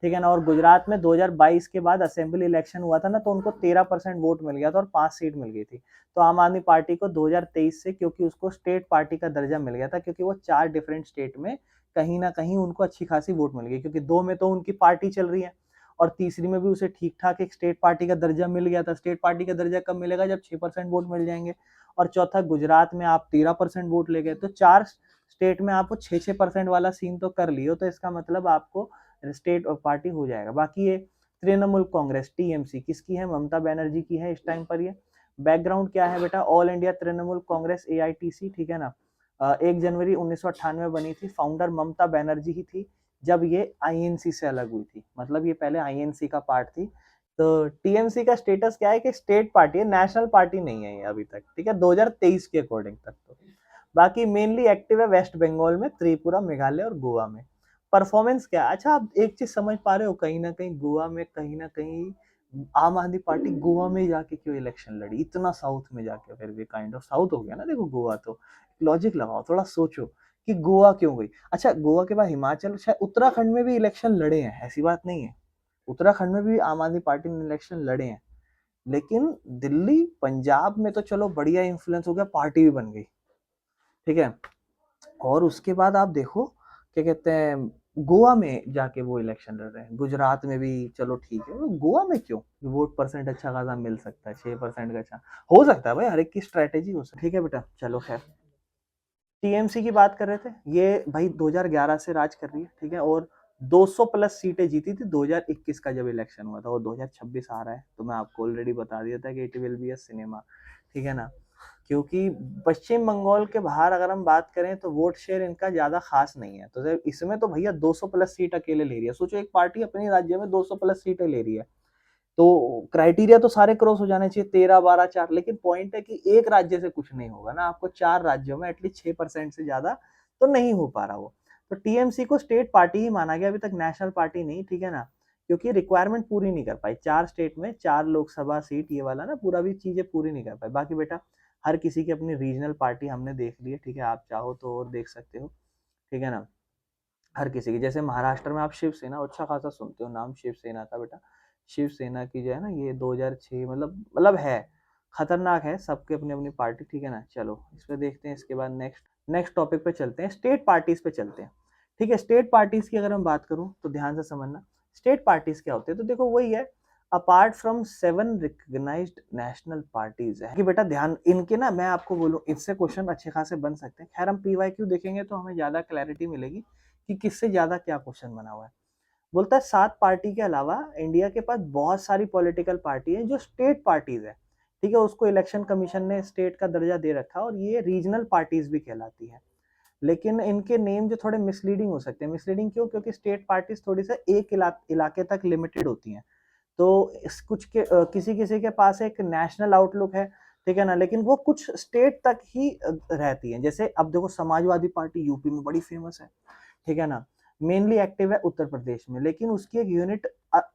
ठीक है ना। और गुजरात में 2022 के बाद असेंबली इलेक्शन हुआ था ना, तो उनको 13% वोट मिल गया था और 5 सीट मिल गई थी। तो आम आदमी पार्टी को 2023 से, क्योंकि उसको स्टेट पार्टी का दर्जा मिल गया था, क्योंकि वो 4 डिफरेंट स्टेट में कहीं ना कहीं उनको अच्छी खासी वोट मिल गई, क्योंकि 2 में तो उनकी पार्टी चल रही है, और तीसरी में भी उसे ठीक ठाक एक स्टेट पार्टी का दर्जा मिल गया था। स्टेट पार्टी का दर्जा कब मिलेगा, जब 6% वोट मिल जाएंगे। और चौथा, गुजरात में आप 13% वोट ले गए, तो 4 स्टेट में आपको 6-6% वाला सीन तो कर लियो, तो इसका मतलब आपको स्टेट और पार्टी हो जाएगा। बाकी ये तृणमूल कांग्रेस, टीएमसी, किसकी है, ममता बनर्जी की है इस टाइम पर। ये बैकग्राउंड क्या है बेटा, all India Trinamool Congress, AITC, ठीक है ना। 1 जनवरी 1998 में बनी थी, फाउंडर ममता बनर्जी ही थी जब ये आईएनसी से अलग हुई थी, मतलब ये पहले आईएनसी का पार्ट थी। तो टीएमसी का स्टेटस क्या है कि स्टेट पार्टी है, नेशनल पार्टी नहीं है ये अभी तक, ठीक है, 2023 के अकॉर्डिंग तक तो। बाकी मेनली एक्टिव है वेस्ट बंगाल में, त्रिपुरा, मेघालय और गोवा में। परफॉर्मेंस क्या है, अच्छा आप एक चीज समझ पा रहे हो, कहीं ना कहीं गोवा में, कहीं ना कहीं आम आदमी पार्टी गोवा में जाके क्यों इलेक्शन लड़ी, इतना साउथ में जाके, फिर भी काइंड ऑफ साउथ हो गया ना, देखो गोवा तो। लॉजिक लगाओ, थोड़ा सोचो कि गोवा क्यों गई। अच्छा, गोवा के बाद हिमाचल, शायद उत्तराखंड में भी इलेक्शन लड़े हैं, ऐसी बात नहीं है, उत्तराखंड में भी आम आदमी पार्टी ने इलेक्शन लड़े हैं। लेकिन दिल्ली, पंजाब में तो चलो बढ़िया इन्फ्लुएंस हो गया, पार्टी भी बन गई, ठीक है। और उसके बाद आप देखो, क्या कहते हैं, गोवा में जाके वो इलेक्शन लड़ रहे हैं, गुजरात में भी चलो ठीक है, गोवा में क्यों, वोट परसेंट अच्छा खासा मिल सकता है, 6% का, अच्छा हो सकता है भाई, हर एक की स्ट्रेटेजी हो सकती है, ठीक है बेटा, चलो खैर। टीएमसी की बात कर रहे थे, ये भाई 2011 से राज कर रही है, ठीक है। और 200 प्लस सीटें जीती थी 2021 का जब इलेक्शन हुआ था, और 2026 आ रहा है तो मैं आपको ऑलरेडी बता दिया था कि it will be a cinema, ठीक है ना। क्योंकि पश्चिम बंगाल के बाहर अगर हम बात करें तो वोट शेयर इनका ज्यादा खास नहीं है, तो इसमें तो भैया 200 प्लस सीट अकेले ले रही है। सोचो एक पार्टी अपने राज्य में 200 प्लस सीटें ले रही है, तो क्राइटेरिया तो सारे क्रॉस हो जाने चाहिए, 13, 12, 4, लेकिन पॉइंट है कि एक राज्य से कुछ नहीं होगा ना, आपको 4 राज्यों में एटलीस्ट 6% से ज्यादा तो नहीं हो पा रहा वो। तो टीएमसी को स्टेट पार्टी ही माना गया, अभी तक नेशनल पार्टी नहीं, ठीक है ना, क्योंकि रिक्वायरमेंट पूरी नहीं कर पाई। 4 स्टेट में 4 लोकसभा सीट ये वाला ना पूरा भी चीजें पूरी नहीं कर पाई। बाकी बेटा हर किसी की अपनी रीजनल पार्टी हमने देख ली है, ठीक है, आप चाहो तो और देख सकते हो, ठीक है ना। हर किसी की, जैसे महाराष्ट्र में आप शिवसेना अच्छा खासा सुनते हो नाम शिवसेना का बेटा, शिवसेना की जो है ना ये 2006 मतलब है, खतरनाक है, सबके अपनी अपनी पार्टी, ठीक है ना। चलो इस पे देखते हैं, इसके बाद नेक्स्ट नेक्स्ट टॉपिक पे चलते हैं, स्टेट पार्टीज पे चलते हैं, ठीक है। स्टेट पार्टीज की अगर मैं बात करूं तो ध्यान से समझना, स्टेट पार्टीज क्या होते हैं, तो देखो वही है, apart from 7 recognised national parties है कि बेटा ध्यान इनके ना, मैं आपको बोलूं इससे क्वेश्चन अच्छे खासे बन सकते हैं। खैर हम पीवाईक्यू देखेंगे तो हमें ज्यादा क्लैरिटी मिलेगी कि किससे ज्यादा क्या क्वेश्चन बना हुआ है। बोलता है 7 पार्टी के अलावा इंडिया के पास बहुत सारी पॉलिटिकल पार्टी है जो स्टेट पार्टीज है, ठीक है, उसको इलेक्शन कमीशन ने स्टेट का दर्जा दे रखा है, और ये रीजनल पार्टीज भी कहलाती है। लेकिन इनके नेम जो थोड़े मिसलीडिंग हो सकते हैं, मिसलीडिंग क्यों, क्योंकि स्टेट पार्टीज थोड़ी सा एक इलाके तक लिमिटेड होती हैं, तो इस कुछ के किसी किसी के पास एक नेशनल आउटलुक है, ठीक है ना, लेकिन वो कुछ स्टेट तक ही रहती है। जैसे अब देखो समाजवादी पार्टी यूपी में बड़ी फेमस है, ठीक है ना, मेनली एक्टिव है उत्तर प्रदेश में, लेकिन उसकी एक यूनिट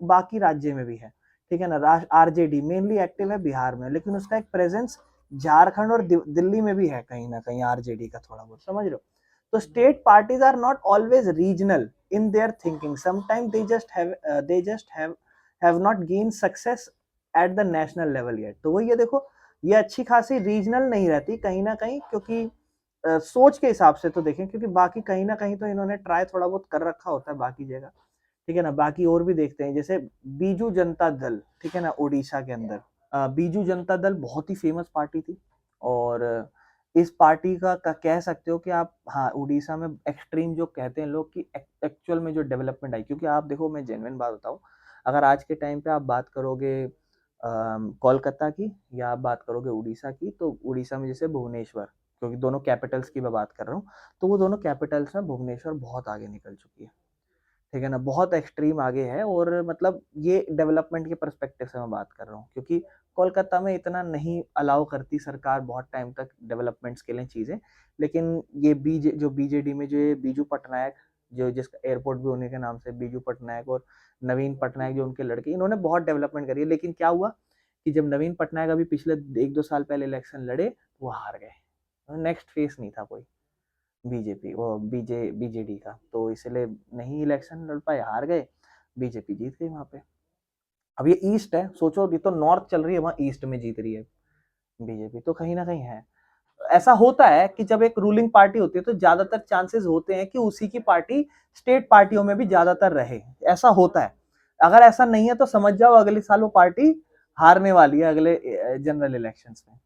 बाकी राज्य में भी है, ठीक है ना। आरजेडी मेनली एक्टिव है बिहार में, लेकिन उसका एक प्रेजेंस झारखंड और दिल्ली में भी है कहीं ना कहीं, आरजेडी का थोड़ा बहुत, समझ रहे हो। तो state parties are not always regional in their thinking, sometime they just have not gain success at the national level yet. तो वही है देखो, ये अच्छी खासी रीजनल नहीं रहती कहीं ना कहीं, क्योंकि सोच के हिसाब से तो देखें, क्योंकि बाकी कहीं ना कहीं तो इन्होंने ट्राई थोड़ा बहुत कर रखा होता है बाकी जगह, ठीक है ना। बाकी और भी देखते हैं, जैसे बीजू जनता दल, ठीक है ना, उड़ीसा के अंदर बीजू जनता दल बहुत ही फेमस पार्टी थी, और इस पार्टी का कह सकते हो कि आप, हाँ, उड़ीसा में एक्सट्रीम जो कहते हैं लोग कि एक्चुअल में जो डेवलपमेंट आई, क्योंकि आप देखो मैं जेन्युइन बात बताऊं, अगर आज के टाइम पे आप बात करोगे कोलकाता की या आप बात करोगे उड़ीसा की, तो उड़ीसा में जैसे भुवनेश्वर, क्योंकि दोनों कैपिटल्स की मैं बात कर रहा हूँ, तो वो दोनों कैपिटल्स में भुवनेश्वर बहुत आगे निकल चुकी है, ठीक है ना, बहुत एक्सट्रीम आगे है। और मतलब ये डेवलपमेंट के परस्पेक्टिव से मैं बात कर रहा हूँ, क्योंकि कोलकाता में इतना नहीं अलाउ करती सरकार बहुत टाइम तक डेवलपमेंट्स के लिए चीजें, लेकिन ये बीजेडी में जो ये बीजू पटनायक, जो जिसका एयरपोर्ट भी उन्हीं के नाम से, बीजू पटनायक और नवीन पटनायक जो उनके लड़के, इन्होंने बहुत डेवलपमेंट करी है। लेकिन क्या हुआ कि जब नवीन पटनायक अभी पिछले 1-2 साल पहले इलेक्शन लड़े, वो हार गए, नेक्स्ट फेस नहीं था कोई बीजेपी वो बीजेडी का, तो इसलिए नहीं इलेक्शन लड़ पाए, हार गए, बीजेपी जीत गई वहां पे। अब ये ईस्ट है, सोचो ये तो नॉर्थ चल रही है, वहां ईस्ट में जीत रही है बीजेपी, तो कहीं ना कहीं है। ऐसा होता है कि जब एक रूलिंग पार्टी होती है तो ज्यादातर चांसेस होते हैं कि उसी की पार्टी स्टेट पार्टियों में भी ज्यादातर रहे, ऐसा होता है। अगर ऐसा नहीं है तो समझ जाओ अगले साल वो पार्टी हारने वाली है अगले जनरल इलेक्शंस में,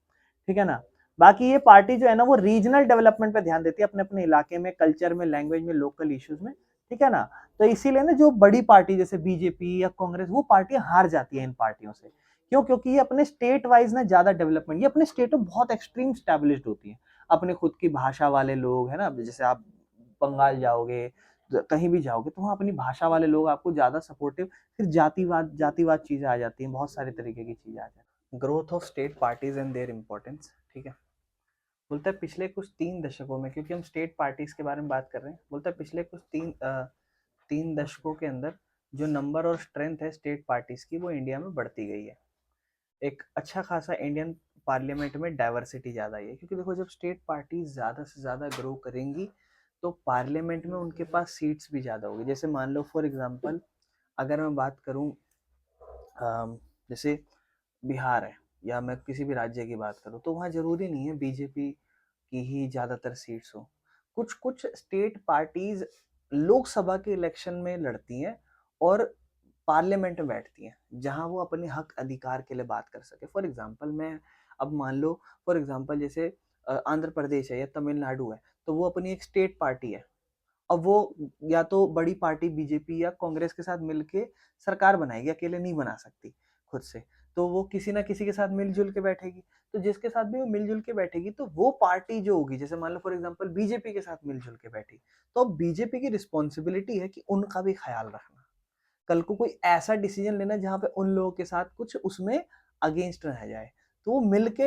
ठीक है ना। बाकी ये पार्टी जो है ना वो रीजनल डेवलपमेंट पे ध्यान देती है, अपने अपने इलाके में, कल्चर में, लैंग्वेज में, लोकल इश्यूज में, ठीक है ना। तो इसीलिए ना जो बड़ी पार्टी जैसे बीजेपी या कांग्रेस, वो पार्टियां हार जाती है इन पार्टियों से। क्यों, क्योंकि ये अपने स्टेट वाइज ना ज्यादा डेवलपमेंट, ये अपने स्टेट में बहुत एक्सट्रीम स्टैब्लिश्ड होती है, अपने खुद की भाषा वाले लोग है ना, जैसे आप बंगाल जाओगे, कहीं भी जाओगे तो वहाँ अपनी भाषा वाले लोग आपको ज्यादा सपोर्टिव, फिर जातिवाद जातिवाद चीजें आ जाती हैं, बहुत सारे तरीके की चीजें आ जाती हैं। Growth of state parties and their importance, ठीक है। बोलता है पिछले कुछ 3 दशकों में, क्योंकि हम स्टेट पार्टीज के बारे में बात कर रहे हैं, बोलता है पिछले कुछ 3 दशकों के अंदर जो नंबर और स्ट्रेंथ है स्टेट पार्टीज की, वो इंडिया में बढ़ती गई है। एक अच्छा खासा इंडियन पार्लियामेंट में डाइवर्सिटी ज़्यादा है, क्योंकि देखो जब स्टेट पार्टीज ज़्यादा से ज़्यादा ग्रो करेंगी तो पार्लियामेंट में उनके पास सीट्स भी ज़्यादा होगी। जैसे मान लो फॉर एग्जांपल अगर मैं बात करूं, जैसे बिहार है, या मैं किसी भी राज्य की बात करूं, तो वहाँ जरूरी नहीं है बीजेपी की ही ज़्यादातर सीट्स हो। कुछ कुछ स्टेट पार्टीज लोकसभा के इलेक्शन में लड़ती हैं और पार्लियामेंट में बैठती हैं, जहां वो अपने हक अधिकार के लिए बात कर सके। फॉर एग्जांपल मैं अब मान लो, फॉर एग्जांपल जैसे आंध्र प्रदेश है या तमिलनाडु है, तो वो अपनी एक स्टेट पार्टी है, अब वो या तो बड़ी पार्टी बीजेपी या कांग्रेस के साथ मिलके सरकार बनाएगी, अकेले नहीं बना सकती खुद से, तो वो किसी ना किसी के साथ मिलजुल के बैठेगी। तो जिसके साथ भी वो मिलजुल के बैठेगी तो वो पार्टी जो होगी, जैसे मान लो फॉर एग्जांपल बीजेपी के साथ मिलजुल के बैठी, तो अब बीजेपी की रिस्पॉन्सिबिलिटी है कि उनका भी ख्याल रखना, कल को कोई ऐसा डिसीजन लेना जहां पे उन लोगों के साथ कुछ उसमें अगेंस्ट रह जाए, तो वो मिलके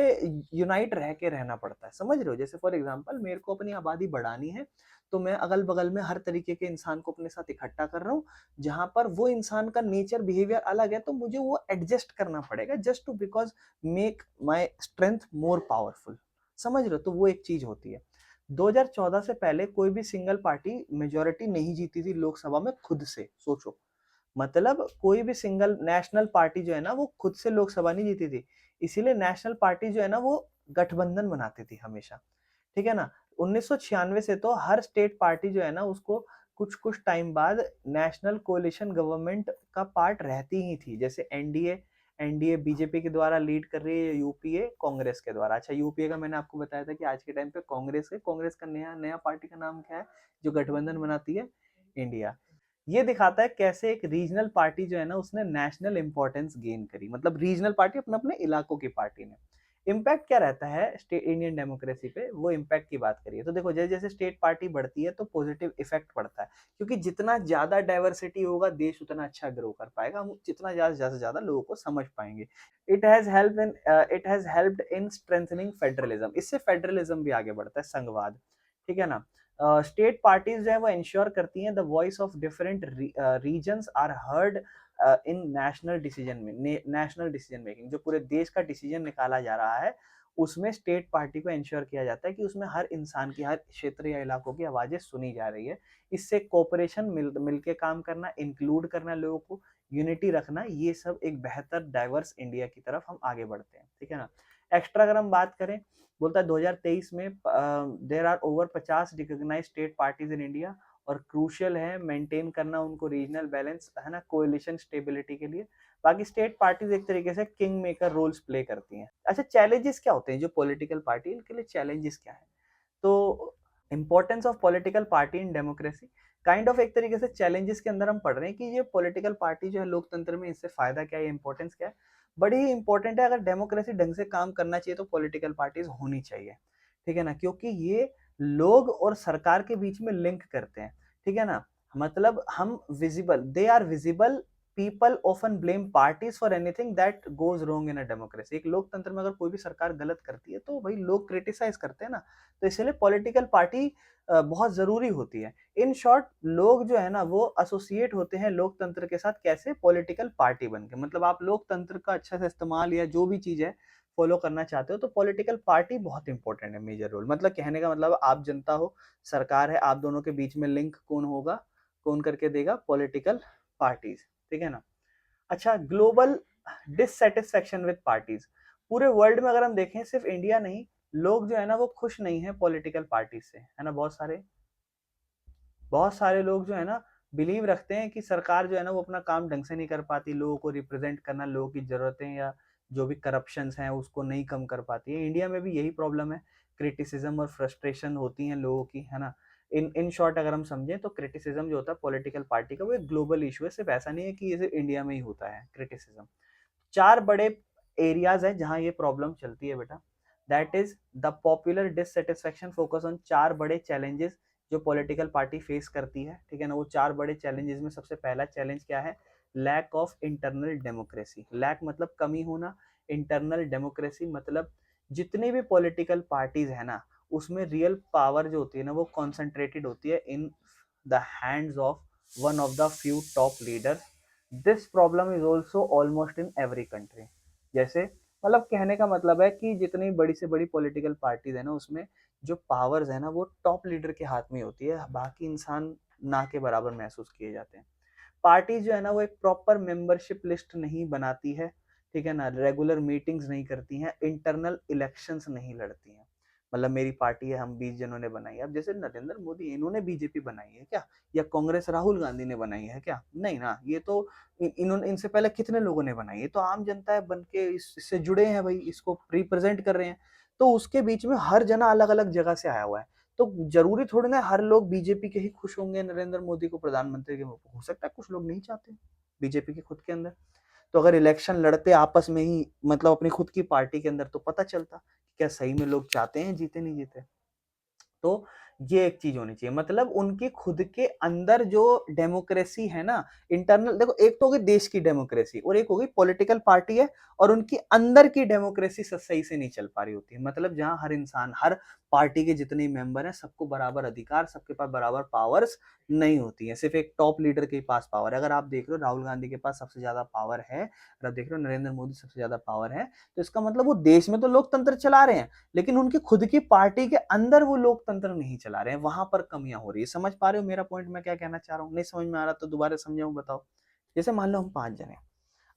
यूनाइट रह के रहना पड़ता है, समझ रहे हो। जैसे फॉर एग्जांपल मेरे को अपनी आबादी बढ़ानी है, तो मैं अगल बगल में हर तरीके के इंसान को अपने साथ इकट्ठा कर रहा हूँ, जहां पर वो इंसान का नेचर बिहेवियर अलग है, तो मुझे वो एडजस्ट करना पड़ेगा just to because make my strength more powerful, समझ रहे हो। तो वो एक चीज होती है। 2014 से पहले कोई भी सिंगल पार्टी मेजोरिटी नहीं जीती थी लोकसभा में खुद से, सोचो, मतलब कोई भी सिंगल नेशनल पार्टी जो है ना वो खुद से लोकसभा नहीं जीती थी, इसीलिए नेशनल पार्टी जो है ना वो गठबंधन बनाती थी हमेशा, ठीक है ना। 1996 से तो हर स्टेट पार्टी जो है ना उसको कुछ कुछ टाइम बाद नेशनल कोalition गवर्नमेंट का पार्ट रहती ही थी, जैसे एनडीए, एनडीए बीजेपी के द्वारा लीड कर रही है, यूपीए कांग्रेस के द्वारा। अच्छा, यूपीए का मैंने आपको बताया था कि आज के टाइम पे कांग्रेस है, कांग्रेस का नया नया पार्टी का नाम क्या है जो गठबंधन बनाती है, इंडिया। ये दिखाता है कैसे एक रीजनल पार्टी जो है ना उसने नेशनल इंपॉर्टेंस गेन करी, मतलब रीजनल पार्टी अपने अपने इलाकों की पार्टी ने। इम्पैक्ट क्या रहता है स्टेट इंडियन डेमोक्रेसी पे, वो इम्पैक्ट की बात करिए तो देखो, जैसे जैसे स्टेट पार्टी बढ़ती है तो पॉजिटिव इफेक्ट पड़ता है, क्योंकि जितना ज्यादा डाइवर्सिटी होगा देश उतना अच्छा ग्रो कर पाएगा, हम जितना ज्यादा से ज्यादा लोगों को समझ पाएंगे। It has helped in strengthening federalism, इससे फेडरलिज्म भी आगे बढ़ता है, संघवाद, ठीक है ना। स्टेट पार्टीज जो है वो इंश्योर करती हैं the voice of different regions are heard in national decision making, जो पूरे देश का डिसीजन निकाला जा रहा है उसमें स्टेट पार्टी को इंश्योर किया जाता है कि उसमें हर इंसान की, हर क्षेत्र या इलाकों की आवाजें सुनी जा रही है। इससे कोऑपरेशन, मिलके काम करना, इंक्लूड करना लोगों को, यूनिटी रखना, ये सब एक बेहतर डाइवर्स इंडिया की तरफ हम आगे बढ़ते हैं, ठीक है ना। एक्स्ट्रा अगर हम बात करें, बोलता है 2023 में there are over 50 recognised state parties in India, और क्रूशियल है मेंटेन करना उनको रीजनल बैलेंस, है ना, कोएलिशन स्टेबिलिटी के लिए। बाकी स्टेट पार्टीज एक तरीके से किंग मेकर रोल्स प्ले करती हैं। अच्छा, चैलेंजेस क्या होते हैं जो पॉलिटिकल पार्टी, इनके लिए चैलेंजेस क्या है, तो importance of political party in democracy, kind of एक तरीके से चैलेंजेस के अंदर हम पढ़ रहे हैं कि ये पॉलिटिकल पार्टी जो है लोकतंत्र में, इससे फायदा क्या है, इंपॉर्टेंस क्या है। बड़ी ही इंपॉर्टेंट है, अगर डेमोक्रेसी ढंग से काम करना चाहिए तो पॉलिटिकल पार्टीज होनी चाहिए, ठीक है ना, क्योंकि ये लोग और सरकार के बीच में लिंक करते हैं, ठीक है ना। मतलब हम visible, they are visible, people often blame parties for anything that goes wrong in a democracy. एक लोकतंत्र में अगर कोई भी सरकार गलत करती है तो भाई लोग क्रिटिसाइज करते हैं ना, तो इसलिए पॉलिटिकल पार्टी बहुत जरूरी होती है। इन शॉर्ट, लोग जो है ना वो एसोसिएट होते हैं लोकतंत्र के साथ, कैसे, पॉलिटिकल पार्टी बन के। मतलब आप लोकतंत्र का अच्छा से इस्तेमाल या जो भी चीज है फॉलो करना चाहते हो तो पॉलिटिकल पार्टी बहुत इंपॉर्टेंट है, मेजर रोल। मतलब कहने का मतलब आप जनता हो, सरकार है, आप दोनों के बीच में लिंक कौन होगा, कौन करके देगा, पॉलिटिकल पार्टीज, ठीक है ना। अच्छा, ग्लोबल डिससेटिस्फेक्शन विद पार्टीज, पूरे वर्ल्ड में अगर हम देखें, सिर्फ इंडिया नहीं, लोग जो है ना वो खुश नहीं है पॉलिटिकल पार्टी से, है ना। बहुत सारे लोग जो है ना बिलीव रखते हैं कि सरकार जो है ना वो अपना काम ढंग से नहीं कर पाती, लोगों को रिप्रेजेंट करना, लोगों की जरूरतें या जो भी करप्शंस हैं उसको नहीं कम कर पाती है। इंडिया में भी यही प्रॉब्लम है, क्रिटिसिज्म और फ्रस्ट्रेशन होती है लोगों की, है ना। इन शॉर्ट अगर हम समझें तो क्रिटिसिज्म जो होता है पॉलिटिकल पार्टी का, वो एक ग्लोबल इशू है, सिर्फ ऐसा नहीं है कि ये सिर्फ इंडिया में ही होता है क्रिटिसिज्म। चार बड़े एरियाज है जहां ये प्रॉब्लम चलती है बेटा, that is the popular dissatisfaction, focus on चार बड़े चैलेंजेस जो पॉलिटिकल पार्टी फेस करती है, ठीक है ना। वो चार बड़े चैलेंजेस में सबसे पहला चैलेंज क्या है, lack of internal democracy. Lack मतलब कमी होना, इंटरनल डेमोक्रेसी मतलब जितनी भी पॉलिटिकल पार्टीज है ना उसमें रियल पावर जो होती है ना वो कॉन्सेंट्रेटेड होती है in the hands of one of the few top leader. This problem is also almost in every country. जैसे, मतलब कहने का मतलब है कि जितनी बड़ी से बड़ी पॉलिटिकल पार्टीज है ना उसमें जो पावर्स है ना वो टॉप लीडर के हाथ में होती है, बाकी इंसान ना के बराबर महसूस किए जाते हैं। पार्टी जो है ना वो एक प्रॉपर मेंबरशिप लिस्ट नहीं बनाती है, ठीक है ना, रेगुलर मीटिंग्स नहीं करती हैं, इंटरनल इलेक्शंस नहीं लड़ती हैं। मतलब मेरी पार्टी है, हम 20 जनों ने बनाई है, अब जैसे नरेंद्र मोदी इन्होंने बीजेपी बनाई है क्या, या कांग्रेस राहुल गांधी ने बनाई है क्या, नहीं ना, ये तो इन्होंने, इनसे पहले कितने लोगों ने बनाई है, तो आम जनता है बन के इससे जुड़े हैं भाई, इसको रिप्रेजेंट कर रहे हैं, तो उसके बीच में हर जना अलग अलग जगह से आया हुआ है। तो जरूरी थोड़ी ना हर लोग बीजेपी के ही खुश होंगे नरेंद्र मोदी को प्रधानमंत्री के, हो सकता है कुछ लोग नहीं चाहते बीजेपी के खुद के अंदर। तो अगर इलेक्शन लड़ते आपस में ही, मतलब अपनी खुद की पार्टी के अंदर, तो पता चलता क्या सही में लोग चाहते हैं जीते नहीं जीते। तो ये एक चीज होनी चाहिए, मतलब उनकी खुद के अंदर जो डेमोक्रेसी है ना, इंटरनल, देखो एक तो होगी देश की डेमोक्रेसी और एक होगी पॉलिटिकल पार्टी है, और उनकी अंदर की डेमोक्रेसी सही से नहीं चल पा रही होती है। मतलब जहां हर इंसान, हर पार्टी के जितने मेंबर हैं, सबको बराबर अधिकार, सबके पास बराबर पावर्स नहीं होती है, सिर्फ एक टॉप लीडर के पास पावर है। अगर आप देख लो राहुल गांधी के पास सबसे ज्यादा पावर है, अगर आप देख लो नरेंद्र मोदी सबसे ज्यादा पावर है, तो इसका मतलब वो देश में तो लोकतंत्र चला रहे हैं, लेकिन उनकी खुद की पार्टी के अंदर वो लोकतंत्र नहीं चला रहे हैं, वहां पर कमियां हो रही है। समझ पा रहे हो मेरा पॉइंट मैं क्या कहना चाह रहा हूँ? नहीं समझ में आ रहा तो दोबारा समझाऊं, बताओ। जैसे मान लो हम 5 जने,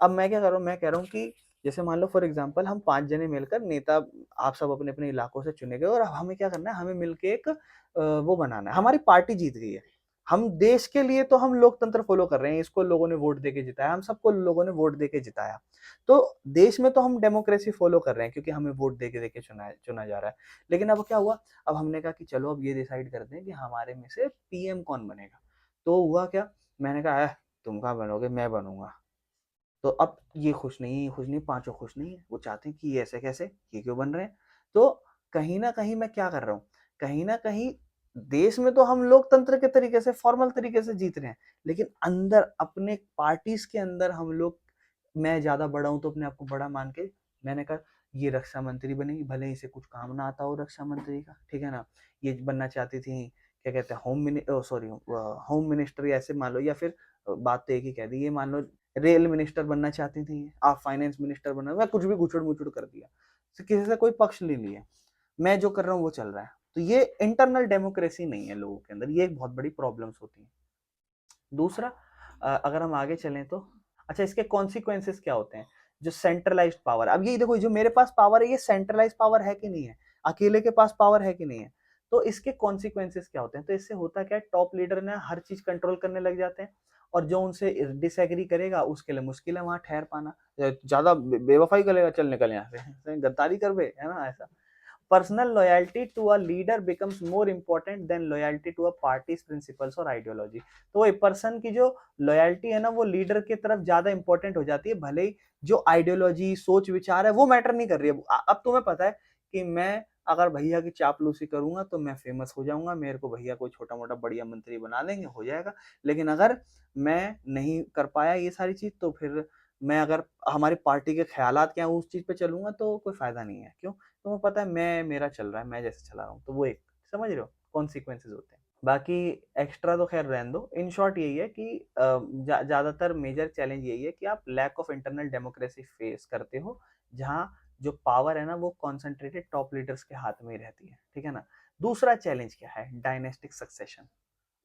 अब मैं क्या कर रहा हूँ, मैं कह रहा हूँ कि जैसे मान लो फॉर एग्जाम्पल हम 5 जने मिलकर नेता, आप सब अपने अपने इलाकों से चुने गए, और अब हमें क्या करना है, हमें मिलकर एक वो बनाना है। हमारी पार्टी जीत गई है, हम देश के लिए तो हम लोकतंत्र फॉलो कर रहे हैं, इसको लोगों ने वोट देके जिताया, हम सबको लोगों ने वोट देके जिताया, तो देश में तो हम डेमोक्रेसी फॉलो कर रहे हैं क्योंकि हमें वोट देके देके चुना जा रहा है। लेकिन अब क्या हुआ, अब हमने कहा कि चलो अब ये डिसाइड करते हैं कि हमारे में से पीएम कौन बनेगा। तो हुआ क्या, मैंने कहा तुम कहाँ बनोगे, मैं बनूंगा। तो अब ये खुश नहीं, पांचों खुश नहीं है, वो चाहते हैं कि ये ऐसे कैसे, ये क्यों बन रहे हैं। तो कहीं ना कहीं मैं क्या कर रहा हूँ, कहीं ना कहीं देश में तो हम लोकतंत्र के तरीके से, फॉर्मल तरीके से जीत रहे हैं, लेकिन अंदर अपने पार्टीज के अंदर हम लोग, मैं ज्यादा बड़ा हूं तो अपने आप को बड़ा मान के मैंने कहा ये रक्षा मंत्री बनेगी, भले इसे कुछ काम ना आता हो रक्षा मंत्री का, ठीक है ना। ये बनना चाहती थी, क्या कहते हैं, होम मिनिस्टर, या ऐसे मान लो, या फिर बात तो एक ही कह दी, ये मान लो रेल मिनिस्टर बनना चाहती थी, आप फाइनेंस मिनिस्टर बनना, मैं कुछ भी गुचड़ मुचड़ कर दिया, किसी से कोई पक्ष नहीं लिया, मैं जो कर रहा हूँ वो चल रहा है। तो ये इंटरनल डेमोक्रेसी नहीं है लोगों के अंदर, ये एक बहुत बड़ी प्रॉब्लम्स होती है। दूसरा, अगर हम आगे चलें तो, अच्छा इसके कॉन्सिक्वेंसेस क्या होते हैं, जो सेंट्रलाइज्ड पावर, अब ये देखो जो मेरे पास पावर है, ये सेंट्रलाइज्ड पावर है कि नहीं है, अकेले के पास पावर है कि नहीं है। तो इसके कॉन्सिक्वेंसेस क्या होते हैं, तो इससे होता क्या है, टॉप लीडर ने हर चीज कंट्रोल करने लग जाते हैं, और जो उनसे डिसएग्री करेगा उसके लिए मुश्किल है वहां ठहर पाना, ज्यादा बेवफाई करेगा, चल निकल यहाँ से, गद्दारी कर बे, है ना ऐसा। Personal loyalty to a leader becomes more important than loyalty to a party's principles और ideology। तो वो पर्सन की जो लॉयल्टी है ना, वो लीडर की तरफ ज्यादा इंपॉर्टेंट हो जाती है, भले ही जो आइडियोलॉजी, सोच विचार है वो मैटर नहीं कर रही है। अब तुम्हें पता है कि मैं अगर भैया की चापलूसी करूंगा तो मैं फेमस हो जाऊंगा, मेरे को भैया कोई छोटा मोटा बढ़िया मंत्री बना देंगे, हो जाएगा। लेकिन अगर मैं नहीं कर पाया ये सारी चीज, तो फिर मैं, अगर हमारी पार्टी के ख्यालात क्या है उस चीज पे चलूंगा तो कोई फायदा नहीं है। क्यों? तुम्हें पता है मैं, मेरा चल रहा है, मैं जैसे चला रहा हूँ, तो वो एक, समझ रहे हो, कॉन्सिक्वेंसेज होते हैं। बाकी एक्स्ट्रा तो खैर रहने दो, इन शॉर्ट यही है कि ज्यादातर मेजर चैलेंज यही है कि आप lack of internal democracy face करते हो, जहाँ जो पावर है ना वो कॉन्सेंट्रेटेड टॉप लीडर्स के हाथ में ही रहती है, ठीक है ना। दूसरा चैलेंज क्या है, डायनेस्टिक सक्सेशन।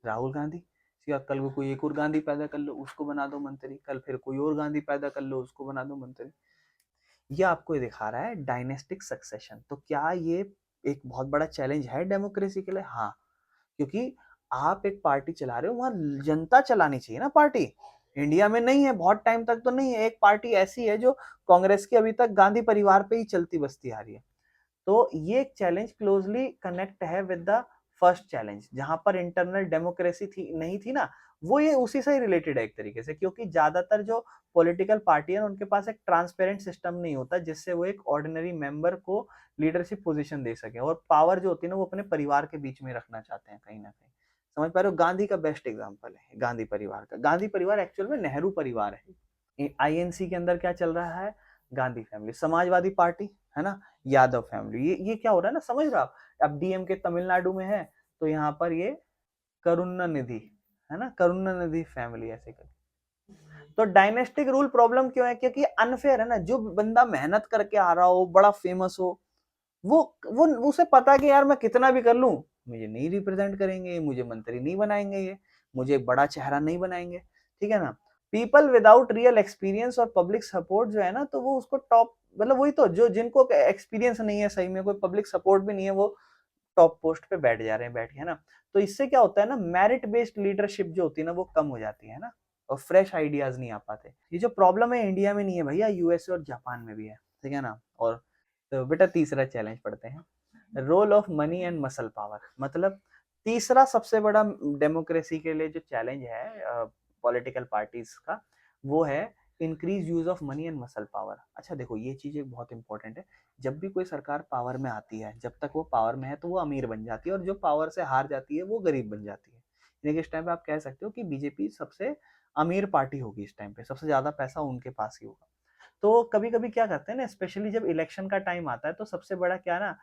राहुल गांधी, या कल को कोई एक और गांधी पैदा कर लो उसको बना दो मंत्री, कल फिर कोई और गांधी पैदा कर लो उसको बना दो मंत्री। ये आपको ये दिखा रहा है डायनेस्टिक सक्सेशन। तो क्या ये एक बहुत बड़ा चैलेंज है डेमोक्रेसी के लिए? हाँ, क्योंकि आप एक पार्टी चला रहे हो, वहां जनता चलानी चाहिए ना पार्टी। इंडिया में नहीं है, बहुत टाइम तक तो नहीं है, एक पार्टी ऐसी है जो कांग्रेस की अभी तक गांधी परिवार पे ही चलती बसती आ रही है। तो ये एक चैलेंज क्लोजली कनेक्ट है विद द फर्स्ट चैलेंज, जहां पर इंटरनल डेमोक्रेसी थी नहीं थी ना, वो ये उसी से ही रिलेटेड है एक तरीके से, क्योंकि ज्यादातर जो पॉलिटिकल पार्टी है उनके पास एक ट्रांसपेरेंट सिस्टम नहीं होता जिससे वो एक ऑर्डिनरी मेंबर को लीडरशिप पोजीशन दे सके, और पावर जो होती है ना वो अपने परिवार के बीच में रखना चाहते हैं कहीं ना कहीं। समझ पा रहे हो? गांधी का बेस्ट एग्जाम्पल है गांधी परिवार का। गांधी परिवार एक्चुअल में नेहरू परिवार है। आईएनसी के अंदर क्या चल रहा है, गांधी फैमिली, समाजवादी पार्टी है ना, यादव फैमिली, ये क्या हो रहा है ना, समझ रहे हो आप। अब डीएम के तमिलनाडु में है, तो यहाँ पर ये करुणानिधि है ना, करुणानिधि फैमिली ऐसे कर। तो डायनेस्टिक रूल प्रॉब्लम क्यों है, क्योंकि अनफेयर है ना। जो बंदा मेहनत करके आ रहा हो, बड़ा फेमस हो, वो उसे पता है कि यार मैं कितना भी कर लूं, मुझे नहीं रिप्रेजेंट करेंगे, मुझे मंत्री नहीं बनाएंगे, ये मुझे एक बड़ा चेहरा नहीं बनाएंगे, ठीक है ना। पीपल विदाउट रियल एक्सपीरियंस और पब्लिक सपोर्ट जो है ना, तो वो उसको टॉप, मतलब वही तो, जो जिनको एक्सपीरियंस नहीं है सही में, कोई पब्लिक सपोर्ट भी नहीं है, वो टॉप पोस्ट पे बैठ जा रहे हैं, बैठ है ना। तो इससे क्या होता है ना, मेरिट बेस्ड लीडरशिप जो होती है ना वो कम हो जाती है ना, और फ्रेश आइडियाज नहीं आ पाते। ये जो प्रॉब्लम है इंडिया में नहीं है भैया, यूएसए और जापान में भी है, ठीक है ना। और तो बेटा तीसरा चैलेंज पढ़ते हैं। Role of money and muscle power, मतलब तीसरा सबसे बड़ा डेमोक्रेसी के लिए जो चैलेंज है पॉलिटिकल पार्टीज का, वो है increase use of money and muscle power. अच्छा देखो, ये चीज एक बहुत इंपॉर्टेंट है। जब भी कोई सरकार पावर में आती है, जब तक वो पावर में है तो वो अमीर बन जाती है, और जो पावर से हार जाती है वो गरीब बन जाती है। यानी कि इस टाइम पे आप कह सकते हो कि बीजेपी सबसे अमीर पार्टी होगी इस टाइम पे, सबसे ज्यादा पैसा उनके पास ही होगा। तो कभी कभी क्या करते हैं ना, स्पेशली जब इलेक्शन का टाइम आता है, तो सबसे बड़ा क्या ना,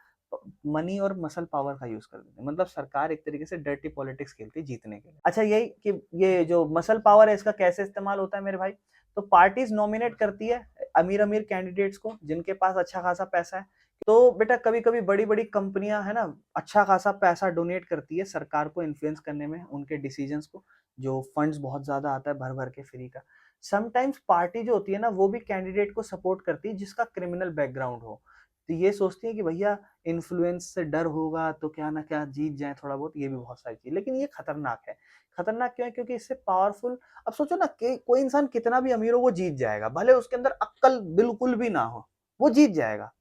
मनी और मसल पावर का यूज कर देते हैं। मतलब सरकार एक तरीके से डर्टी पॉलिटिक्स खेलती है जीतने के लिए। अच्छा, यही कि ये जो मसल पावर है इसका कैसे इस्तेमाल होता है मेरे भाई, तो पार्टीज नॉमिनेट करती है अमीर अमीर कैंडिडेट्स को जिनके पास अच्छा खासा पैसा है। तो बेटा कभी कभी बड़ी बड़ी कंपनियां है ना, अच्छा खासा पैसा डोनेट करती है सरकार को इन्फ्लुएंस करने में, उनके डिसीजंस को, जो फंड्स बहुत ज्यादा आता है भर भर के फ्री का। समटाइम्स पार्टी जो होती है ना, वो भी कैंडिडेट को सपोर्ट करती है जिसका क्रिमिनल बैकग्राउंड हो। तो ये सोचती है कि भैया इन्फ्लुएंस से डर होगा तो क्या ना क्या जीत जाए थोड़ा बहुत, ये भी बहुत सारी चीज। लेकिन ये खतरनाक है। खतरनाक क्यों है? क्योंकि इससे पावरफुल, अब सोचो ना कि कोई इंसान कितना भी अमीर हो वो जीत जाएगा, भले उसके अंदर अक्ल बिल्कुल भी ना हो, वो जीत जाएगा।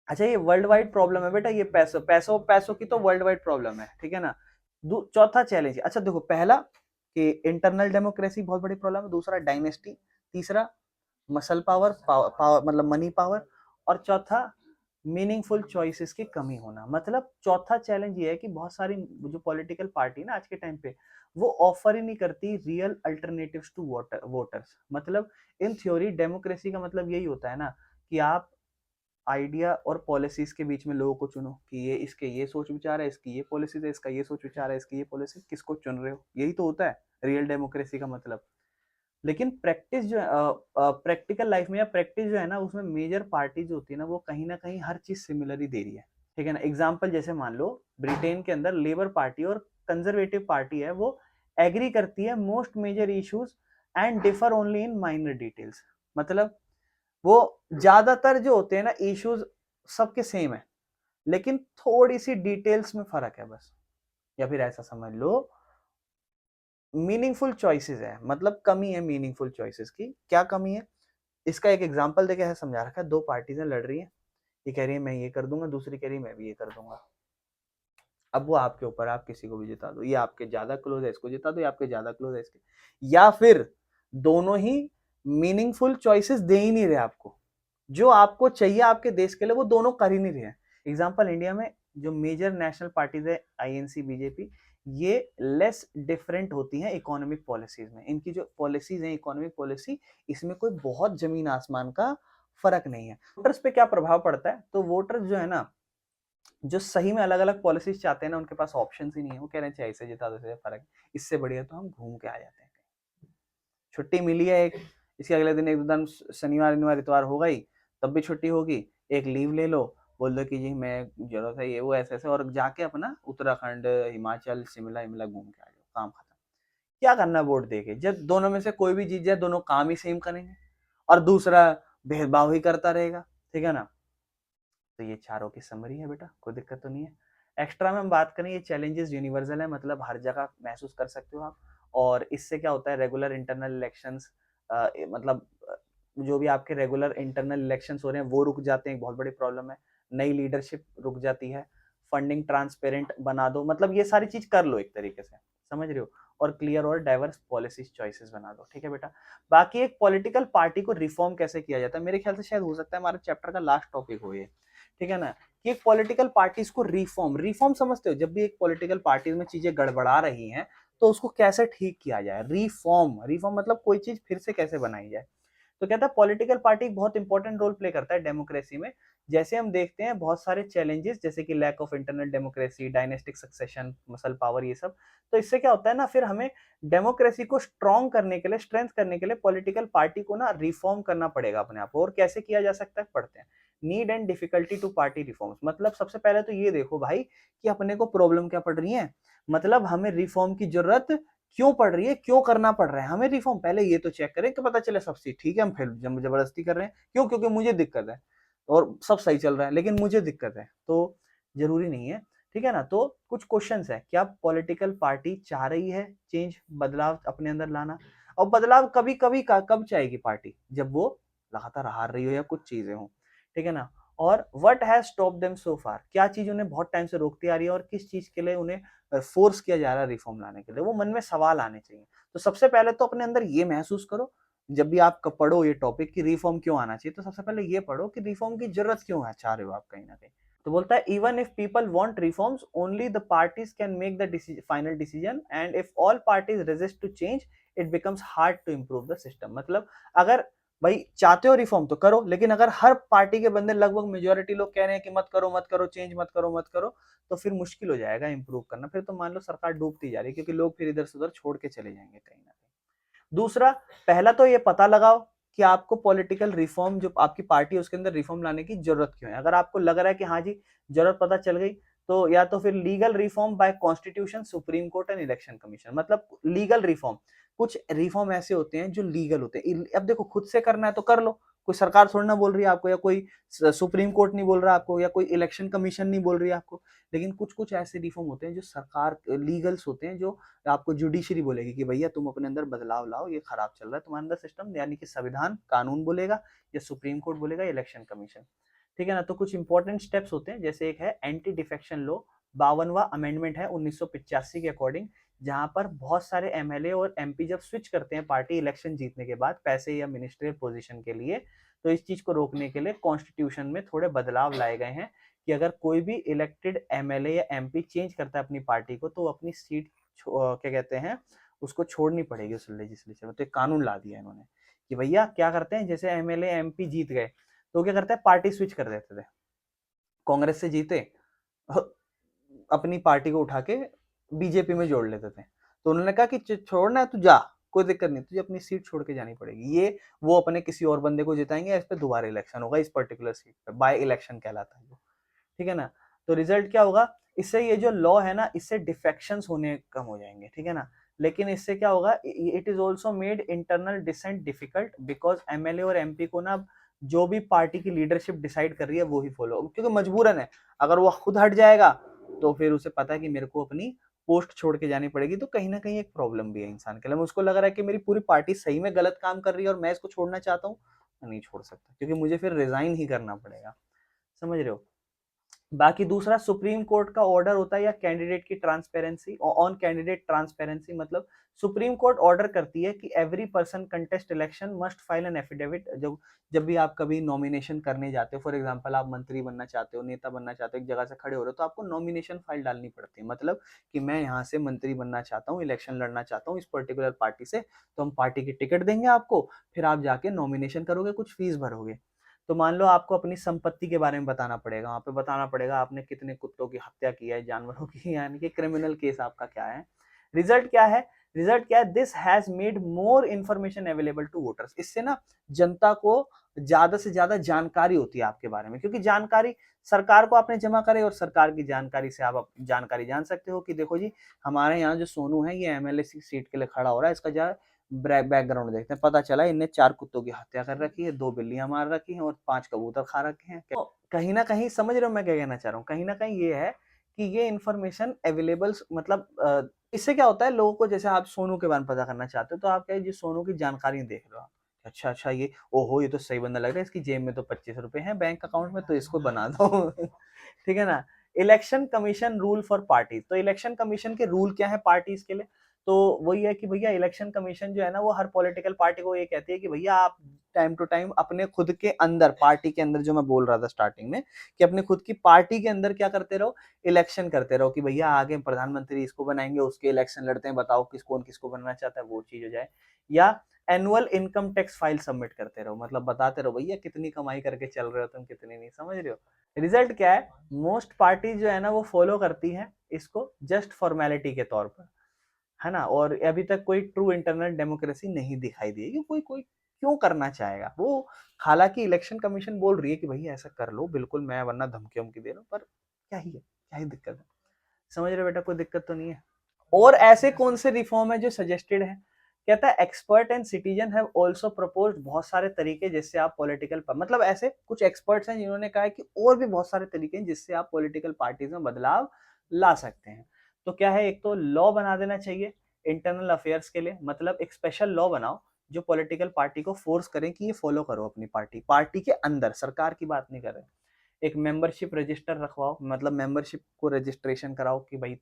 अच्छा, ये वर्ल्ड वाइड प्रॉब्लम है बेटा, ये पैसों पैसों पैसों की तो वर्ल्ड वाइड प्रॉब्लम है, ठीक है ना। चौथा चैलेंज, अच्छा देखो, पहला कि इंटरनल डेमोक्रेसी बहुत बड़ी प्रॉब्लम है, दूसरा डायनेस्टी, तीसरा मसल पावर, पावर मतलब मनी पावर, और चौथा मीनिंगफुल चॉइसेस की कमी होना। मतलब चौथा चैलेंज ये है कि बहुत सारी जो पॉलिटिकल पार्टी ना आज के टाइम पे, वो ऑफर ही नहीं करती रियल अल्टरनेटिव्स टू वोटर्स। मतलब इन थ्योरी डेमोक्रेसी का मतलब यही होता है ना, कि आप आइडिया और पॉलिसीज के बीच में लोगों को चुनो कि ये इसके ये सोच विचार है, इसकी ये पॉलिसीज है, इसका ये सोच विचार है, इसकी ये पॉलिसी, किसको चुन रहे हो, यही तो होता है रियल डेमोक्रेसी का मतलब। लेकिन प्रैक्टिस जो है, प्रैक्टिकल लाइफ में या प्रैक्टिस जो है ना, उसमें मेजर पार्टी जो होती है ना, वो कहीं ना कहीं हर चीज सिमिलर ही दे रही है, ठीक है ना। एग्जाम्पल जैसे मान लो, ब्रिटेन के अंदर लेबर पार्टी और कंजर्वेटिव पार्टी है, वो एग्री करती है most major issues and differ only in minor details. मतलब वो ज्यादातर जो होते हैं ना इश्यूज, सबके सेम है, लेकिन थोड़ी सी डिटेल्स में फर्क है बस। या फिर ऐसा समझ लो, मीनिंगफुल चॉइसेस है, मतलब कमी है मीनिंगफुल चॉइसेस की। क्या कमी है, इसका एक एग्जांपल देके है समझा रखा है। दो पार्टीज लड़ रही है, ये कह रही है मैं ये कर दूंगा, दूसरी कह रही है मैं भी ये कर दूंगा। अब वो आपके ऊपर, आप किसी को भी जिता दो, ये आपके ज्यादा क्लोज है इसको जिता दो, ये आपके ज्यादा क्लोज है इसके, या फिर दोनों ही मीनिंगफुल चॉइसेस दे ही नहीं रहे आपको, जो आपको चाहिए आपके देश के लिए वो दोनों कर ही नहीं रहे हैं। एग्जाम्पल, इंडिया में जो मेजर नेशनल पार्टीज है, आईएनसी, बीजेपी, ये लेस डिफरेंट होती हैं इकोनॉमिक पॉलिसीज में। इनकी जो पॉलिसीज हैं इकोनॉमिक पॉलिसी, इसमें कोई बहुत जमीन आसमान का फर्क नहीं है। वोटर्स पे क्या प्रभाव पड़ता है, तो वोटर्स जो है ना, जो सही में अलग अलग पॉलिसीज चाहते हैं ना, उनके पास ऑप्शन ही नहीं है। वो कह रहे हैं ऐसे जिता दो, ऐसे फर्क, इससे बढ़िया तो हम घूम के आ जाते हैं। छुट्टी मिली है एक, इसके अगले दिन एकदम शनिवार शनिवार इतवार हो गई, तब भी छुट्टी होगी, एक लीव ले लो, बोल दो कि जी मैं जरूरत है ये वो ऐसे ऐसे, और जाके अपना उत्तराखंड, हिमाचल, शिमला हिमला घूम के आ जाओ, काम खत्म। क्या करना वोट देके, जब दोनों में से कोई भी जीत जाए, दोनों काम ही सेम करेंगे, और दूसरा भेदभाव ही करता रहेगा, ठीक है ना। तो ये चारों की समरी है बेटा, कोई दिक्कत तो नहीं है। एक्स्ट्रा में हम बात करें, ये चैलेंजेस यूनिवर्सल है, मतलब हर जगह महसूस कर सकते हो आप। और इससे क्या होता है, रेगुलर इंटरनल इलेक्शंस, मतलब जो भी आपके रेगुलर इंटरनल इलेक्शंस हो रहे हैं वो रुक जाते हैं, एक बहुत बड़ी प्रॉब्लम है। नई लीडरशिप रुक जाती है। फंडिंग ट्रांसपेरेंट बना दो, मतलब ये सारी चीज कर लो एक तरीके से, समझ रहे हो। और क्लियर और डाइवर्स पॉलिसीज चॉइसेस बना दो, ठीक है बेटा। बाकी एक पॉलिटिकल पार्टी को रिफॉर्म कैसे किया जाता है, मेरे ख्याल से शायद हो सकता है हमारे चैप्टर का लास्ट टॉपिक हो ये, ठीक है ना। कि एक पॉलिटिकल पार्टीज को रिफॉर्म, रिफॉर्म समझते हो, जब भी एक पॉलिटिकल पार्टीज में चीजें गड़बड़ा रही हैं तो उसको कैसे ठीक किया जाए, रिफॉर्म, रिफॉर्म मतलब कोई चीज फिर से कैसे बनाई जाए। तो कहता है पॉलिटिकल पार्टी एक बहुत इंपॉर्टेंट रोल प्ले करता है डेमोक्रेसी में। जैसे हम देखते हैं बहुत सारे चैलेंजेस, जैसे कि lack of internal democracy, dynastic succession, muscle power, ये सब। तो इससे क्या होता है ना, फिर हमें डेमोक्रेसी को स्ट्रॉन्ग करने के लिए, स्ट्रेंथ करने के लिए पॉलिटिकल पार्टी को ना रिफॉर्म करना पड़ेगा अपने आप को। और कैसे किया जा सकता है, पढ़ते हैं। Need and difficulty to party reforms, मतलब सबसे पहले तो ये देखो भाई कि अपने को प्रॉब्लम क्या पड़ रही है, मतलब हमें रिफॉर्म की जरूरत क्यों पड़ रही है, क्यों करना पड़ रहा है हमें रिफॉर्म, पहले ये तो चेक करें तो पता चले सब चीज ठीक है, हम फिर जबरदस्ती कर रहे हैं क्यों, क्योंकि मुझे दिक्कत है और सब सही चल रहा है लेकिन मुझे दिक्कत है, तो जरूरी नहीं है, ठीक है ना। तो कुछ क्वेश्चंस है, क्या पॉलिटिकल पार्टी चाह रही है चेंज, बदलाव अपने अंदर लाना। और बदलाव कभी कभी कब चाहेगी पार्टी, जब वो लगातार हार रही हो या कुछ चीजें हो, ठीक है ना। और what has stop them so far, क्या चीज उन्हें बहुत टाइम से रोकती आ रही है और किस चीज के लिए उन्हें फोर्स किया जा रहा है रिफॉर्म लाने के लिए। वो मन में सवाल आने चाहिए। तो सबसे पहले तो अपने अंदर ये महसूस करो, जब भी आप पढ़ो ये टॉपिक कि रिफॉर्म क्यों आना चाहिए, तो सबसे पहले ये पढ़ो कि रिफॉर्म की जरूरत क्यों है, चाह रहे हो आप कहीं ना कहीं। तो बोलता है even if people want reforms only the parties can make the final decision and if all parties resist to change it becomes hard to improve the system. मतलब अगर भाई चाहते हो रिफॉर्म तो करो, लेकिन अगर हर पार्टी के बंदे लगभग मेजोरिटी लोग कह रहे हैं कि मत करो मत करो चेंज मत करो मत करो, तो फिर मुश्किल हो जाएगा इंप्रूव करना। फिर तो मान लो सरकार डूबती जा रही है, क्योंकि लोग फिर इधर से उधर छोड़ के चले जाएंगे कहीं ना कहीं। दूसरा, पहला तो ये पता लगाओ कि आपको पॉलिटिकल रिफॉर्म जो आपकी पार्टी है उसके अंदर रिफॉर्म लाने की जरूरत क्यों है। अगर आपको लग रहा है कि हाँ जी जरूरत पता चल गई, तो या तो फिर legal reform bye constitution, supreme court and election commission. मतलब लीगल रिफॉर्म, कुछ रिफॉर्म ऐसे होते हैं जो लीगल होते हैं। अब देखो खुद से करना है तो कर लो, कोई सरकार थोड़ी ना बोल रही है आपको, या कोई सुप्रीम कोर्ट नहीं बोल रहा आपको, या कोई इलेक्शन कमीशन नहीं बोल रही है आपको। लेकिन कुछ कुछ ऐसे रिफॉर्म होते हैं जो सरकार लीगल्स होते हैं, जो आपको जुडिशरी बोलेगी कि भैया तुम अपने अंदर बदलाव लाओ, ये खराब चल रहा है तुम्हारे अंदर सिस्टम, यानी कि संविधान कानून बोलेगा, या सुप्रीम कोर्ट बोलेगा, इलेक्शन कमीशन। ठीक है ना। तो कुछ इंपॉर्टेंट स्टेप्स होते हैं, जैसे एक है एंटी डिफेक्शन लॉ, 52वां अमेंडमेंट है 1985 के अकॉर्डिंग, जहां पर बहुत सारे एमएलए और एमपी जब स्विच करते हैं पार्टी इलेक्शन जीतने के बाद पैसे या मिनिस्ट्रियल पोजीशन के लिए, तो इस चीज को रोकने के लिए कॉन्स्टिट्यूशन में थोड़े बदलाव लाए गए हैं कि अगर कोई भी इलेक्टेड एमएलए या एमपी चेंज करता है अपनी पार्टी को, तो अपनी सीट क्या कहते हैं उसको छोड़नी पड़ेगी उस लेजिस्लेचर में। तो एक कानून ला दिया इन्होंने कि भैया क्या करते हैं, जैसे एमएलए एमपी जीत गए तो क्या करते हैं, पार्टी स्विच कर देते थे। कांग्रेस से जीते, अपनी पार्टी को उठा के बीजेपी में जोड़ लेते थे। तो उन्होंने कहा कि छोड़ना है तू जा, कोई दिक्कत नहीं, तुझे अपनी सीट छोड़ के जानी पड़ेगी। ये वो अपने किसी और बंदे को जिताएंगे, इस पे दोबारा इलेक्शन होगा इस पर्टिकुलर सीट पे, बाय इलेक्शन कहलाता है वो। ठीक है ना। तो रिजल्ट क्या होगा, इससे ये जो लॉ है ना, इससे डिफेक्शंस होने कम हो जाएंगे। ठीक है ना। लेकिन इससे क्या होगा, it is also made internal dissent difficult, because MLA और एमपी को ना जो भी पार्टी की लीडरशिप डिसाइड कर रही है वो ही फॉलो, क्योंकि मजबूरन है। अगर वो खुद हट जाएगा तो फिर उसे पता है कि मेरे को अपनी पोस्ट छोड़ के जानी पड़ेगी, तो कहीं ना कहीं एक प्रॉब्लम भी है इंसान के लिए। उसको लग रहा है कि मेरी पूरी पार्टी सही में गलत काम कर रही है और मैं इसको छोड़ना चाहता हूँ, नहीं छोड़ सकता, क्योंकि मुझे फिर रिजाइन ही करना पड़ेगा। समझ रहे हो। बाकी दूसरा सुप्रीम कोर्ट का ऑर्डर होता है या कैंडिडेट की ट्रांसपेरेंसी, ऑन कैंडिडेट ट्रांसपेरेंसी। मतलब सुप्रीम कोर्ट ऑर्डर करती है कि every person contest election must file an affidavit. जब भी आप कभी नॉमिनेशन करने जाते हो, फॉर एग्जांपल आप मंत्री बनना चाहते हो, नेता बनना चाहते हो, एक जगह से खड़े हो रहे हो, तो आपको नॉमिनेशन फाइल डालनी पड़ती है। मतलब कि मैं यहाँ से मंत्री बनना चाहता हूँ, इलेक्शन लड़ना चाहता हूँ इस पर्टिकुलर पार्टी से, तो हम पार्टी की टिकट देंगे आपको, फिर आप जाके नॉमिनेशन करोगे, कुछ फीस भरोगे। तो मान लो आपको अपनी संपत्ति के बारे में बताना पड़ेगा, वहां पे बताना पड़ेगा आपने कितने कुत्तों की हत्या की है, जानवरों की, यानी कि क्रिमिनल केस आपका क्या है। रिजल्ट क्या है, रिजल्ट क्या है, this has made more information available to voters. इससे ना जनता को ज्यादा से ज्यादा जानकारी होती है आपके बारे में, क्योंकि जानकारी सरकार को आपने जमा करे और सरकार की जानकारी से आप जानकारी जान सकते हो कि देखो जी हमारे यहाँ जो सोनू है ये एमएलए सीट के लिए खड़ा हो रहा है, इसका बैकग्राउंड देखते हैं, पता चला इनने 4 कुत्तों की हत्या कर रखी है, 2 बिल्लियां मार रखी हैं और 5 कबूतर खा रखे हैं। तो कहीं ना कहीं समझ रहे हो मैं क्या कहना चाह रहा हूँ, कहीं ना कहीं ये है कि ये इन्फॉर्मेशन अवेलेबल, मतलब इससे क्या होता है लोगों को, जैसे आप सोनू के बारे में पता करना चाहते हो तो आप क्या है, सोनू की जानकारी देख रहे हो आप, अच्छा अच्छा ये ओहो ये तो सही बंदा लग रहा है, इसकी जेब में तो 25 रुपए हैं बैंक अकाउंट में, तो इसको बना दो। ठीक है ना। Election commission rule for party. तो इलेक्शन कमीशन के रूल क्या है पार्टीज के लिए, तो वही है कि भैया इलेक्शन कमीशन जो है ना वो हर पॉलिटिकल पार्टी को ये कहती है कि भैया आप टाइम टू टाइम अपने खुद के अंदर, पार्टी के अंदर, जो मैं बोल रहा था स्टार्टिंग में कि अपने खुद की पार्टी के अंदर क्या करते रहो, इलेक्शन करते रहो कि भैया आगे प्रधानमंत्री इसको बनाएंगे, उसके इलेक्शन लड़ते हैं, बताओ कौन किसको बनना चाहता है, वो चीज हो जाए। या annual income tax file submit करते रहो, मतलब बताते रहो भैया कितनी कमाई करके चल रहे हो तुम, कितनी नहीं। समझ रहे हो। रिजल्ट क्या है, मोस्ट पार्टी जो है ना वो फॉलो करती है इसको जस्ट फॉर्मेलिटी के तौर पर, है ना। और अभी तक कोई ट्रू इंटरनल डेमोक्रेसी नहीं दिखाई दी कि कोई कोई क्यों करना चाहेगा वो। हालांकि इलेक्शन कमीशन बोल रही है कि भैया ऐसा कर लो बिल्कुल, मैं वरना धमकी वमकी दे रहा हूँ, पर क्या ही है, क्या ही दिक्कत है। समझ रहे हो बेटा, कोई दिक्कत तो नहीं है। और ऐसे कौन से रिफॉर्म है जो सजेस्टेड है, कहता है expert and citizen have also proposed, बहुत सारे तरीके जिससे आप पॉलिटिकल, मतलब ऐसे कुछ एक्सपर्ट्स हैं जिन्होंने कहा है कि और भी बहुत सारे तरीके हैं जिससे आप पॉलिटिकल पार्टीज में बदलाव ला सकते हैं। तो क्या है, एक तो लॉ बना देना चाहिए इंटरनल अफेयर्स के लिए, मतलब एक स्पेशल लॉ बनाओ जो पॉलिटिकल पार्टी को फोर्स करें कि ये फॉलो करो अपनी पार्टी के अंदर, सरकार की बात नहीं कर रहे। एक मेंबरशिप रजिस्टर रखवाओ, मतलब मेंबरशिप को रजिस्ट्रेशन कराओ कि भाई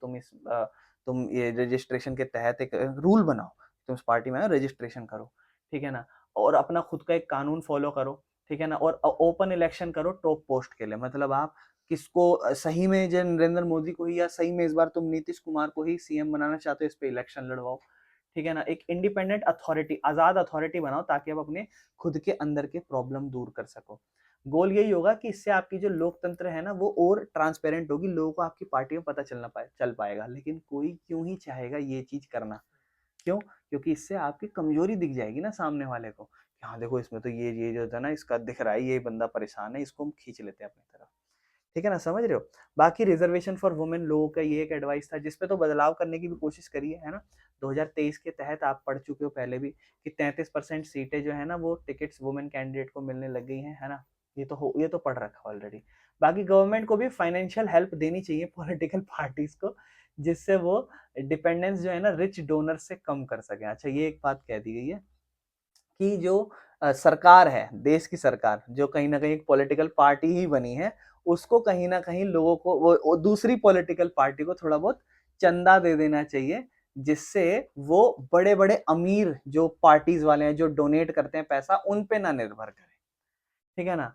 तुम ये रजिस्ट्रेशन के तहत एक रूल बनाओ, तुम इस पार्टी में रजिस्ट्रेशन करो, ठीक है ना। और अपना खुद का एक कानून फॉलो करो, ठीक है ना। और ओपन इलेक्शन करो टॉप पोस्ट के लिए, मतलब आप किसको सही में जो नरेंद्र मोदी को ही या सही में इस बार तुम नीतीश कुमार को ही सीएम बनाना चाहते हो, इस पे इलेक्शन लड़वाओ, ठीक है ना। एक इंडिपेंडेंट अथॉरिटी, आजाद अथॉरिटी बनाओ ताकि आप अपने खुद के अंदर के प्रॉब्लम दूर कर सको। गोल यही होगा कि इससे आपकी जो लोकतंत्र है ना वो और ट्रांसपेरेंट होगी, लोगों को आपकी पार्टी में पता चल पाएगा। लेकिन कोई क्यों ही चाहेगा ये चीज करना, क्यों? क्योंकि इससे आपकी कमजोरी दिख जाएगी ना सामने वाले को, कि हाँ देखो इसमें तो ये जो था ना इसका दिख रहा है, ये बंदा परेशान है, इसको हम खींच लेते हैं अपनी तरफ, ठीक है ना, समझ रहे हो। बाकी रिजर्वेशन फॉर वुमेन, लोगों का ये एक एडवाइस था जिसपे तो बदलाव करने की भी कोशिश करी है ना। 2023 के तहत आप पढ़ चुके हो पहले भी कि 33% सीटें जो है ना वो टिकट्स वुमेन कैंडिडेट को मिलने लग गई हैं, है ना। ये तो पढ़ रखा ऑलरेडी। बाकी गवर्नमेंट को भी फाइनेंशियल हेल्प देनी चाहिए पॉलिटिकल पार्टीज को, जिससे वो डिपेंडेंस जो है ना रिच डोनर से कम कर सके। अच्छा, ये एक बात कह दी गई है कि जो सरकार है, देश की सरकार जो कहीं ना कहीं एक पॉलिटिकल पार्टी ही बनी है, उसको कहीं ना कहीं लोगों को वो दूसरी पॉलिटिकल पार्टी को थोड़ा बहुत चंदा दे देना चाहिए, जिससे वो बड़े बड़े अमीर जो पार्टीज वाले हैं जो डोनेट करते हैं पैसा, उन पे ना निर्भर करें, ठीक है ना।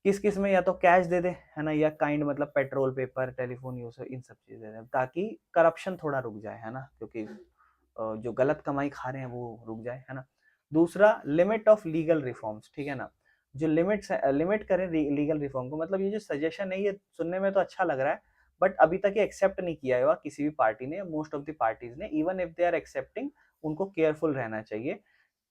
किस किस में या तो कैश दे दे, है ना, या काइंड मतलब पेट्रोल, पेपर, टेलीफोन यूज, इन सब चीजें दे दे ताकि करप्शन थोड़ा रुक जाए, है ना, क्योंकि जो गलत कमाई खा रहे हैं वो रुक जाए, है ना। दूसरा, लिमिट ऑफ लीगल रिफॉर्म्स, ठीक है ना। जो लिमिट करें लीगल रिफॉर्म को, मतलब ये जो सजेशन है ये सुनने में तो अच्छा लग रहा है, बट अभी तक ये एक्सेप्ट नहीं किया हुआ किसी भी पार्टी ने, मोस्ट ऑफ द पार्टीज ने। Even if they are accepting, उनको केयरफुल रहना चाहिए।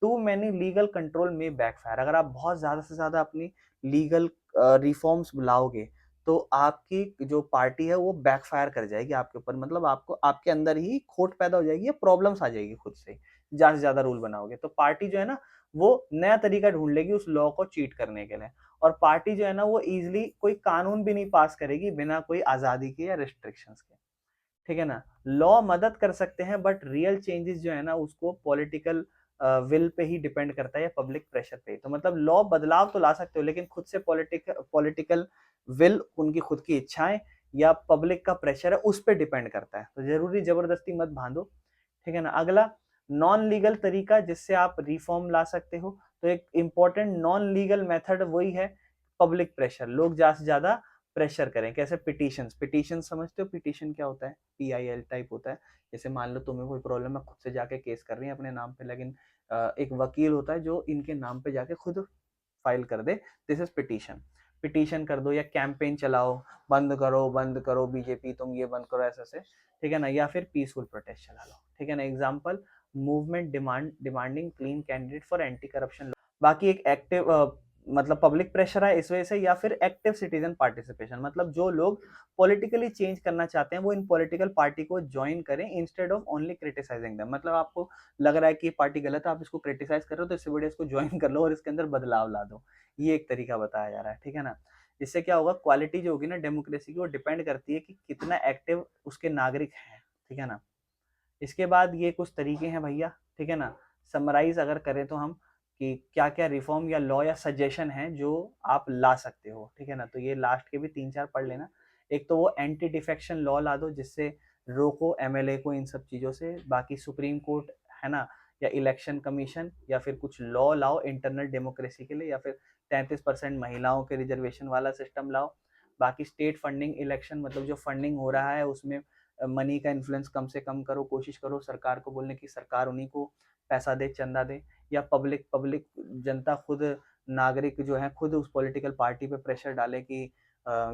टू मैनी लीगल कंट्रोल में बैकफायर, अगर आप बहुत ज्यादा से ज्यादा अपनी लीगल रिफॉर्म्स लाओगे तो आपकी जो पार्टी है वो बैकफायर कर जाएगी आपके ऊपर, मतलब आपको आपके अंदर ही खोट पैदा हो जाएगी या प्रॉब्लम्स आ जाएगी खुद से, ज्यादा से ज्यादा रूल बनाओगे तो पार्टी जो है ना वो नया तरीका ढूंढ लेगी उस लॉ को चीट करने के लिए। और पार्टी जो है ना वो इजिली कोई कानून भी नहीं पास करेगी बिना कोई आजादी के या रिस्ट्रिक्शंस के, ठीक है ना। लॉ मदद कर सकते हैं बट रियल चेंजेस जो है ना उसको political will pay he depend करता है या पब्लिक प्रेशर पे। तो मतलब लॉ बदलाव तो ला सकते हो लेकिन खुद से पॉलिटिकल विल, उनकी खुद की इच्छाएं या पब्लिक का प्रेशर है उस पर डिपेंड करता है। तो जरूरी जबरदस्ती मत बांधो, ठीक है ना। अगला, नॉन लीगल तरीका जिससे आप रिफॉर्म ला सकते हो, तो एक इंपॉर्टेंट नॉन लीगल मेथड वही है पब्लिक प्रेशर। लोग ज्यादा से ज्यादा प्रेशर करें, कैसे? पिटीशन समझते हो? पिटीशन क्या होता है? PIL टाइप होता है। जैसे मान लो तुम्हें कोई प्रॉब्लम है, खुद से जाके केस कर रही है अपने नाम पे, लेकिन एक वकील होता है जो इनके नाम पे जाके खुद फाइल कर दे, दिस इज पिटीशन। पिटीशन कर दो या कैंपेन चलाओ, बंद करो बीजेपी, तुम ये बंद करो, ऐसे से, ठीक है ना। या फिर पीसफुल प्रोटेस्ट चला लो, ठीक है ना। Example, movement demanding clean candidate for anti corruption. बाकी एक एक्टिव मतलब पब्लिक प्रेशर है इस वजह से, या फिर एक्टिव सिटीजन पार्टिसिपेशन, मतलब जो लोग पॉलिटिकली चेंज करना चाहते हैं वो इन पॉलिटिकल पार्टी को ज्वाइन करें instead of only criticising them. मतलब आपको लग रहा है कि ये पार्टी गलत है, आप इसको क्रिटिसाइज कर रहे हो, तो इससे बढ़िया इसको ज्वाइन कर लो और इसके अंदर बदलाव ला दो। ये एक तरीका बताया जा रहा है, ठीक है ना। इससे क्या होगा, क्वालिटी जो होगी ना डेमोक्रेसी की वो डिपेंड करती है कि कितना एक्टिव उसके नागरिक हैं, ठीक है ना। इसके बाद ये कुछ तरीके हैं भैया, ठीक है ना। समराइज अगर करें तो हम कि क्या क्या रिफॉर्म या लॉ या सजेशन है जो आप ला सकते हो, ठीक है ना। तो ये लास्ट के भी 3-4 पढ़ लेना। एक तो वो एंटी डिफेक्शन लॉ ला दो जिससे रोको MLA को इन सब चीजों से। बाकी सुप्रीम कोर्ट, है ना, या इलेक्शन कमीशन, या फिर कुछ लॉ लाओ इंटरनल डेमोक्रेसी के लिए, या फिर 33% महिलाओं के रिजर्वेशन वाला सिस्टम लाओ। बाकी स्टेट फंडिंग इलेक्शन, मतलब जो फंडिंग हो रहा है उसमें मनी का इन्फ्लुएंस कम से कम करो, कोशिश करो सरकार को बोलने की सरकार उन्हीं को पैसा दे, चंदा दे। या पब्लिक पब्लिक जनता खुद, नागरिक जो है खुद उस पॉलिटिकल पार्टी पे प्रेशर डाले कि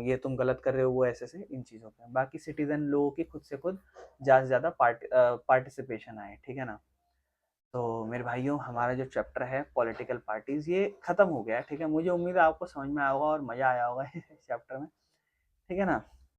ये तुम गलत कर रहे हो, वो ऐसे से इन चीज़ों पे। बाकी सिटीजन लोगों की खुद से खुद ज़्यादा से ज़्यादा पार्टिसिपेशन आए, ठीक है ना। तो मेरे भाइयों, हमारा जो चैप्टर है पॉलिटिकल पार्टीज ये खत्म हो गया है, ठीक है। मुझे उम्मीद है आपको समझ में आया होगा और मज़ा आया होगा इस चैप्टर में, ठीक है ना।